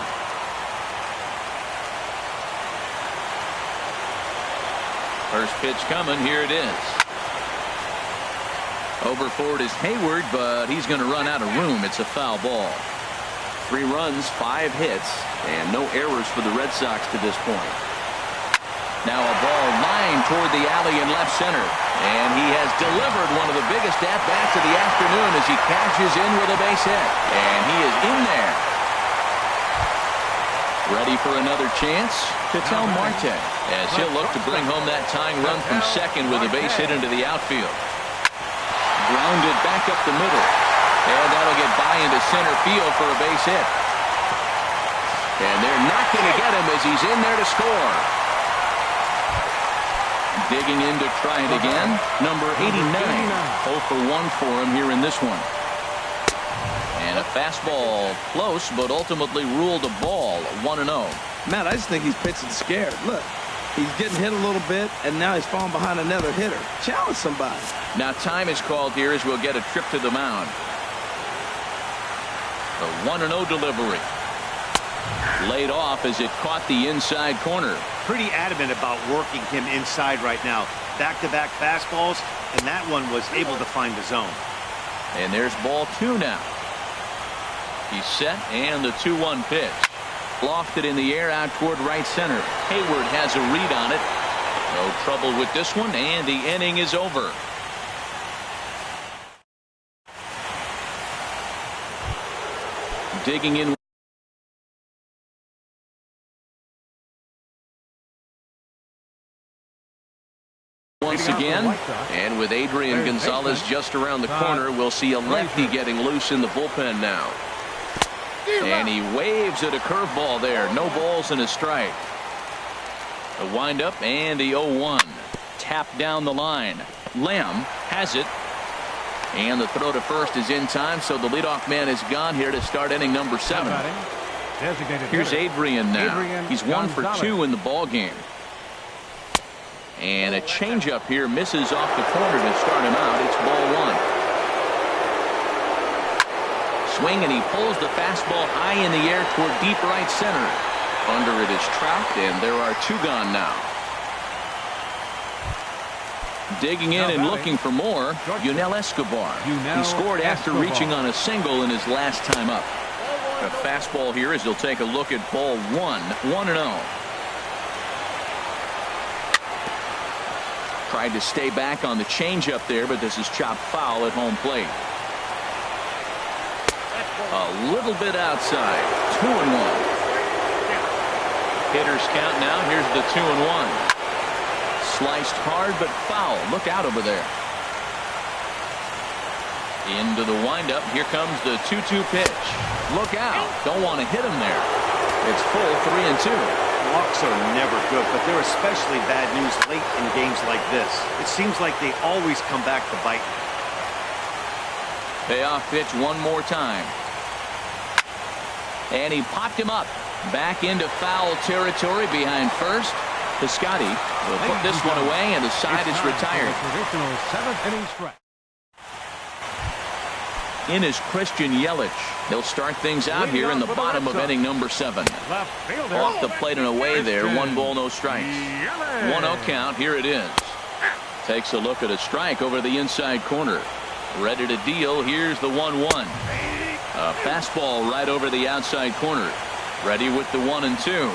First pitch coming. Here it is. Over for it is Hayward, but he's going to run out of room. It's a foul ball. 3 runs, 5 hits, and no errors for the Red Sox to this point. Now a ball lined toward the alley in left center. And he has delivered one of the biggest at-bats of the afternoon as he cashes in with a base hit. And he is in there. Ready for another chance? Ketel Marte, as he'll look to bring home that tying run from second with a base hit into the outfield. Grounded back up the middle. And that'll get by into center field for a base hit. And they're not going to get him as he's in there to score. Digging in to try it again, number 89. 0 for 1 for him here in this one. And a fastball close, but ultimately ruled a ball. 1-0. Matt, I just think he's pitching scared. Look, he's getting hit a little bit, and now he's falling behind another hitter. Challenge somebody. Now time is called here as we'll get a trip to the mound. The 1-0 delivery. Laid off as it caught the inside corner. Pretty adamant about working him inside right now. Back-to-back fastballs, and that one was able to find the zone. And there's ball 2 now. He's set, and the 2-1 pitch. Lofted in the air out toward right center. Hayward has a read on it. No trouble with this one, and the inning is over. Digging in once again, and with Adrian Gonzalez just around the corner, we'll see a lefty getting loose in the bullpen now. And he waves at a curveball there. No balls and a strike. The windup and the 0-1. Tap down the line. Lamb has it. And the throw to first is in time, so the leadoff man is gone here to start inning number 7. Here's Adrian now. He's 1 for 2 in the ball game. And a changeup here misses off the corner to start him out. It's ball 1. Swing, and he pulls the fastball high in the air toward deep right center. Under it is Trout, and there are 2 gone now. Digging in and looking for more, Yunel Escobar. He scored after reaching on a single in his last time up. A fastball here as he'll take a look at ball 1. 1-0. Tried to stay back on the changeup there, but this is chopped foul at home plate. A little bit outside. 2-1. Hitters count now. Here's the 2-1. Sliced hard but foul. Look out over there. Into the windup. Here comes the 2-2 pitch. Look out. Don't want to hit him there. It's full 3-2. Walks are never good, but they're especially bad news late in games like this. It seems like they always come back to bite. Payoff pitch one more time. And he popped him up. Back into foul territory behind first. Piscotty will put this one away, and the side is retired. Traditional 7th inning stretch. In is Christian Yelich. He'll start things out here in the bottom of inning number 7. Off the plate and away there. 1 ball, no strikes. 1-0 count. Here it is. Takes a look at a strike over the inside corner. Ready to deal. Here's the 1-1. A fastball right over the outside corner. Ready with the 1-2.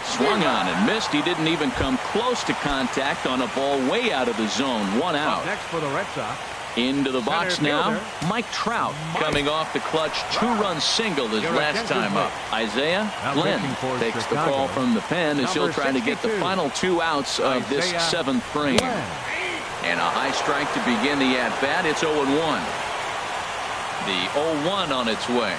Swung on and missed. He didn't even come close to contact on a ball way out of the zone. 1 out. Next for the Red Sox. Into the box now. Mike Trout coming off the clutch 2-run single his last time up. Isaiah Glenn takes the call from the pen as he'll try to get the final 2 outs of this 7th frame. And a high strike to begin the at-bat. It's 0-1. The 0-1 on its way.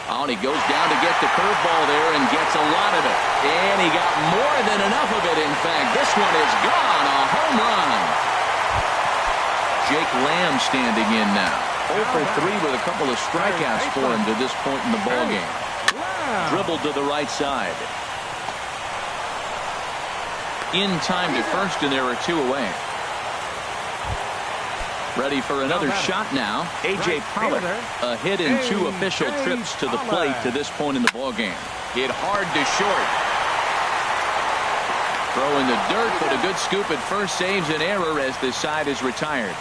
And he goes down to get the curveball there and gets a lot of it. And he got more than enough of it, in fact. This one is gone. A home run. Jake Lamb standing in now. 0 for 3 with a couple of strikeouts for him to this point in the ballgame. Dribbled to the right side. In time to first, and there are 2 away. Ready for another shot now. A.J. Pollock, a hit in 2 official trips to the plate to this point in the ballgame. Hit hard to short. Throw in the dirt, but a good scoop at first saves an error as this side is retired.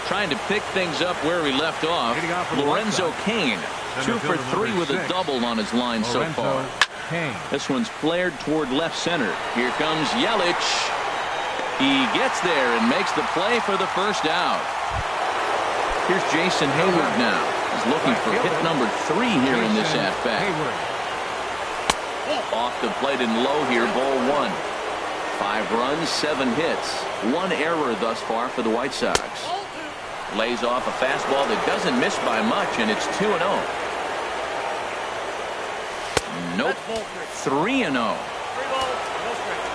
Trying to pick things up where he left off. Lorenzo Cain, 2 for 3 with a double on his line so far. This one's flared toward left center. Here comes Yelich. He gets there and makes the play for the first out. Here's Jason Hayward now. He's looking for hit number 3 here in this at-bat. Off the plate and low here, ball 1. 5 runs, 7 hits. 1 error thus far for the White Sox. Lays off a fastball that doesn't miss by much, and it's 2-0. Nope. 3-0.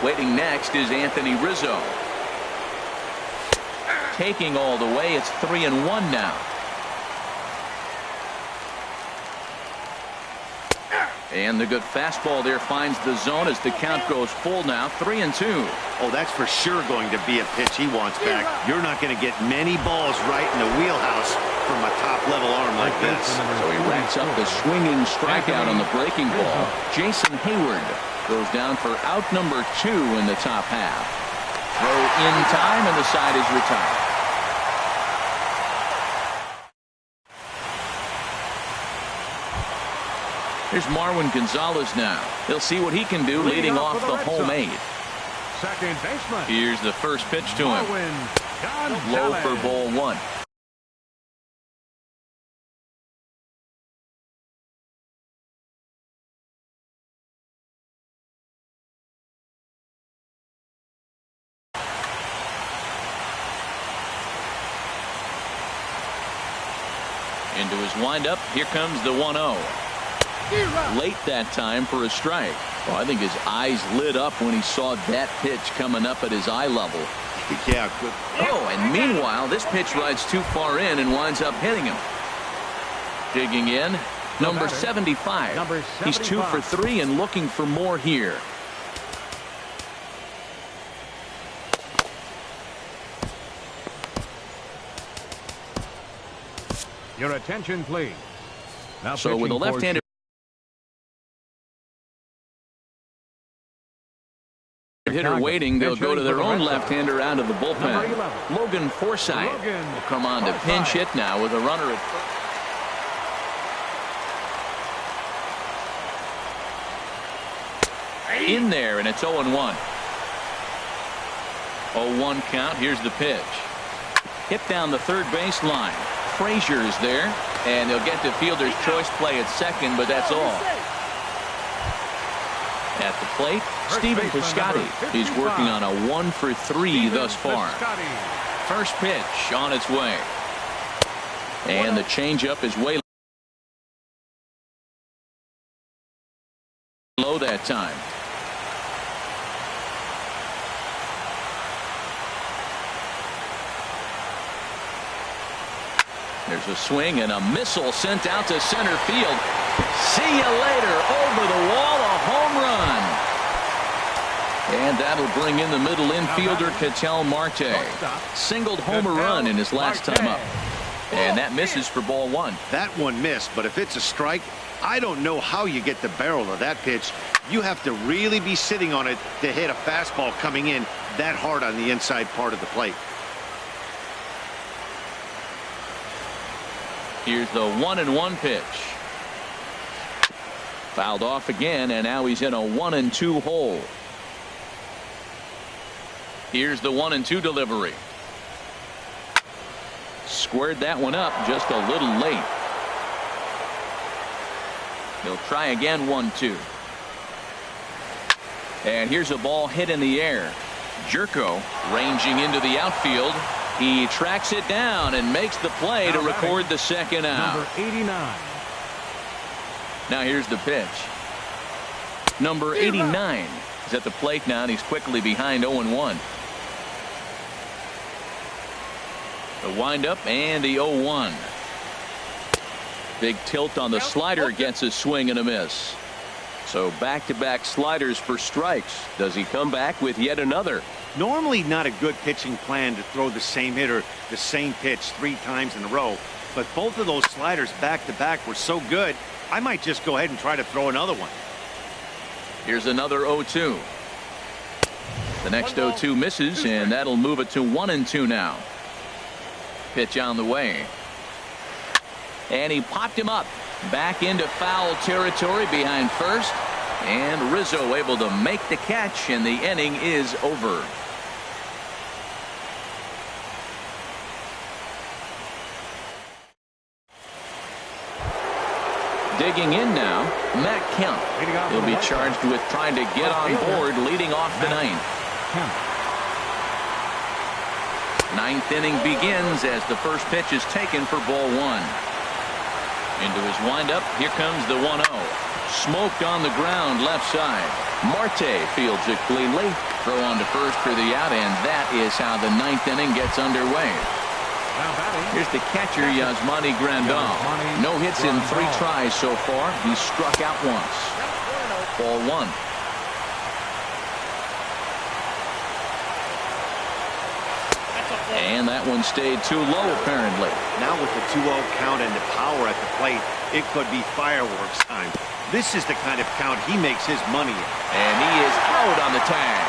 Waiting next is Anthony Rizzo. Taking all the way. It's 3-1 now. And the good fastball there finds the zone as the count goes full now. 3-2. Oh, that's for sure going to be a pitch he wants back. You're not going to get many balls right in the wheelhouse from a top-level arm like this. So he racks up the swinging strikeout on the breaking ball. Jason Hayward goes down for out number 2 in the top half. Throw in time, and the side is retired. Here's Marwin Gonzalez now. He'll see what he can do leading off the home 8. Second baseman. Here's the first pitch to him. Low for ball 1. Into his windup. Here comes the 1-0. Late that time for a strike. Well, I think his eyes lit up when he saw that pitch coming up at his eye level. Yeah, good. Oh, and meanwhile, this pitch rides too far in and winds up hitting him. Digging in, number 75. He's 2 for 3 and looking for more here. Your attention, please. Now so with a left-handed hitter waiting, they'll go to their own left-hander out of the bullpen. Logan Forsythe will come on to pinch hit now with a runner at first. In there, and it's 0-1. 0-1 count. Here's the pitch. Hit down the third baseline. Frazier is there. And they'll get the fielder's choice play at second, but that's all. At the plate, Stephen Piscotty. He's working on a 1-for-3 thus far. First pitch on its way. And the changeup is way low that time. There's a swing and a missile sent out to center field. See you later. Over the wall, a home run. And that'll bring in the middle infielder, Ketel Marte. Singled homer run in his last time up. And that misses for ball one. That one missed, but if it's a strike, I don't know how you get the barrel of that pitch. You have to really be sitting on it to hit a fastball coming in that hard on the inside part of the plate. Here's the 1-1 pitch. Fouled off again, and now he's in a 1-2 hole. Here's the 1-2 delivery. Squared that one up just a little late. He'll try again, 1-2. And here's a ball hit in the air. Jerko ranging into the outfield. He tracks it down and makes the play to record the second out. Number 89. Now here's the pitch. Number 89 is at the plate now, and he's quickly behind 0-1. The windup and the 0-1. Big tilt on the slider gets a swing and a miss. So back-to-back sliders for strikes. Does he come back with yet another? Normally not a good pitching plan to throw the same hitter the same pitch 3 times in a row, but both of those sliders back-to-back were so good, I might just go ahead and try to throw another one. Here's another 0-2. The next 0-2 misses, and that'll move it to 1-2 now. Pitch on the way. And he popped him up. Back into foul territory behind first. And Rizzo able to make the catch, and the inning is over. Digging in now, Matt Kemp. He'll be charged with trying to get on board leading off the ninth. Ninth inning begins as the first pitch is taken for ball one. Into his windup, here comes the 1-0. Smoked on the ground left side. Marte fields it cleanly. Throw on to first for the out, and that is how the ninth inning gets underway. Here's the catcher, Yasmani Grandal. No hits in 3 tries so far. He struck out once. Ball one. And that one stayed too low, apparently. Now with the 2-0 count and the power at the plate, it could be fireworks time. This is the kind of count he makes his money in. And he is out on the tag.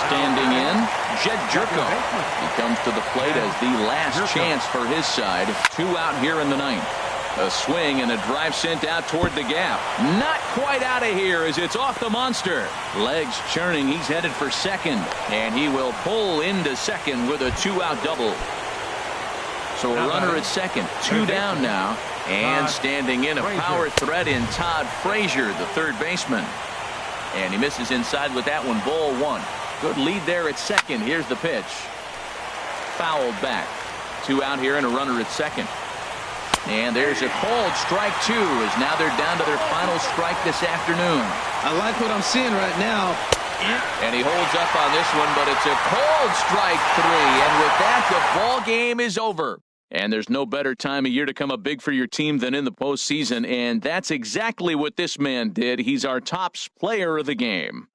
Standing in, Jed Jerko. He comes to the plate as the last chance for his side. 2 out here in the ninth. A swing and a drive sent out toward the gap. Not quite out of here as it's off the monster. Legs churning. He's headed for second. And he will pull into second with a 2-out double. So a runner at second. 2 down now. And standing in, a power threat in Todd Frazier, the third baseman. And he misses inside with that one. Ball one. Good lead there at second. Here's the pitch. Fouled back. 2 out here and a runner at second. And there's a called strike 2 as now they're down to their final strike this afternoon. I like what I'm seeing right now. And he holds up on this one, but it's a called strike 3. And with that, the ball game is over. And there's no better time of year to come up big for your team than in the postseason. And that's exactly what this man did. He's our top player of the game.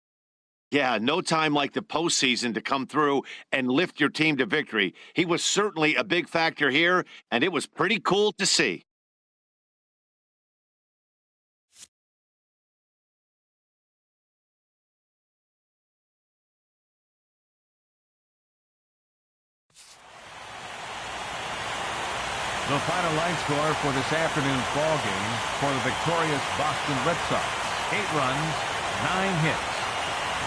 Yeah, no time like the postseason to come through and lift your team to victory. He was certainly a big factor here, and it was pretty cool to see. The final line score for this afternoon's ball game for the victorious Boston Red Sox. 8 runs, 9 hits.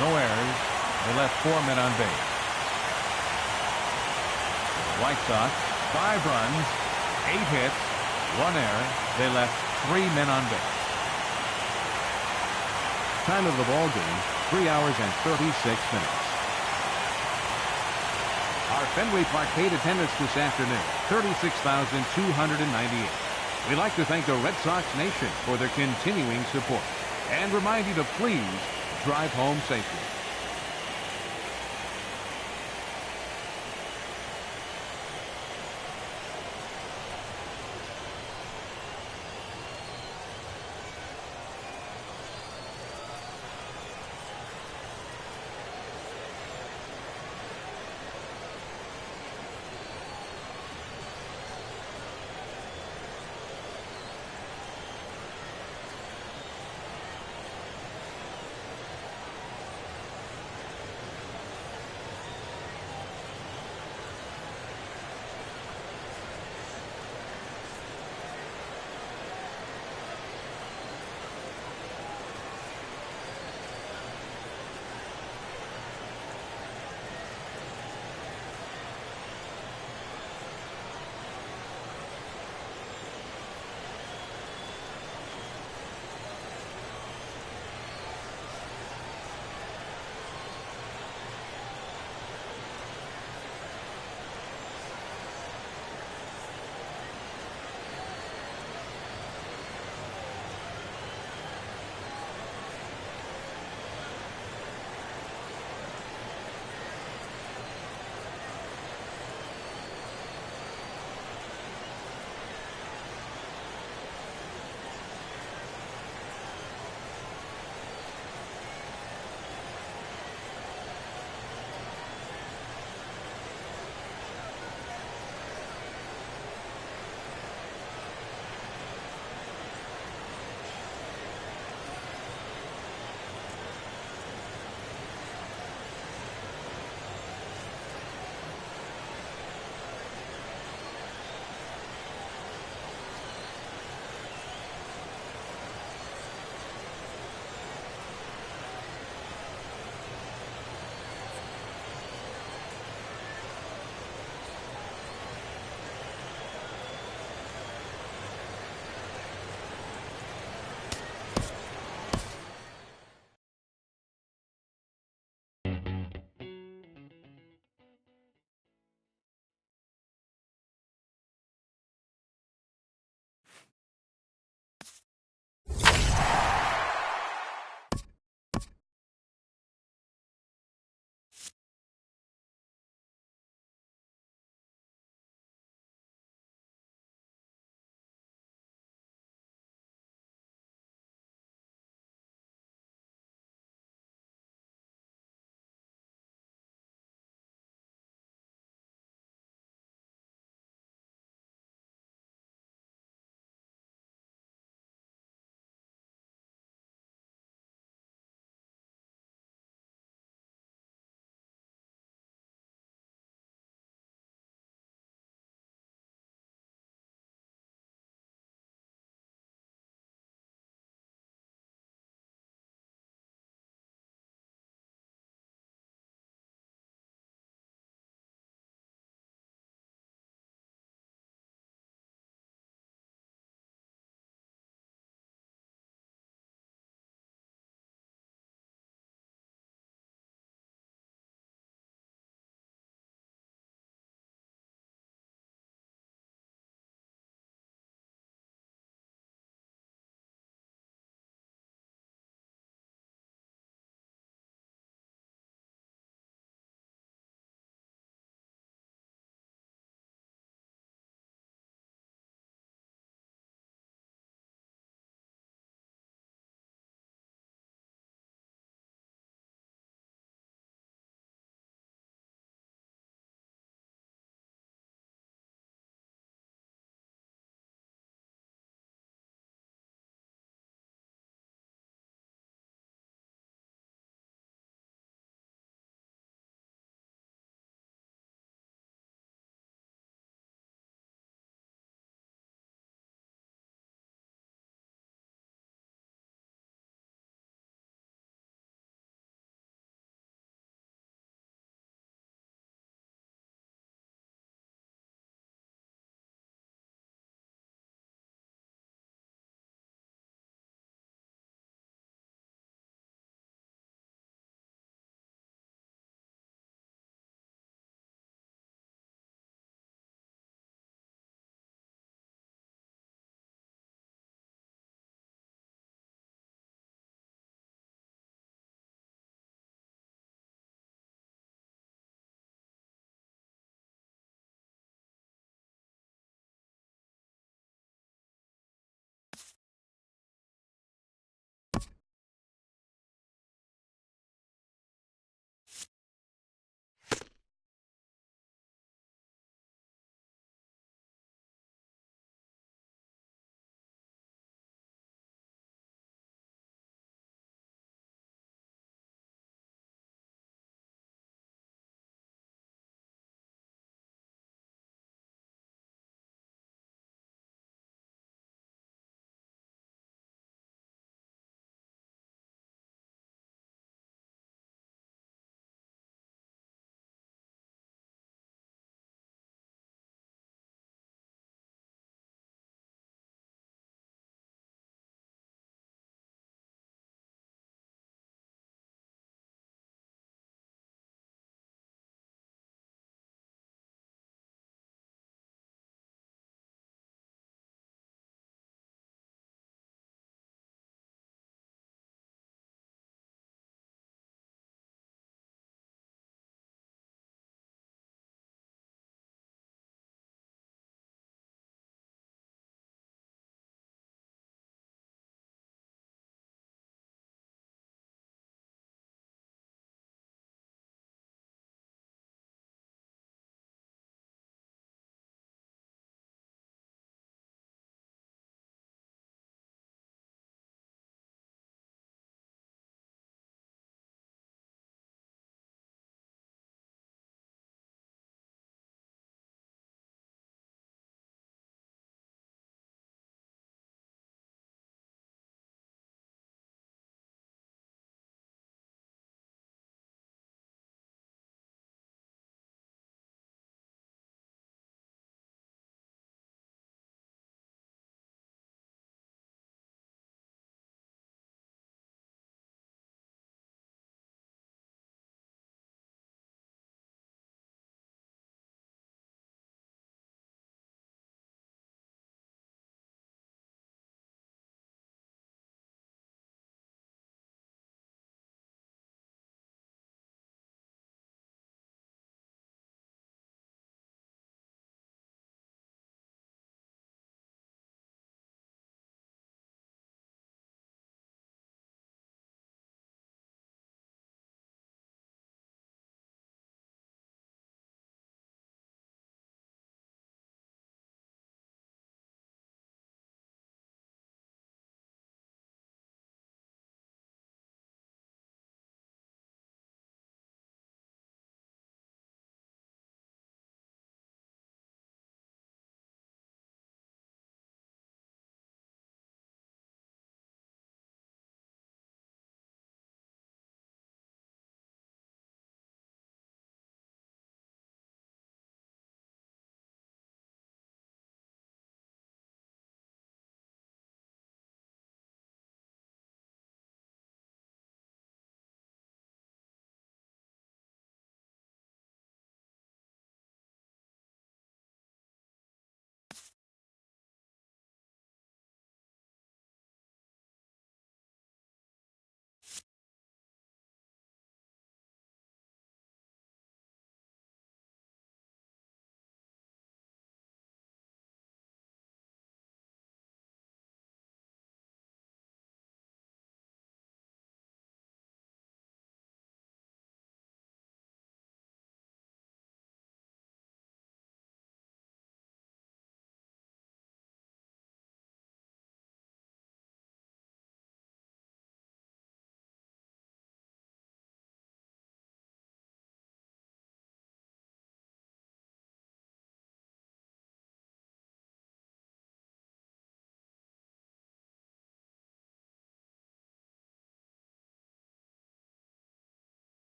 No errors. They left 4 men on base. The White Sox, 5 runs, 8 hits, 1 error. They left 3 men on base. Time of the ball game, 3 hours and 36 minutes. Our Fenway Parkade attendance this afternoon, 36,298. We'd like to thank the Red Sox Nation for their continuing support and remind you to please drive home safely.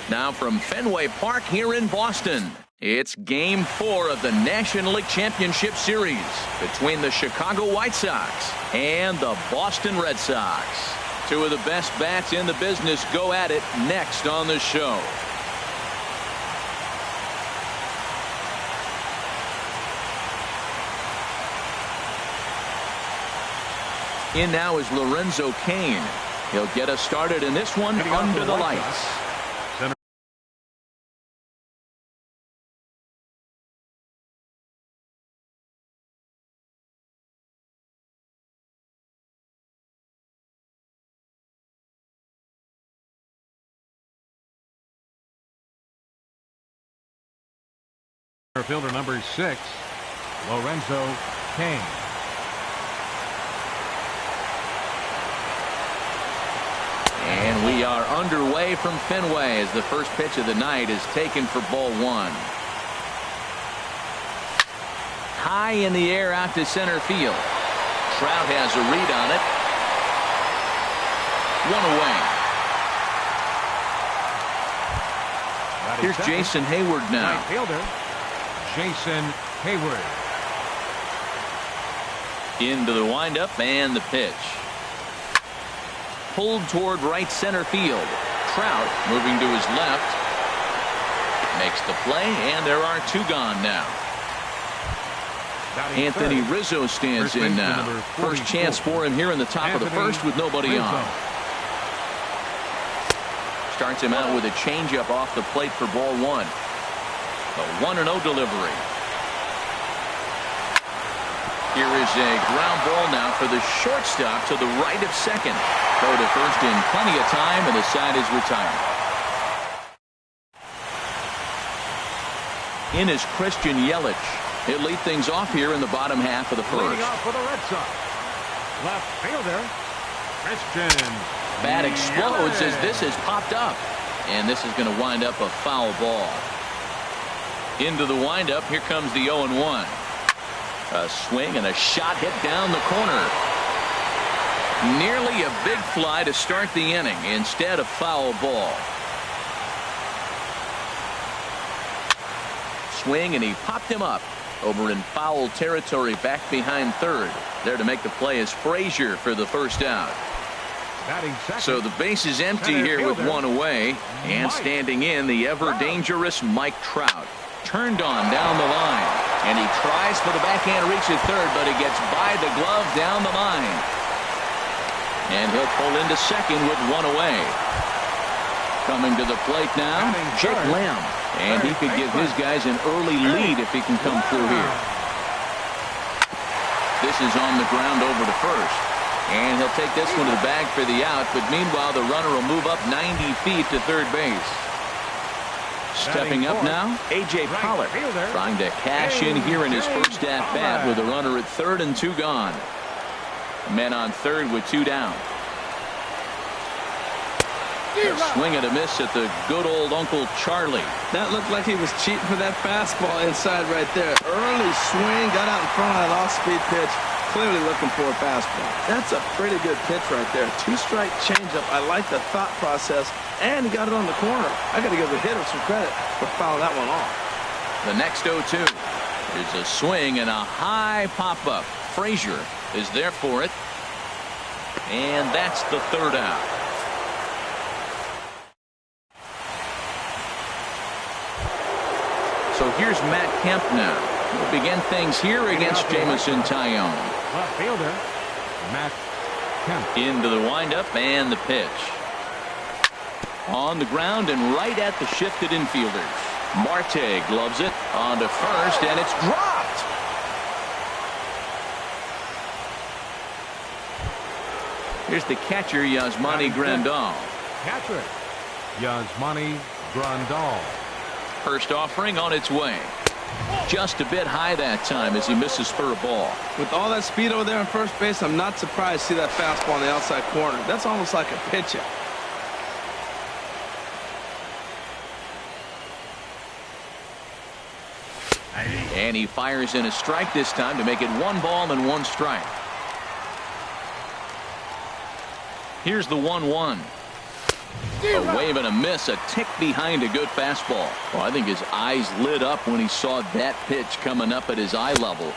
Now from Fenway Park here in Boston, it's Game 4 of the National League Championship Series between the Chicago White Sox and the Boston Red Sox. Two of the best bats in the business go at it next on the show. In now is Lorenzo Cain. He'll get us started in this one under the lights. Fielder number 6, Lorenzo Cain. And we are underway from Fenway as the first pitch of the night is taken for ball 1. High in the air out to center field. Trout has a read on it. 1 away. Here's Jason Hayward now. Right fielder, Jason Hayward. Into the windup and the pitch. Pulled toward right center field. Trout moving to his left. Makes the play, and there are 2 gone now. Anthony Rizzo stands in now. First chance for him here in the top of the first with nobody on. Starts him out with a changeup off the plate for ball 1. A 1-0 delivery. Here is a ground ball now for the shortstop to the right of second. Throw to first in plenty of time, and the side is retired. In is Christian Yelich. He'll lead things off here in the bottom half of the first. Leading off for the Red Sox, left fielder, Christian. Bat explodes as this has popped up. And this is going to wind up a foul ball. Into the windup, here comes the 0-1. A swing and a shot hit down the corner. Nearly a big fly to start the inning. Instead, a foul ball. Swing, and he popped him up over in foul territory back behind third. There to make the play is Frazier for the first out. So the base is empty here with 1 away. And standing in, the ever-dangerous Mike Trout. Turned on down the line. And he tries for the backhand reach at third, but he gets by the glove down the line. And he'll pull into second with 1 away. Coming to the plate now, Jake Lamb. And he could give his guys an early lead if he can come through here. This is on the ground over to first. And he'll take this one to the bag for the out, but meanwhile the runner will move up 90 feet to third base. Stepping up now, A.J. Pollock, trying to cash in here in his first at-bat with a runner at third and 2 gone. Men on third with 2 down. A swing and a miss at the good old Uncle Charlie. That looked like he was cheating for that fastball inside right there. Early swing, got out in front of that off-speed pitch. Clearly looking for a fastball. That's a pretty good pitch right there. 2-strike changeup. I like the thought process, and he got it on the corner. I got to give the hitter some credit for fouling that one off. The next 0-2 is a swing and a high pop-up. Frazier is there for it, and that's the third out. So here's Matt Kemp now. We'll begin things here against Jamison Tyone. Left fielder, Matt Kemp. Into the windup and the pitch. On the ground and right at the shifted infielders. Marte gloves it onto first, and it's dropped. Here's the catcher, Yasmani Grandal. Catcher, Yasmani Grandal. First offering on its way. Just a bit high that time as he misses for a ball. With all that speed over there on first base, I'm not surprised to see that fastball on the outside corner. That's almost like a pitch-out. And he fires in a strike this time to make it 1 ball and 1 strike. Here's the 1-1. A wave and a miss, a tick behind a good fastball. Well, I think his eyes lit up when he saw that pitch coming up at his eye level.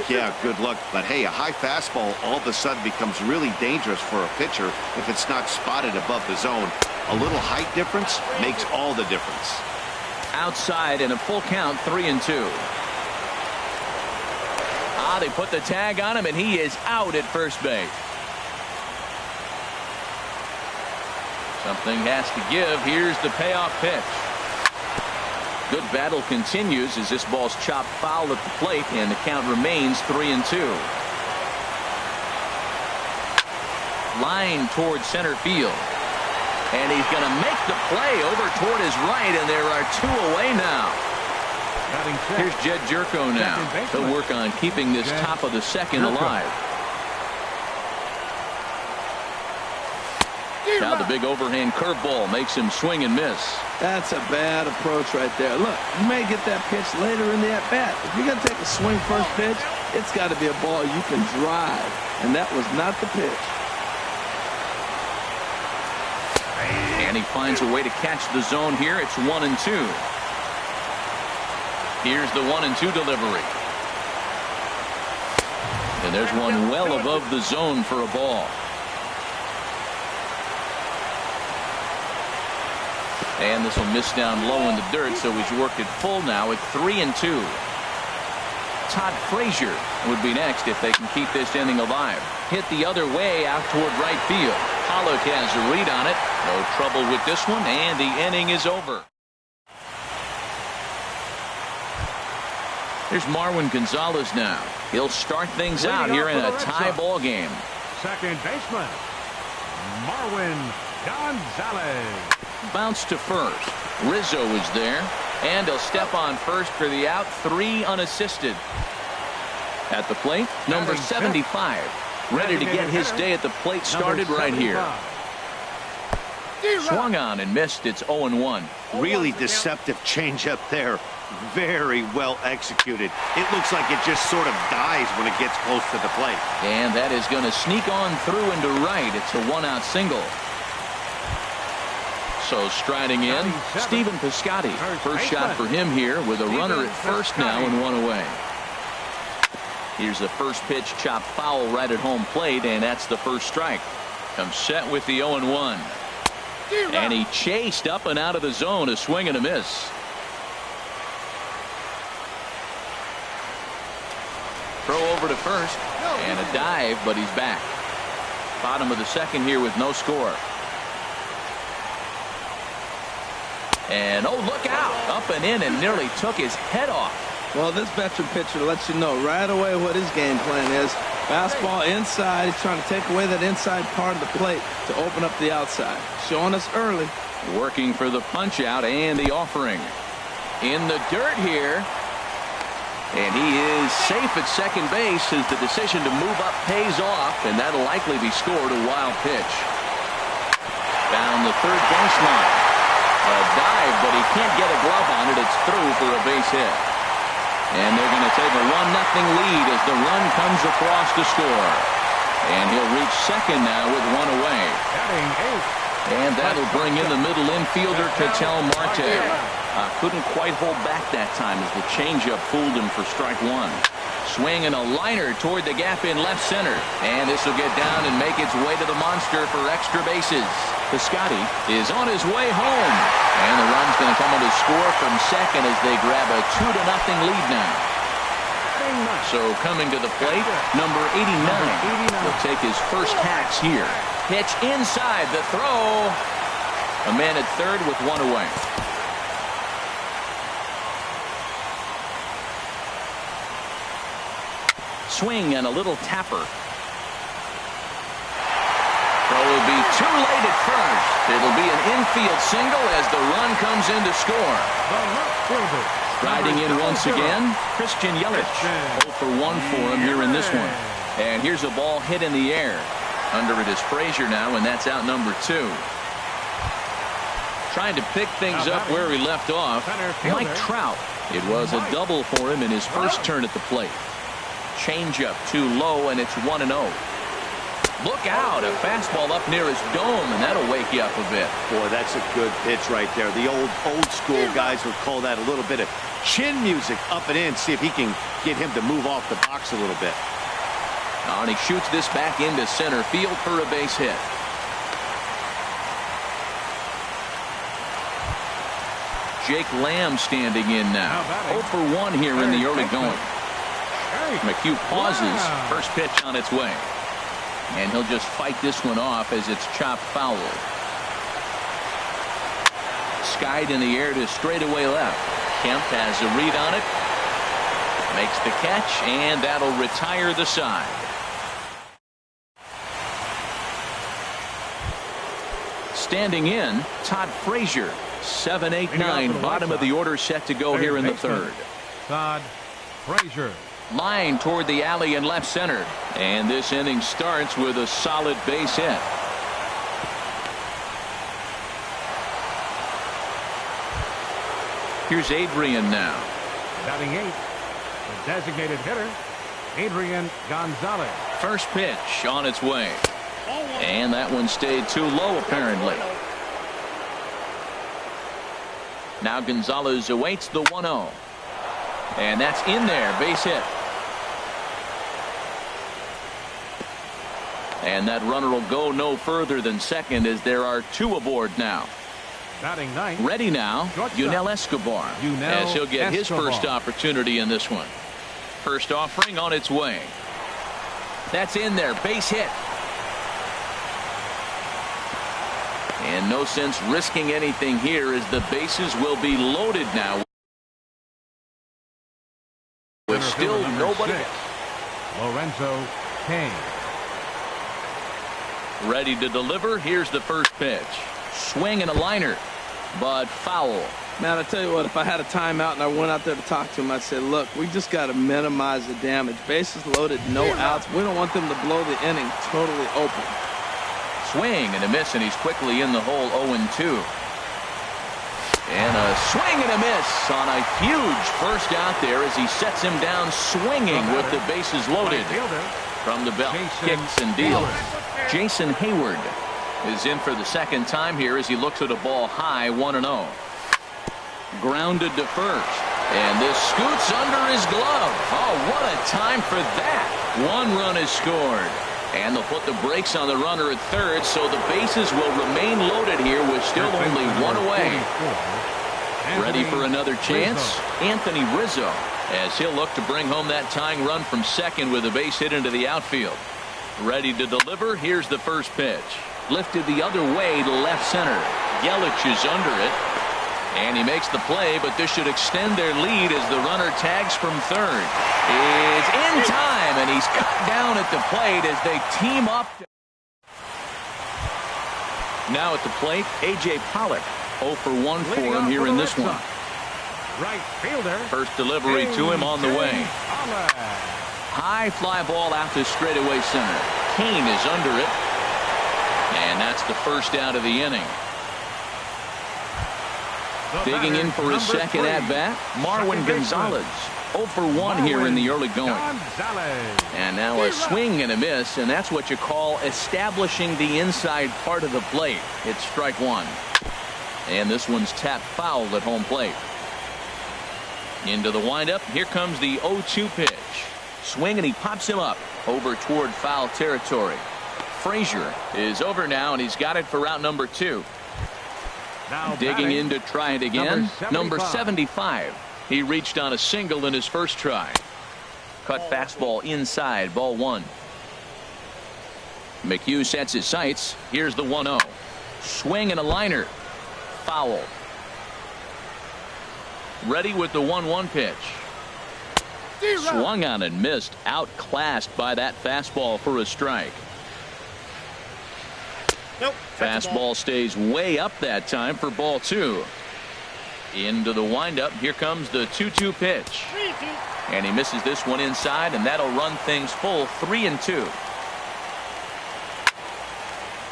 Yeah, good luck. But hey, a high fastball all of a sudden becomes really dangerous for a pitcher if it's not spotted above the zone. A little height difference makes all the difference. Outside and a full count, 3-2. They put the tag on him, and he is out at first base. Something has to give. Here's the payoff pitch. Good battle continues as this ball's chopped foul at the plate, and the count remains 3-2. Line towards center field. And he's going to make the play over toward his right, and there are two away now. Here's Jed Jerko now. He'll work on keeping this top of the second alive. Now the big overhand curveball makes him swing and miss. That's a bad approach right there. Look, you may get that pitch later in the at-bat. If you're going to take a swing first pitch, it's got to be a ball you can drive. And that was not the pitch. And he finds a way to catch the zone here. It's 1-2. Here's the 1-2 delivery. And there's one well above the zone for a ball. And this will miss down low in the dirt, so he's worked it full now at 3-2. Todd Frazier would be next if they can keep this inning alive. Hit the other way out toward right field. Pollock has a read on it. No trouble with this one, and the inning is over. Here's Marwin Gonzalez now. He'll start things out here in a tie ball game. Second baseman, Marwin Gonzalez. Bounce to first. Rizzo is there, and he'll step on first for the out. 3 unassisted. At the plate, number 75. Ready to get his day at the plate started right here. Swung on and missed. It's 0-1. Really deceptive changeup there. Very well executed. It looks like it just sort of dies when it gets close to the plate. And that is going to sneak on through into right. It's a 1-out single. So striding in, Stephen Piscotty. First shot for him here with a runner at first now and 1 away. Here's the first pitch, chopped foul right at home plate, and that's the first strike. Comes set with the 0-1. And he chased up and out of the zone, a swing and a miss. Throw over to first, and a dive, but he's back. Bottom of the second here with no score. And oh, look out! Up and in and nearly took his head off. Well, this veteran pitcher lets you know right away what his game plan is. Fastball inside. He's trying to take away that inside part of the plate to open up the outside. Showing us early. Working for the punch out and the offering. In the dirt here. And he is safe at second base as the decision to move up pays off, and that'll likely be scored. A wild pitch. Down the third baseline. A dive, but he can't get a glove on it. It's through for a base hit. And they're going to take a 1-0 lead as the run comes across to score. And he'll reach second now with 1 away. And that'll bring in the middle infielder, Ketel Marte. Couldn't quite hold back that time as the changeup fooled him for strike 1. Swing and a liner toward the gap in left center. And this will get down and make its way to the monster for extra bases. Piscotty is on his way home. And the run's going to come on to score from second as they grab a 2-0 lead now. So coming to the plate, number 89 will take his first hacks here. Pitch inside the throw. A man at third with 1 away. Swing and a little tapper. Throw will be too late at first. It'll be an infield single as the run comes in to score. Riding in once again, Christian Yelich. 0 for 1 for him here in this one. And here's a ball hit in the air. Under it is Frazier now, and that's out number 2. Trying to pick things up where he left off. Mike Trout. It was a double for him in his first turn at the plate. Changeup too low, and it's 1-0. Look out, a fastball up near his dome, and that'll wake you up a bit. Boy, that's a good pitch right there. The old school guys would call that a little bit of chin music up and in. See if he can get him to move off the box a little bit. And he shoots this back into center field for a base hit. Jake Lamb standing in now. 0 for 1 here in the early going. McHugh pauses. First pitch on its way. And he'll just fight this one off as it's chopped foul. Skied in the air to straightaway left. Kemp has a read on it. Makes the catch, and that'll retire the side. Standing in, Todd Frazier. 7, 8, 9. Bottom of the order set to go here in the third. Todd Frazier. Line toward the alley in left center. And this inning starts with a solid base hit. Here's Adrian now. Batting 8. The designated hitter, Adrian Gonzalez. First pitch on its way. And that one stayed too low apparently. Now Gonzalez awaits the 1-0. And that's in there, base hit. And that runner will go no further than second as there are 2 aboard now. Batting 9. Ready now, Yunel Escobar, as he'll get his first opportunity in this one. First offering on its way. That's in there, base hit. And no sense risking anything here as the bases will be loaded now. With still nobody. Lorenzo Cain. Ready to deliver. Here's the first pitch. Swing and a liner, but foul. Man, I tell you what, if I had a timeout and I went out there to talk to him, I'd say, look, we just got to minimize the damage. Bases loaded, no outs. We don't want them to blow the inning totally open. Swing and a miss, and he's quickly in the hole. 0-2. And a swing and a miss on a huge first out there as he sets him down swinging with the bases loaded. From the belt, kicks and deals. Jason Hayward is in for the second time here as he looks at a ball high. 1-0. Grounded to first. And this scoots under his glove. Oh, what a time for that. 1 run is scored. And they'll put the brakes on the runner at third, so the bases will remain loaded here with still only 1 away. Ready for another chance? Anthony Rizzo, as he'll look to bring home that tying run from second with a base hit into the outfield. Ready to deliver. Here's the first pitch. Lifted the other way to left center. Yelich is under it. And he makes the play, but this should extend their lead as the runner tags from third. Is in time, and he's cut down at the plate as they team up. Now at the plate, A.J. Pollock. 0 for 1 for him here in this one. Right fielder. First delivery to him on the way. High fly ball out to straightaway center. Kane is under it. And that's the first out of the inning. Digging in for his second at-bat, Marwin Gonzalez. 0 for 1 here in the early going. And now a swing and a miss, and that's what you call establishing the inside part of the plate. It's strike 1. And this one's tapped foul at home plate. Into the windup. Here comes the 0-2 pitch. Swing, and he pops him up over toward foul territory. Frazier is over now, and he's got it for route number 2. Now digging in to try it again. Number 75. 75. He reached on a single in his first try. Cut fastball inside, ball 1. McHugh sets his sights. Here's the 1-0. Swing and a liner. Foul. Ready with the 1-1 pitch. Swung on and missed. Outclassed by that fastball for a strike. Nope. Fastball stays way up that time for ball 2. Into the windup. Here comes the 2-2 pitch. 3-2. And he misses this one inside, and that'll run things full. 3-2.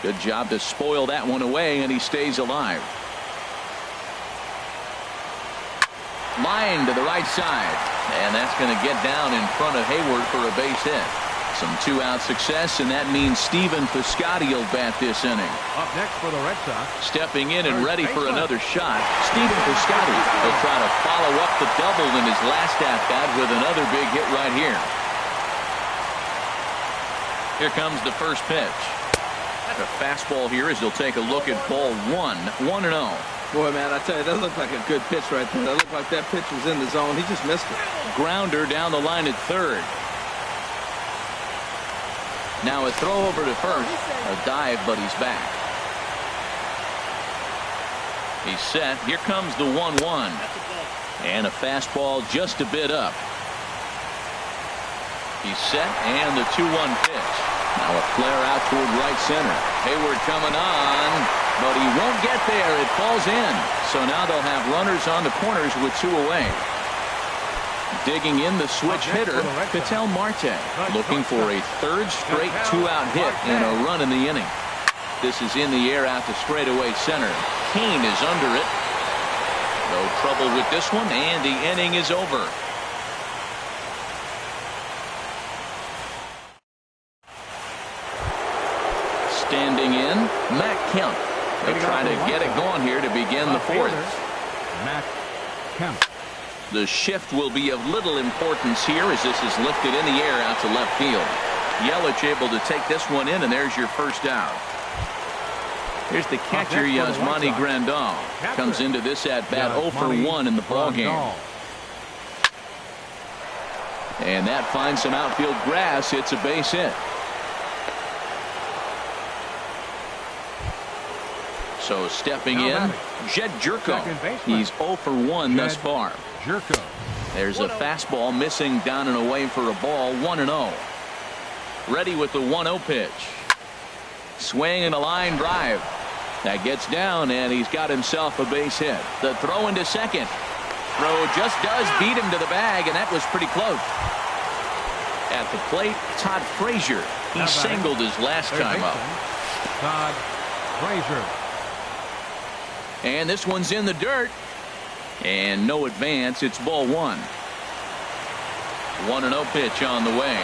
Good job to spoil that one away, and he stays alive. Line to the right side, and that's going to get down in front of Hayward for a base hit. Some two-out success, and that means Stephen Piscotty will bat this inning. Up next for the Red Sox. Stepping in and ready for another shot, Stephen Piscotty will try to follow up the double in his last at-bat with another big hit right here. Here comes the first pitch. A fastball here as he'll take a look at ball 1, 1-0. Boy, man, I tell you, that looked like a good pitch right there. That looked like that pitch was in the zone. He just missed it. Grounder down the line at third. Now a throw over to first. A dive, but he's back. He's set. Here comes the 1-1. And a fastball just a bit up. He's set, and the 2-1 pitch. Now a flare out toward right center. Hayward coming on, but he won't get there. It falls in. So now they'll have runners on the corners with 2 away. Digging in the switch hitter, Ketel Marte, looking for a third straight 2-out hit and a run in the inning. This is in the air out to straightaway center. Kane is under it. No trouble with this one, and the inning is over. Standing in, Matt Kemp. They'll try to get it going here to begin the fourth. Matt Kemp. The shift will be of little importance here as this is lifted in the air out to left field. Yelich able to take this one in, and there's your first out. Here's the catcher, Yasmani Grandal. Comes into this at-bat 0 for 1 in the ballgame. And that finds some outfield grass. It's a base hit. So stepping in, Jed Jerko. He's 0 for 1 thus far. Jerko. There's a fastball missing down and away for a ball, 1-0. Ready with the 1-0 pitch. Swing and a line drive. That gets down, and he's got himself a base hit. The throw into second. Throw just does beat him to the bag, and that was pretty close. At the plate, Todd Frazier. He singled his last time up. Todd Frazier. And this one's in the dirt. And no advance. It's ball 1. 1-0 pitch on the way.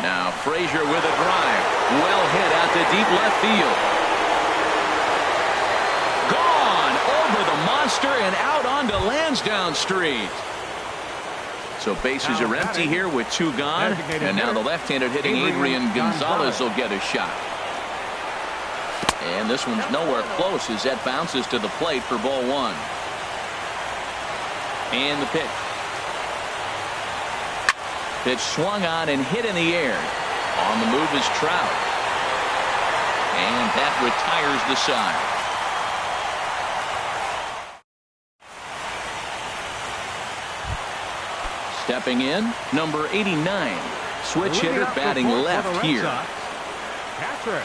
Now Frazier with a drive. Well hit out to deep left field. Gone over the monster and out onto Lansdowne Street. So bases are empty here with 2 gone. And now the left-handed hitting Adrian Gonzalez will get a shot. And this one's nowhere close as that bounces to the plate for ball 1. And the pitch. Pitch swung on and hit in the air. On the move is Trout. And that retires the side. Stepping in, number 89. Switch hitter batting left here. Patrick.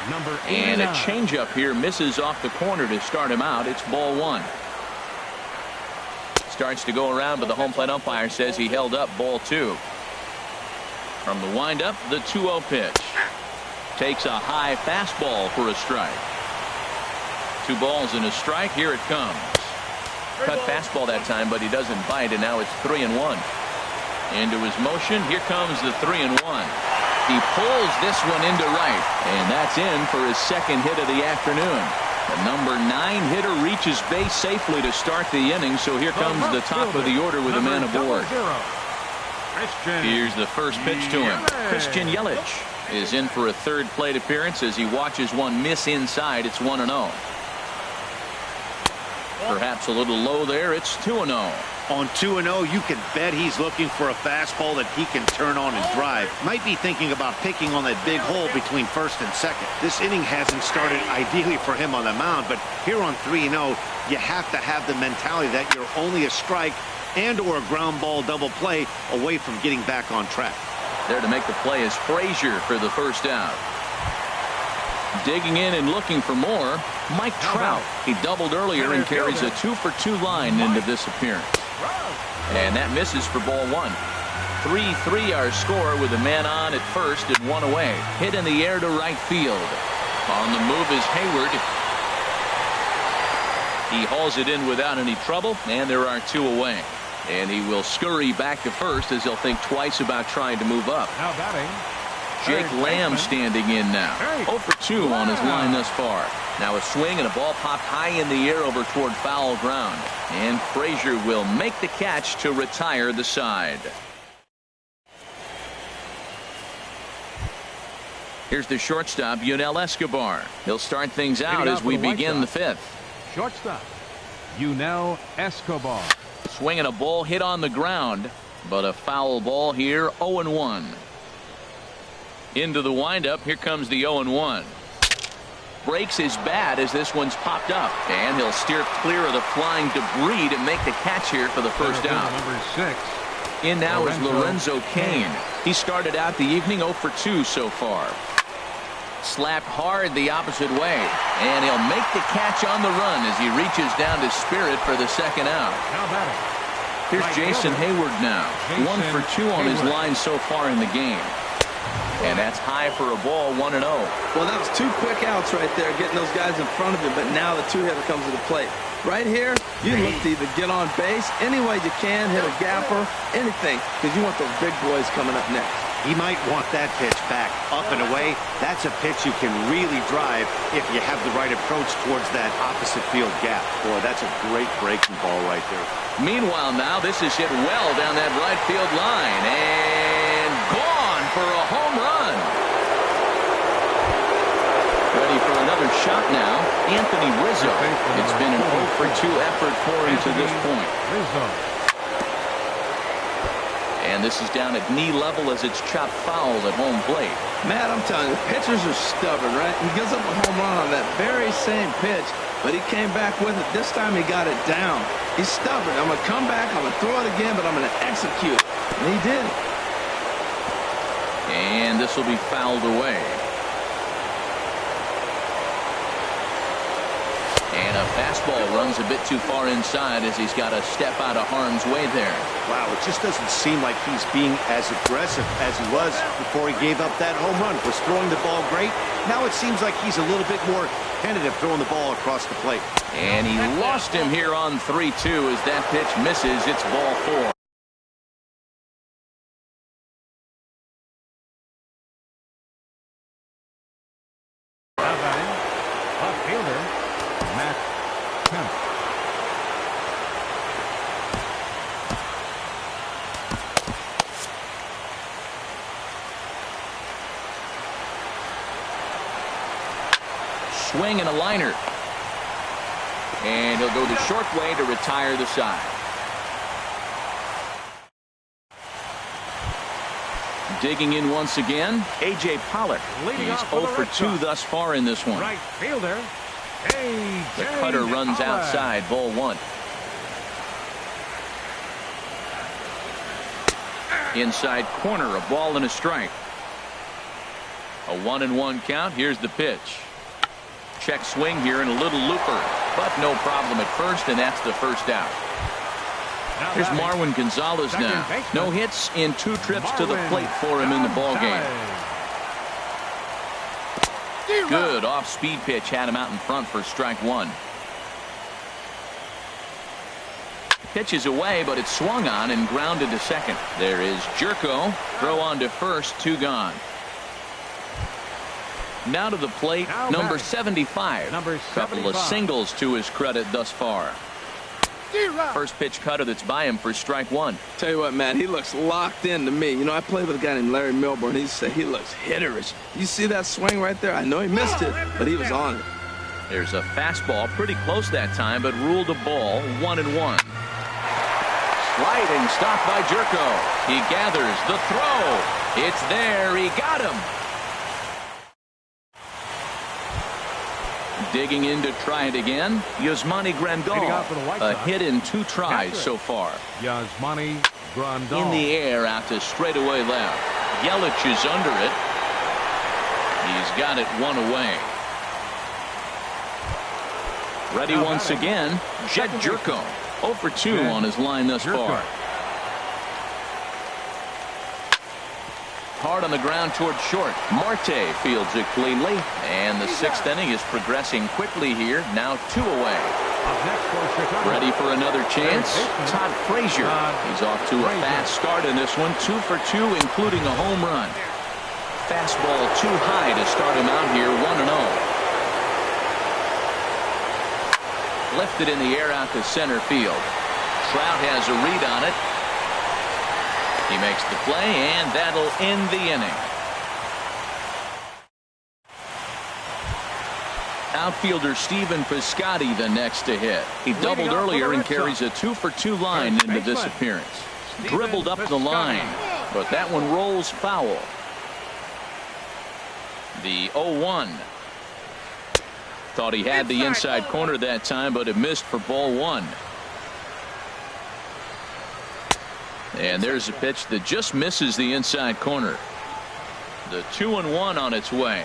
Number 89. And a changeup here misses off the corner to start him out. It's ball 1. Starts to go around, but the home plate umpire says he held up ball 2. From the windup, the 2-0 pitch. Takes a high fastball for a strike. 2 balls and a strike. Here it comes. Cut fastball that time, but he doesn't bite, and now it's 3-1. Into his motion. Here comes the 3-1. He pulls this one into right, and that's in for his second hit of the afternoon. The number 9 hitter reaches base safely to start the inning, so here comes the top of the order with a man aboard. Here's the first pitch to him. Christian Yelich is in for a third plate appearance as he watches one miss inside. It's 1-0. Perhaps a little low there. It's 2-0. On 2-0, you can bet he's looking for a fastball that he can turn on and drive. Might be thinking about picking on that big hole between first and second. This inning hasn't started ideally for him on the mound, but here on 3-0, you have to have the mentality that you're only a strike and or a ground ball double play away from getting back on track. There to make the play is Frazier for the first out. Digging in and looking for more, Mike Trout. He doubled earlier and carries a 2-for-2 line into this appearance. And that misses for ball 1. 3-3 our score with a man on at first and 1 away. Hit in the air to right field. On the move is Hayward. He hauls it in without any trouble, and there are 2 away. And he will scurry back to first as he'll think twice about trying to move up. Now batting, Jake Lamb standing in now. 0 for 2 on his line thus far. Now a swing and a ball popped high in the air over toward foul ground. And Frazier will make the catch to retire the side. Here's the shortstop, Yunel Escobar. He'll start things out as we begin the fifth. Shortstop, Yunel Escobar. Swinging a ball hit on the ground, but a foul ball here, 0-1. Into the windup, here comes the 0-1. Breaks his bat as this one's popped up, and he'll steer clear of the flying debris to make the catch here for the first out. Number 6. In now is Lorenzo Cain. He started out the evening 0 for 2 so far. Slapped hard the opposite way, and he'll make the catch on the run as he reaches down to Spirit for the second out. Now batting, Here's Jason Hayward now. 1 for 2 on his line so far in the game. And that's high for a ball, 1-0. Well, that was 2 quick outs right there, getting those guys in front of him, but now the 2-hitter comes to the plate. Right here, you look to either get on base any way you can, hit a gapper, anything, because you want those big boys coming up next. He might want that pitch back, up and away. That's a pitch you can really drive if you have the right approach towards that opposite field gap. Boy, that's a great breaking ball right there. Meanwhile, now this is hit well down that right field line, and gone for a home run. Ready for another shot now, Anthony Rizzo. It's been an 0 for 2 effort for him to this point. And this is down at knee level as it's chopped foul at home plate. Matt, I'm telling you, pitchers are stubborn, right? He gives up a home run on that very same pitch, but he came back with it. This time he got it down. He's stubborn. I'm going to come back, I'm going to throw it again, but I'm going to execute. And he did. And this will be fouled away. And a fastball runs a bit too far inside as he's got to step out of harm's way there. Wow, it just doesn't seem like he's being as aggressive as he was before he gave up that home run. Was throwing the ball great. Now it seems like he's a little bit more tentative throwing the ball across the plate. And he lost him here on 3-2 as that pitch misses. It's ball 4. Swing and a liner. And he'll go the short way to retire the side. Digging in once again, A.J. Pollock. He's 0 for 2 thus far in this one. Right fielder, The cutter runs outside, ball 1. Inside corner, a ball and a strike. A 1-1 count. Here's the pitch. Check swing here and a little looper, but no problem at first, and that's the first out. Here's Marwin Gonzalez now. No hits in 2 trips to the plate for him in the ball game. Good off-speed pitch had him out in front for strike 1. Pitch is away, but it's swung on and grounded to second. There is Jerko. Throw on to first, 2 gone. Now to the plate, number 75. Couple of singles to his credit thus far. First pitch cutter that's by him for strike 1. Tell you what, Matt, he looks locked in to me. You know, I played with a guy named Larry Milburn. He said he looks hitterish. You see that swing right there? I know he missed it, but he was on it. There's a fastball pretty close that time, but ruled a ball, 1-1. Sliding stop by Jerko. He gathers the throw. It's there. He got him. Digging in to try it again, Yasmani Grandal. A hit in 2 tries so far. Yasmani Grandal. In the air out to straightaway left. Yelich is under it. He's got it 1 away. Ready once again, Jed Jerko. 0 for 2 on his line thus far. Hard on the ground toward short. Marte fields it cleanly, and the 6th inning is progressing quickly here. Now 2 away. Up next for Chicago. Ready for another chance? Todd Frazier. He's off to a fast start in this one. 2 for 2, including a home run. Fastball too high to start him out here. 1-0. Lifted in the air out to center field. Trout has a read on it. He makes the play, and that'll end the inning. Outfielder Steven Piscotty the next to hit. He doubled earlier and carries a 2 for 2 line into this appearance. Dribbled up the line, but that one rolls foul. The 0-1. Thought he had the inside corner that time, but it missed for ball 1. And there's a pitch that just misses the inside corner. The 2-1 on its way.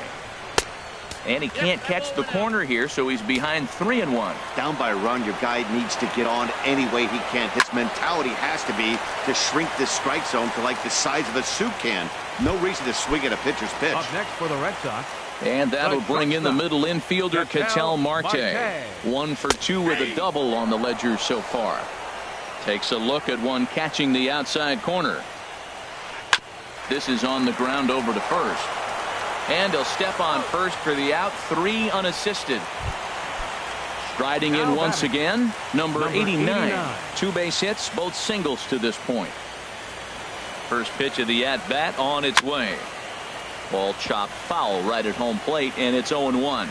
And he can't catch the corner here, so he's behind 3-1. Down by a run, your guy needs to get on any way he can. His mentality has to be to shrink this strike zone to like the size of a soup can. No reason to swing at a pitcher's pitch. Up next for the Red Sox. And that'll bring in the middle infielder, Ketel Marte. 1 for 2 with a double on the ledger so far. Takes a look at one catching the outside corner. This is on the ground over to first. And he'll step on first for the out. 3 unassisted. Striding in once again, number 89. 2 base hits, both singles to this point. First pitch of the at-bat on its way. Ball chopped foul right at home plate, and it's 0-1.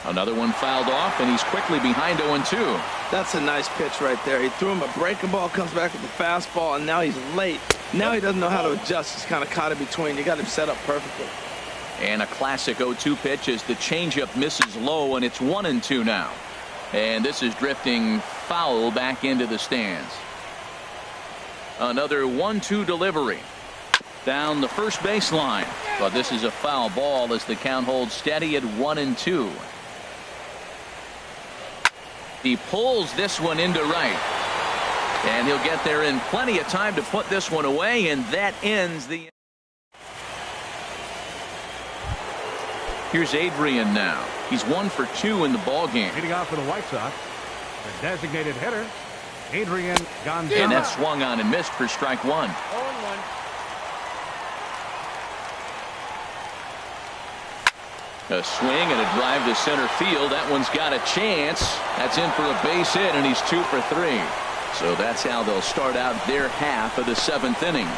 Another one fouled off, and he's quickly behind 0-2. That's a nice pitch right there. He threw him a breaking ball, comes back with the fastball, and now he's late. Now he doesn't know how to adjust. He's kind of caught in between. You got him set up perfectly. And a classic 0-2 pitch as the changeup misses low, and it's 1-2 now. And this is drifting foul back into the stands. Another 1-2 delivery down the first baseline, but this is a foul ball as the count holds steady at 1-2. He pulls this one into right, and he'll get there in plenty of time to put this one away, and that ends the. Here's Adrian now. He's 1 for 2 in the ball game. Hitting off for the White Sox, the designated hitter, Adrian Gonzalez. And that swung on and missed for strike 1. 0-1. A swing and a drive to center field. That one's got a chance. That's in for a base hit, and he's 2 for 3. So that's how they'll start out their half of the 7th inning.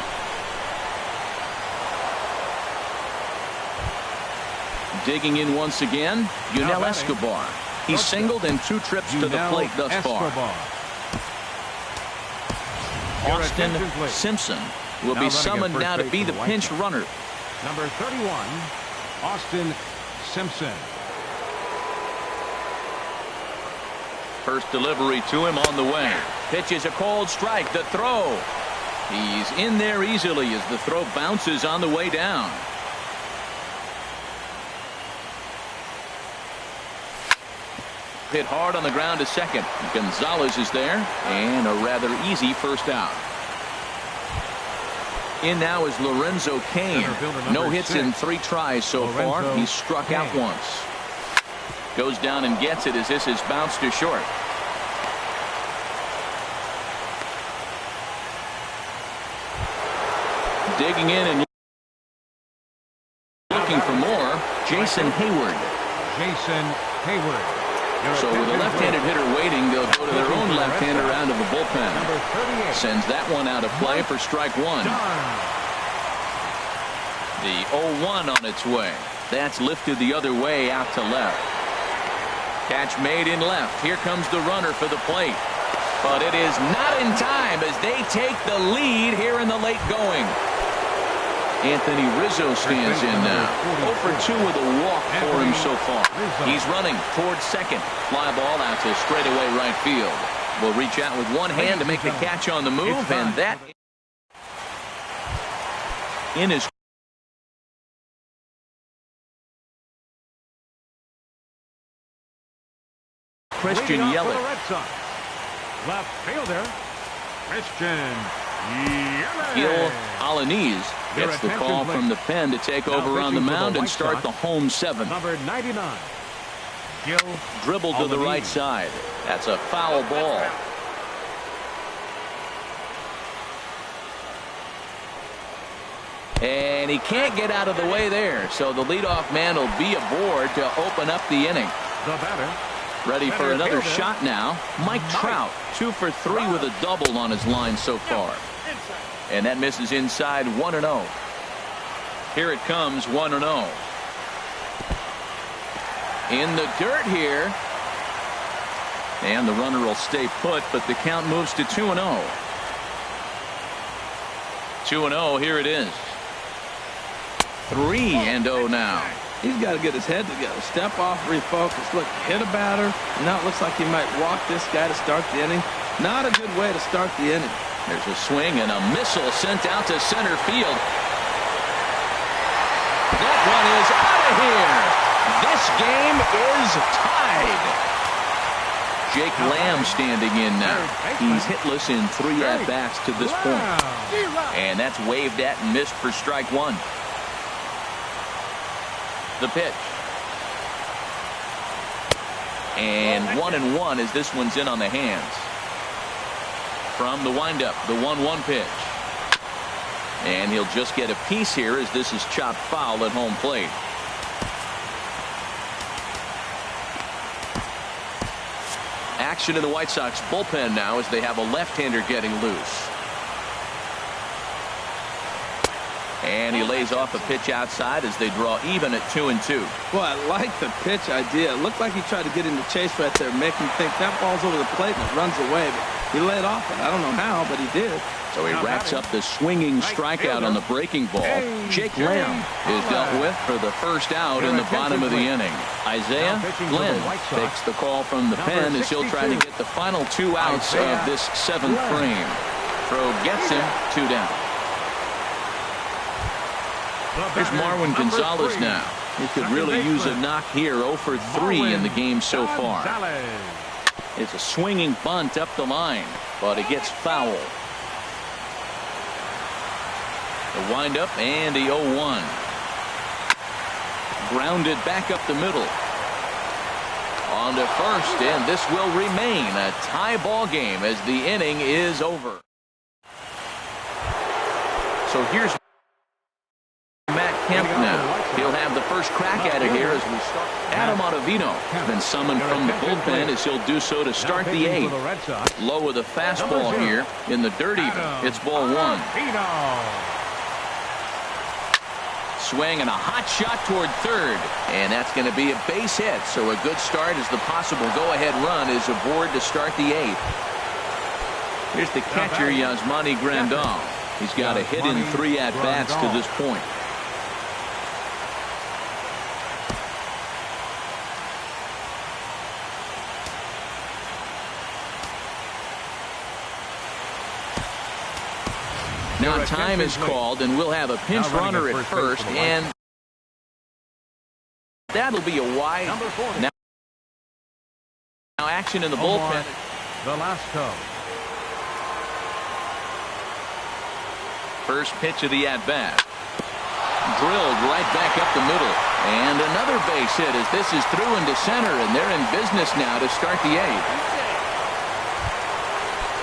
Digging in once again, Yunel Escobar. He's singled in 2 trips to the plate thus far. Austin Simpson will be summoned now to be the pinch runner. Number 31, Austin Simpson. First delivery to him on the way. Pitch is a called strike. The throw. He's in there easily as the throw bounces on the way down. Hit hard on the ground to second. Gonzalez is there, and a rather easy first out. In now is Lorenzo Cain. No hits in 3 tries so far. He's struck out once. Goes down and gets it as this is bounced to short. Digging in and looking for more. Jason Hayward. So with a left-handed hitter waiting, they'll go to their own left-hander out of the bullpen. Sends that one out of play for strike 1. The 0-1 on its way. That's lifted the other way out to left. Catch made in left. Here comes the runner for the plate. But it is not in time as they take the lead here in the late going. Anthony Rizzo stands in now. 0 for 2 with a walk for him so far. He's running towards second. Fly ball out to straightaway right field. Will reach out with one hand to make the catch on the move, and that in his Christian Yelich. Left fielder Christian pjreal9's gets the call from the pen to take over on the mound and start the home 7. Number 99. Dribbled to the right side. That's a foul ball. And he can't get out of the way there, so the leadoff man will be aboard to open up the inning. The batter. Ready for another shot now. Mike Trout, 2 for 3 with a double on his line so far. And that misses inside, 1-0. Here it comes, 1-0. In the dirt here. And the runner will stay put, but the count moves to 2-0. 2-0, here it is. 3-0 now. He's got to get his head together. Step off, refocus. Look, hit a batter. Now it looks like he might walk this guy to start the inning. Not a good way to start the inning. There's a swing and a missile sent out to center field. That one is out of here. This game is tied. Jake Lamb standing in now. He's hitless in 3 at-bats to this point. And that's waved at and missed for strike 1. The pitch. And 1-1 as this one's in on the hands. From the windup, the 1-1 pitch. And he'll just get a piece here as this is chopped foul at home plate. Action in the White Sox bullpen now as they have a left-hander getting loose. And he lays off a pitch outside as they draw even at 2-2. Well, I like the pitch idea. It looked like he tried to get into chase right there, make him think that ball's over the plate and it runs away. But he laid off it. I don't know how, but he did. So he racks up the swinging strikeout on the breaking ball. Jake Lamb is dealt with for the first out in the bottom of the inning. Isaiah Glenn takes the call from the pen as he'll try to get the final 2 outs of this 7th frame. Throw gets him 2 down. Here's Marwin Gonzalez now. He could really use a knock here. 0 for 3 in the game so far. It's a swinging bunt up the line, but it gets foul. The windup and the 0-1. Grounded back up the middle. On to first, and this will remain a tie ball game as the inning is over. So here's Kemp now. He'll have the first crack at it here as we start. Adam Ottavino been summoned from the bullpen as he'll do so to start the 8th. Low with a fastball here in the dirt even. It's ball 1. Swing and a hot shot toward third. And that's going to be a base hit. So a good start as the possible go-ahead run is aboard to start the 8th. Here's the catcher, Yasmani Grandal. He's got a hit in 3 at-bats to this point. Now time is called, and we'll have a pinch runner at first, and that'll be a wide. Now action in the bullpen. Velasco. First pitch of the at-bat. Drilled right back up the middle. And another base hit as this is through into center, and they're in business now to start the 8th.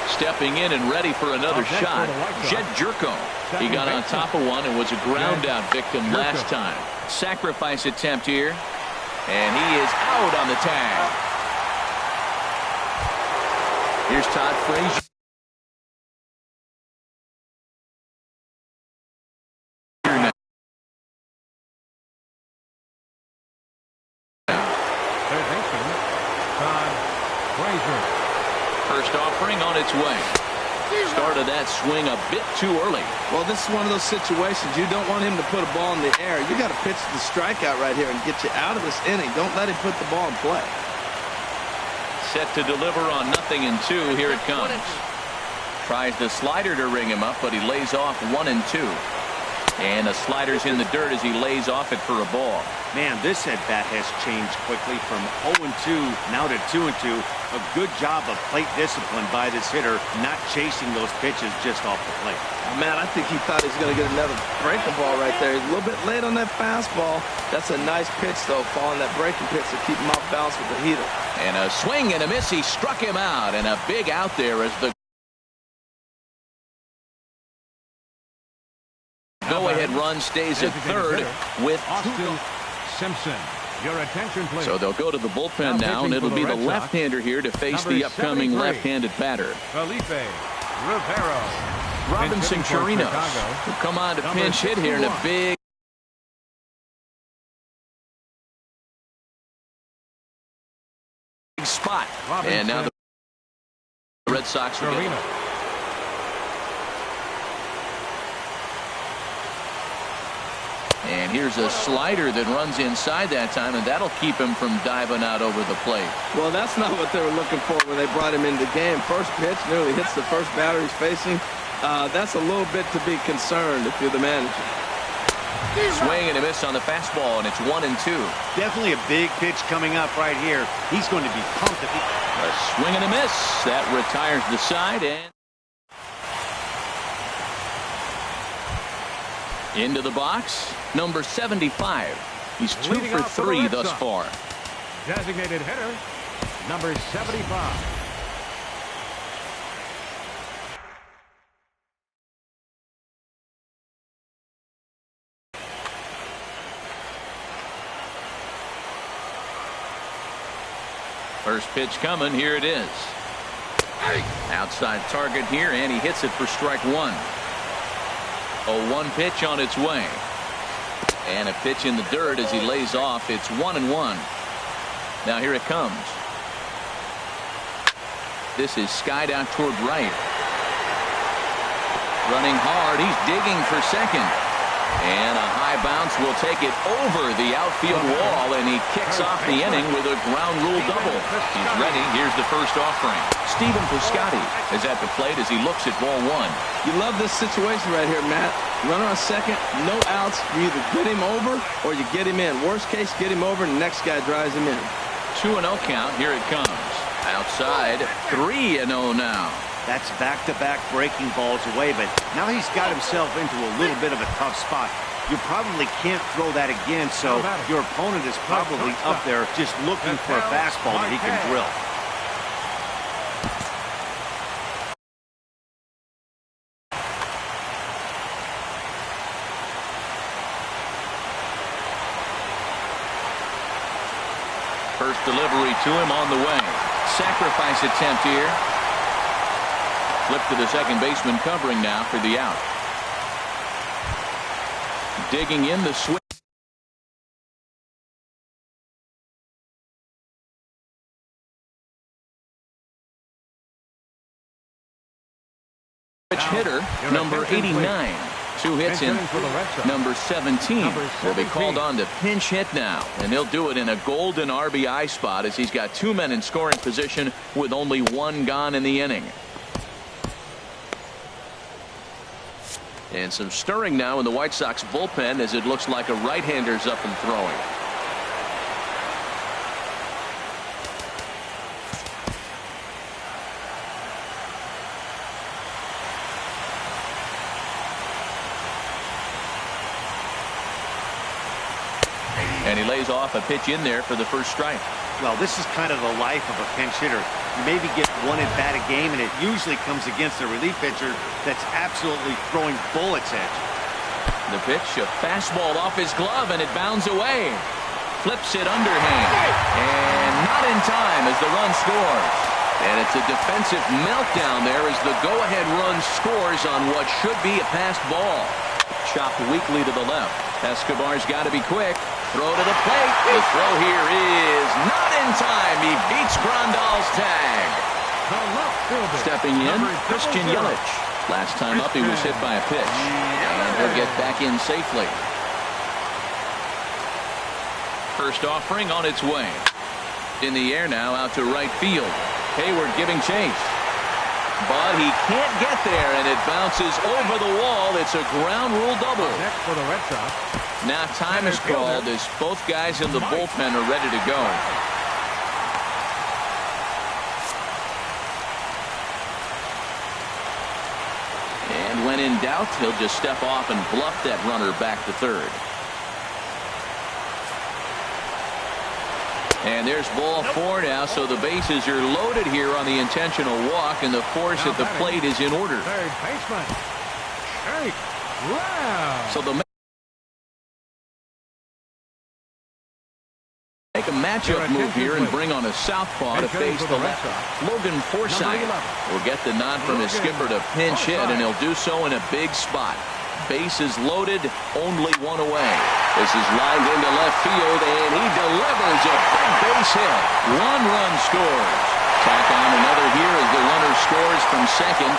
Stepping in and ready for another shot, Jed Jerko. He got on top of one and was a ground-out victim last time. Sacrifice attempt here, and he is out on the tag. Here's Todd Frazier. First offering on its way. Started that swing a bit too early. Well, this is one of those situations you don't want him to put a ball in the air. You got to pitch the strikeout right here and get you out of this inning. Don't let him put the ball in play. Set to deliver on 0-2. Here it comes. Tries the slider to ring him up, but he lays off 1-2. And the slider's in the dirt as he lays off it for a ball. Man, this at-bat has changed quickly from 0-2 now to 2-2. A good job of plate discipline by this hitter, not chasing those pitches just off the plate. Man, I think he thought he was going to get another breaking ball right there. He's a little bit late on that fastball. That's a nice pitch, though, following that breaking pitch to keep him off balance with the heater. And a swing and a miss. He struck him out, and a big out there as the go-ahead run stays at third with Austin Simpson. Your attention, please. So they'll go to the bullpen now, and it'll be the left-hander here to face the upcoming left-handed batter. Felipe Rivero. Robinson Chirinos will come on to pinch hit here in a big spot. And now the Red Sox will get it. And here's a slider that runs inside that time, and that'll keep him from diving out over the plate. Well, that's not what they were looking for when they brought him into the game. First pitch nearly hits the first batter he's facing. That's a little bit to be concerned if you're the manager. Swing and a miss on the fastball, and it's 1-2. Definitely a big pitch coming up right here. He's going to be pumped. A swing and a miss. That retires the side, and into the box, number 75. He's 2 for 3 thus far. Designated hitter, number 75. First pitch coming. Here it is. Outside target here, and he hits it for strike one. A 1 pitch on its way. And a pitch in the dirt as he lays off. It's 1-1. Now here it comes. This is skied out toward right. Running hard. He's digging for second. And a high bounce will take it over the outfield wall, and he kicks off the inning with a ground rule double. He's ready. Here's the first offering. Stephen Piscotty is at the plate as he looks at ball one. You love this situation right here, Matt. Runner on second, no outs. You either get him over or you get him in. Worst case, get him over, and the next guy drives him in. 2-0 count. Here it comes. Outside, 3-0 now. That's back-to-back breaking balls away, but now he's got himself into a little bit of a tough spot. You probably can't throw that again, so your opponent is probably up there just looking for a fastball that he can drill. First delivery to him on the way. Sacrifice attempt here. Flip to the second baseman covering now for the out. Digging in the switch. Hitter number 89. 2 hits in number 17 will be called on to pinch hit now, and he'll do it in a golden RBI spot as he's got 2 men in scoring position with only 1 gone in the inning. And some stirring now in the White Sox bullpen as it looks like a right-hander's up and throwing. And he lays off a pitch in there for the first strike. Well, this is kind of the life of a pinch hitter. You maybe get 1 at-bat a game, and it usually comes against a relief pitcher that's absolutely throwing bullets at you. The pitch, a fastball off his glove, and it bounds away. Flips it underhand. And not in time as the run scores. And it's a defensive meltdown there as the go-ahead run scores on what should be a passed ball. Chopped weakly to the left. Escobar's got to be quick. Throw to the plate. The throw here is not in time. He beats Grandal's tag. Stepping in, Christian Yelich. Last time up, he was hit by a pitch. And he'll get back in safely. First offering on its way. In the air now, out to right field. Hayward giving chase. But he can't get there, and it bounces over the wall. It's a ground rule double. Next for the Red Sox. Now time is called as both guys in the bullpen are ready to go. And when in doubt, he'll just step off and bluff that runner back to third. And there's ball 4 now, so the bases are loaded here on the intentional walk, and the force at the plate is in order. Third baseman. Shake. Wow. So the make a matchup move here and bring on a southpaw to face the left. Logan Forsythe will get the nod from his skipper to pinch hit, and he'll do so in a big spot. Bases loaded, only one away. This is lined into left field, and he delivers a big base hit. 1 run scores. Tack on another here as the runner scores from second.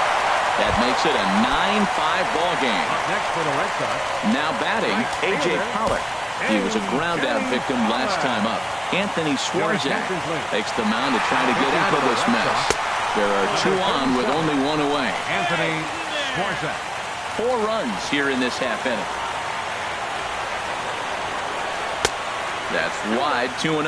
That makes it a 9-5 ball game. Next for the Red Sox. Now batting, A.J. Pollock. He was a ground-out victim last time up. Anthony Swarzak takes the mound to try to get out of this mess. There are 2 on with only 1 away. Anthony Swarzak. 4 runs here in this half inning. That's wide, 2-0.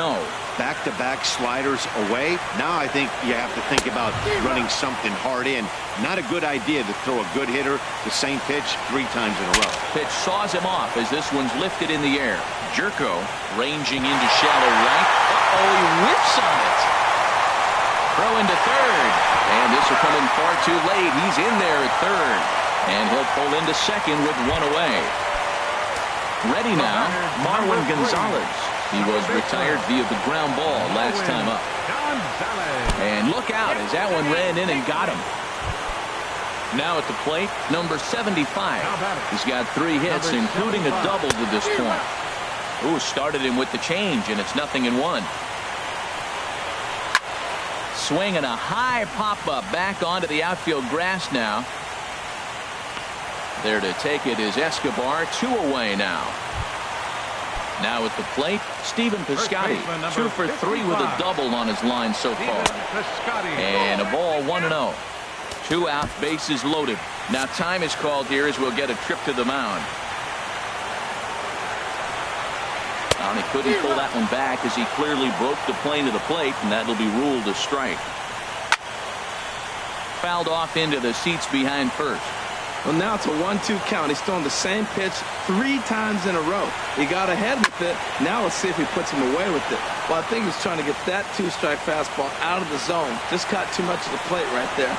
Back-to-back sliders away. Now I think you have to think about running something hard in. Not a good idea to throw a good hitter the same pitch 3 times in a row. Pitch saws him off as this one's lifted in the air. Jerko ranging into shallow right. Uh-oh, he whips on it. Throw into third. And this will come in far too late. He's in there at third. And he'll pull into second with 1 away. Ready now, Marwin Gonzalez. He was retired via the ground ball last time up. And look out as that one ran in and got him. Now at the plate, number 75. He's got 3 hits, including a double to this point. Ooh, started him with the change, and it's 0-1. Swing and a high pop-up back onto the outfield grass now. There to take it is Escobar, 2 away now. Now at the plate, Stephen Piscotty, 2 for 3 with a double on his line so far. And a ball 1-0. 2 out, bases loaded. Now time is called here as we'll get a trip to the mound. And he couldn't pull that one back as he clearly broke the plane of the plate, and that'll be ruled a strike. Fouled off into the seats behind first. Well, now it's a 1-2 count. He's thrown the same pitch 3 times in a row. He got ahead with it. Now let's see if he puts him away with it. Well, I think he's trying to get that 2-strike fastball out of the zone. Just caught too much of the plate right there.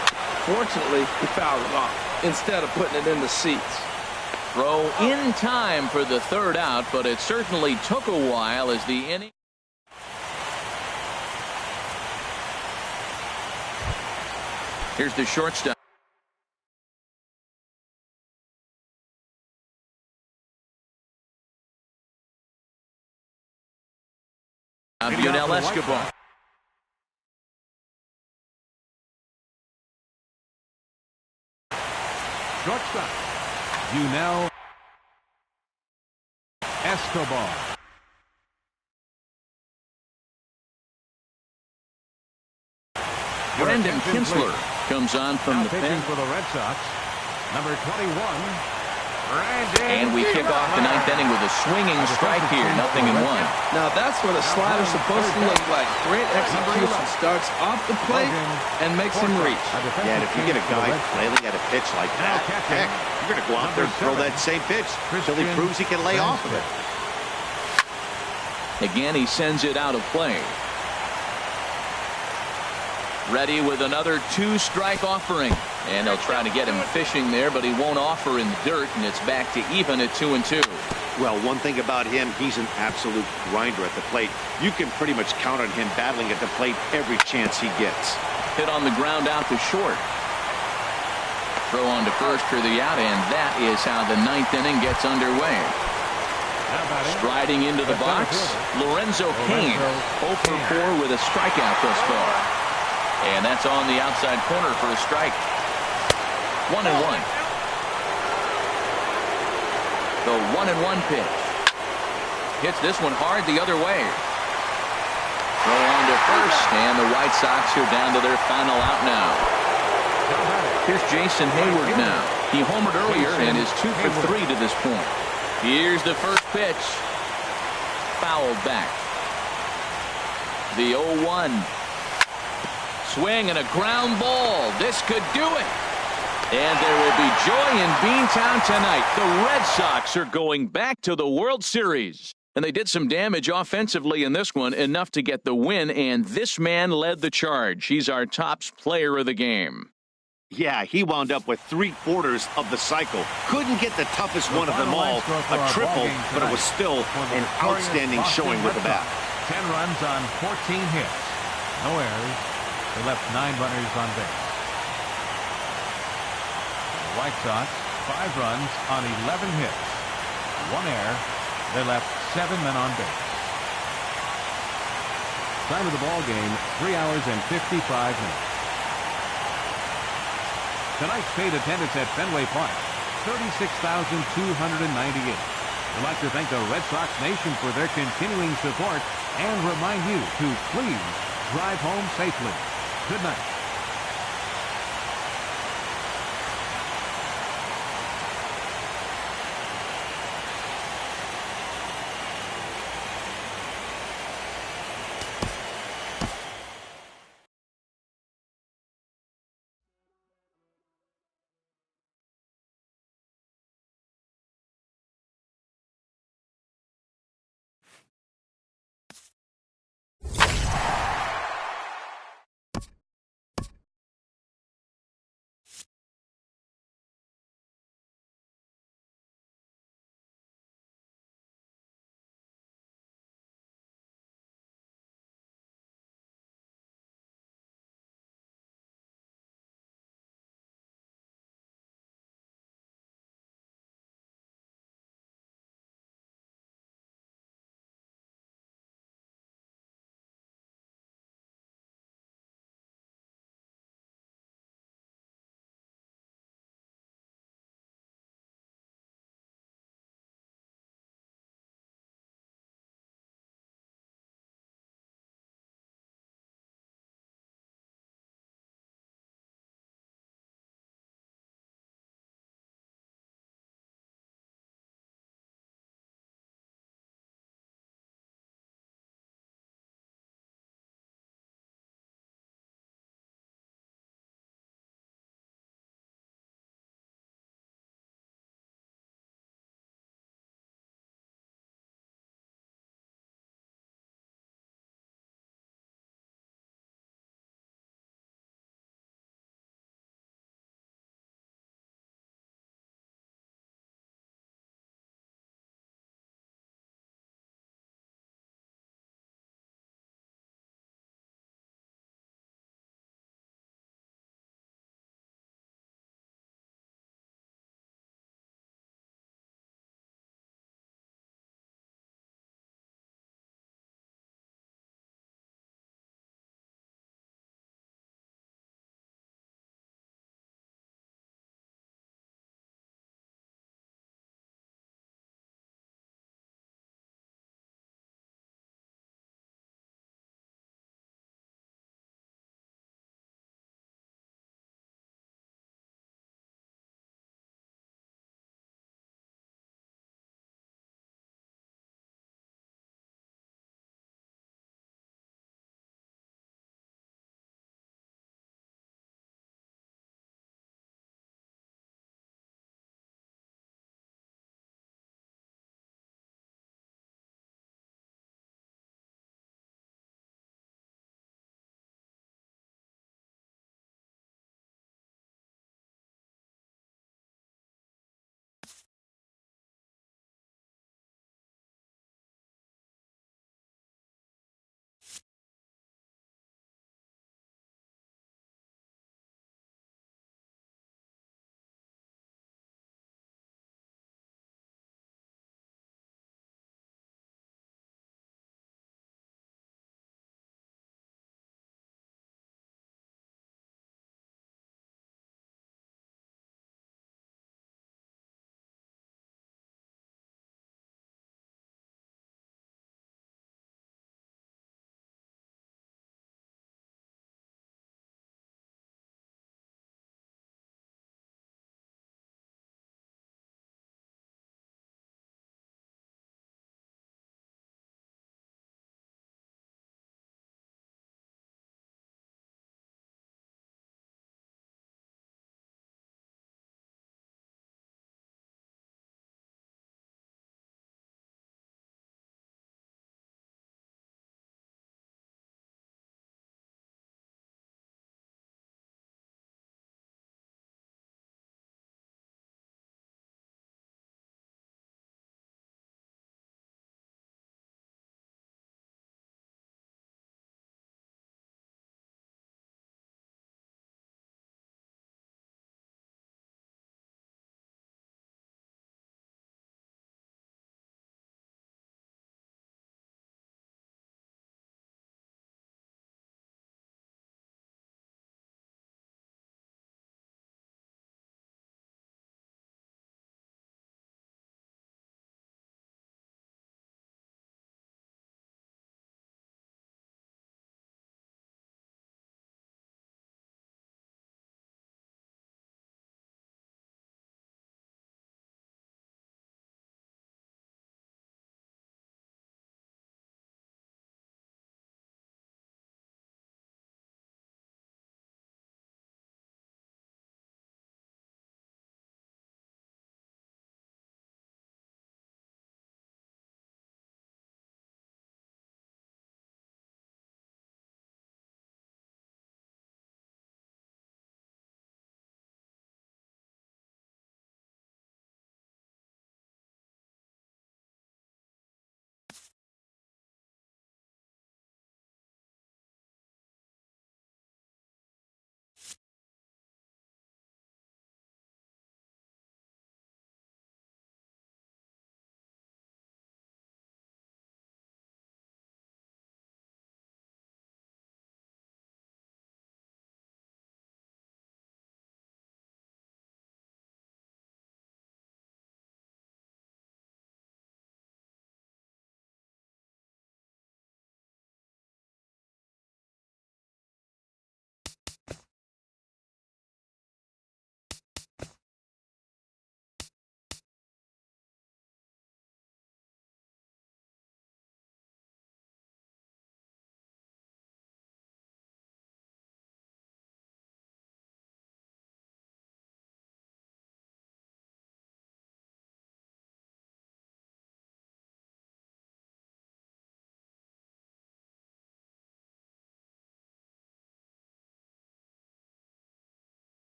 Fortunately, he fouled it off instead of putting it in the seats. Throw in time for the 3rd out, but it certainly took a while as the inning. Here's the shortstop. Abunel Escobar. Shortstop. Abunel Escobar. Brendan Kinsler comes on from the pen. For the Red Sox, number 21. And we kick off the 9th inning with a swinging strike here, 0-1. Now that's what a slider's supposed to look like. Great execution. Starts off the plate and makes him reach. Yeah, and if you get a guy flailing at a pitch like that, heck, you're going to go out there and throw that same pitch until he proves he can lay off of it. Again, he sends it out of play. Ready with another 2-strike offering. And they'll try to get him fishing there, but he won't offer in the dirt, and it's back to even at 2-2. Well, one thing about him, he's an absolute grinder at the plate. You can pretty much count on him battling at the plate every chance he gets. Hit on the ground out to short. Throw on to first for the out, and that is how the 9th inning gets underway. Striding into the box, Lorenzo Cain, 0 for 4 with a strikeout thus far. And that's on the outside corner for a strike. 1-1. The 1-1 pitch. Hits this one hard the other way. Throw on to first, and the White Sox are down to their final out now. Here's Jason Hayward now. He homered earlier and is 2 for 3 to this point. Here's the first pitch. Fouled back. The 0-1. Swing and a ground ball. This could do it. And there will be joy in Beantown tonight. The Red Sox are going back to the World Series. And they did some damage offensively in this one, enough to get the win, and this man led the charge. He's our top player of the game. Yeah, he wound up with 3/4 of the cycle. Couldn't get the toughest one of them all, a triple, but it was still an outstanding showing with the bat. 10 runs on 14 hits. No errors. They left 9 runners on base. The White Sox, 5 runs on 11 hits. 1 error. They left 7 men on base. Time of the ball game, 3 hours and 55 minutes. Tonight's paid attendance at Fenway Park, 36,298. We'd like to thank the Red Sox Nation for their continuing support and remind you to please drive home safely. Good night.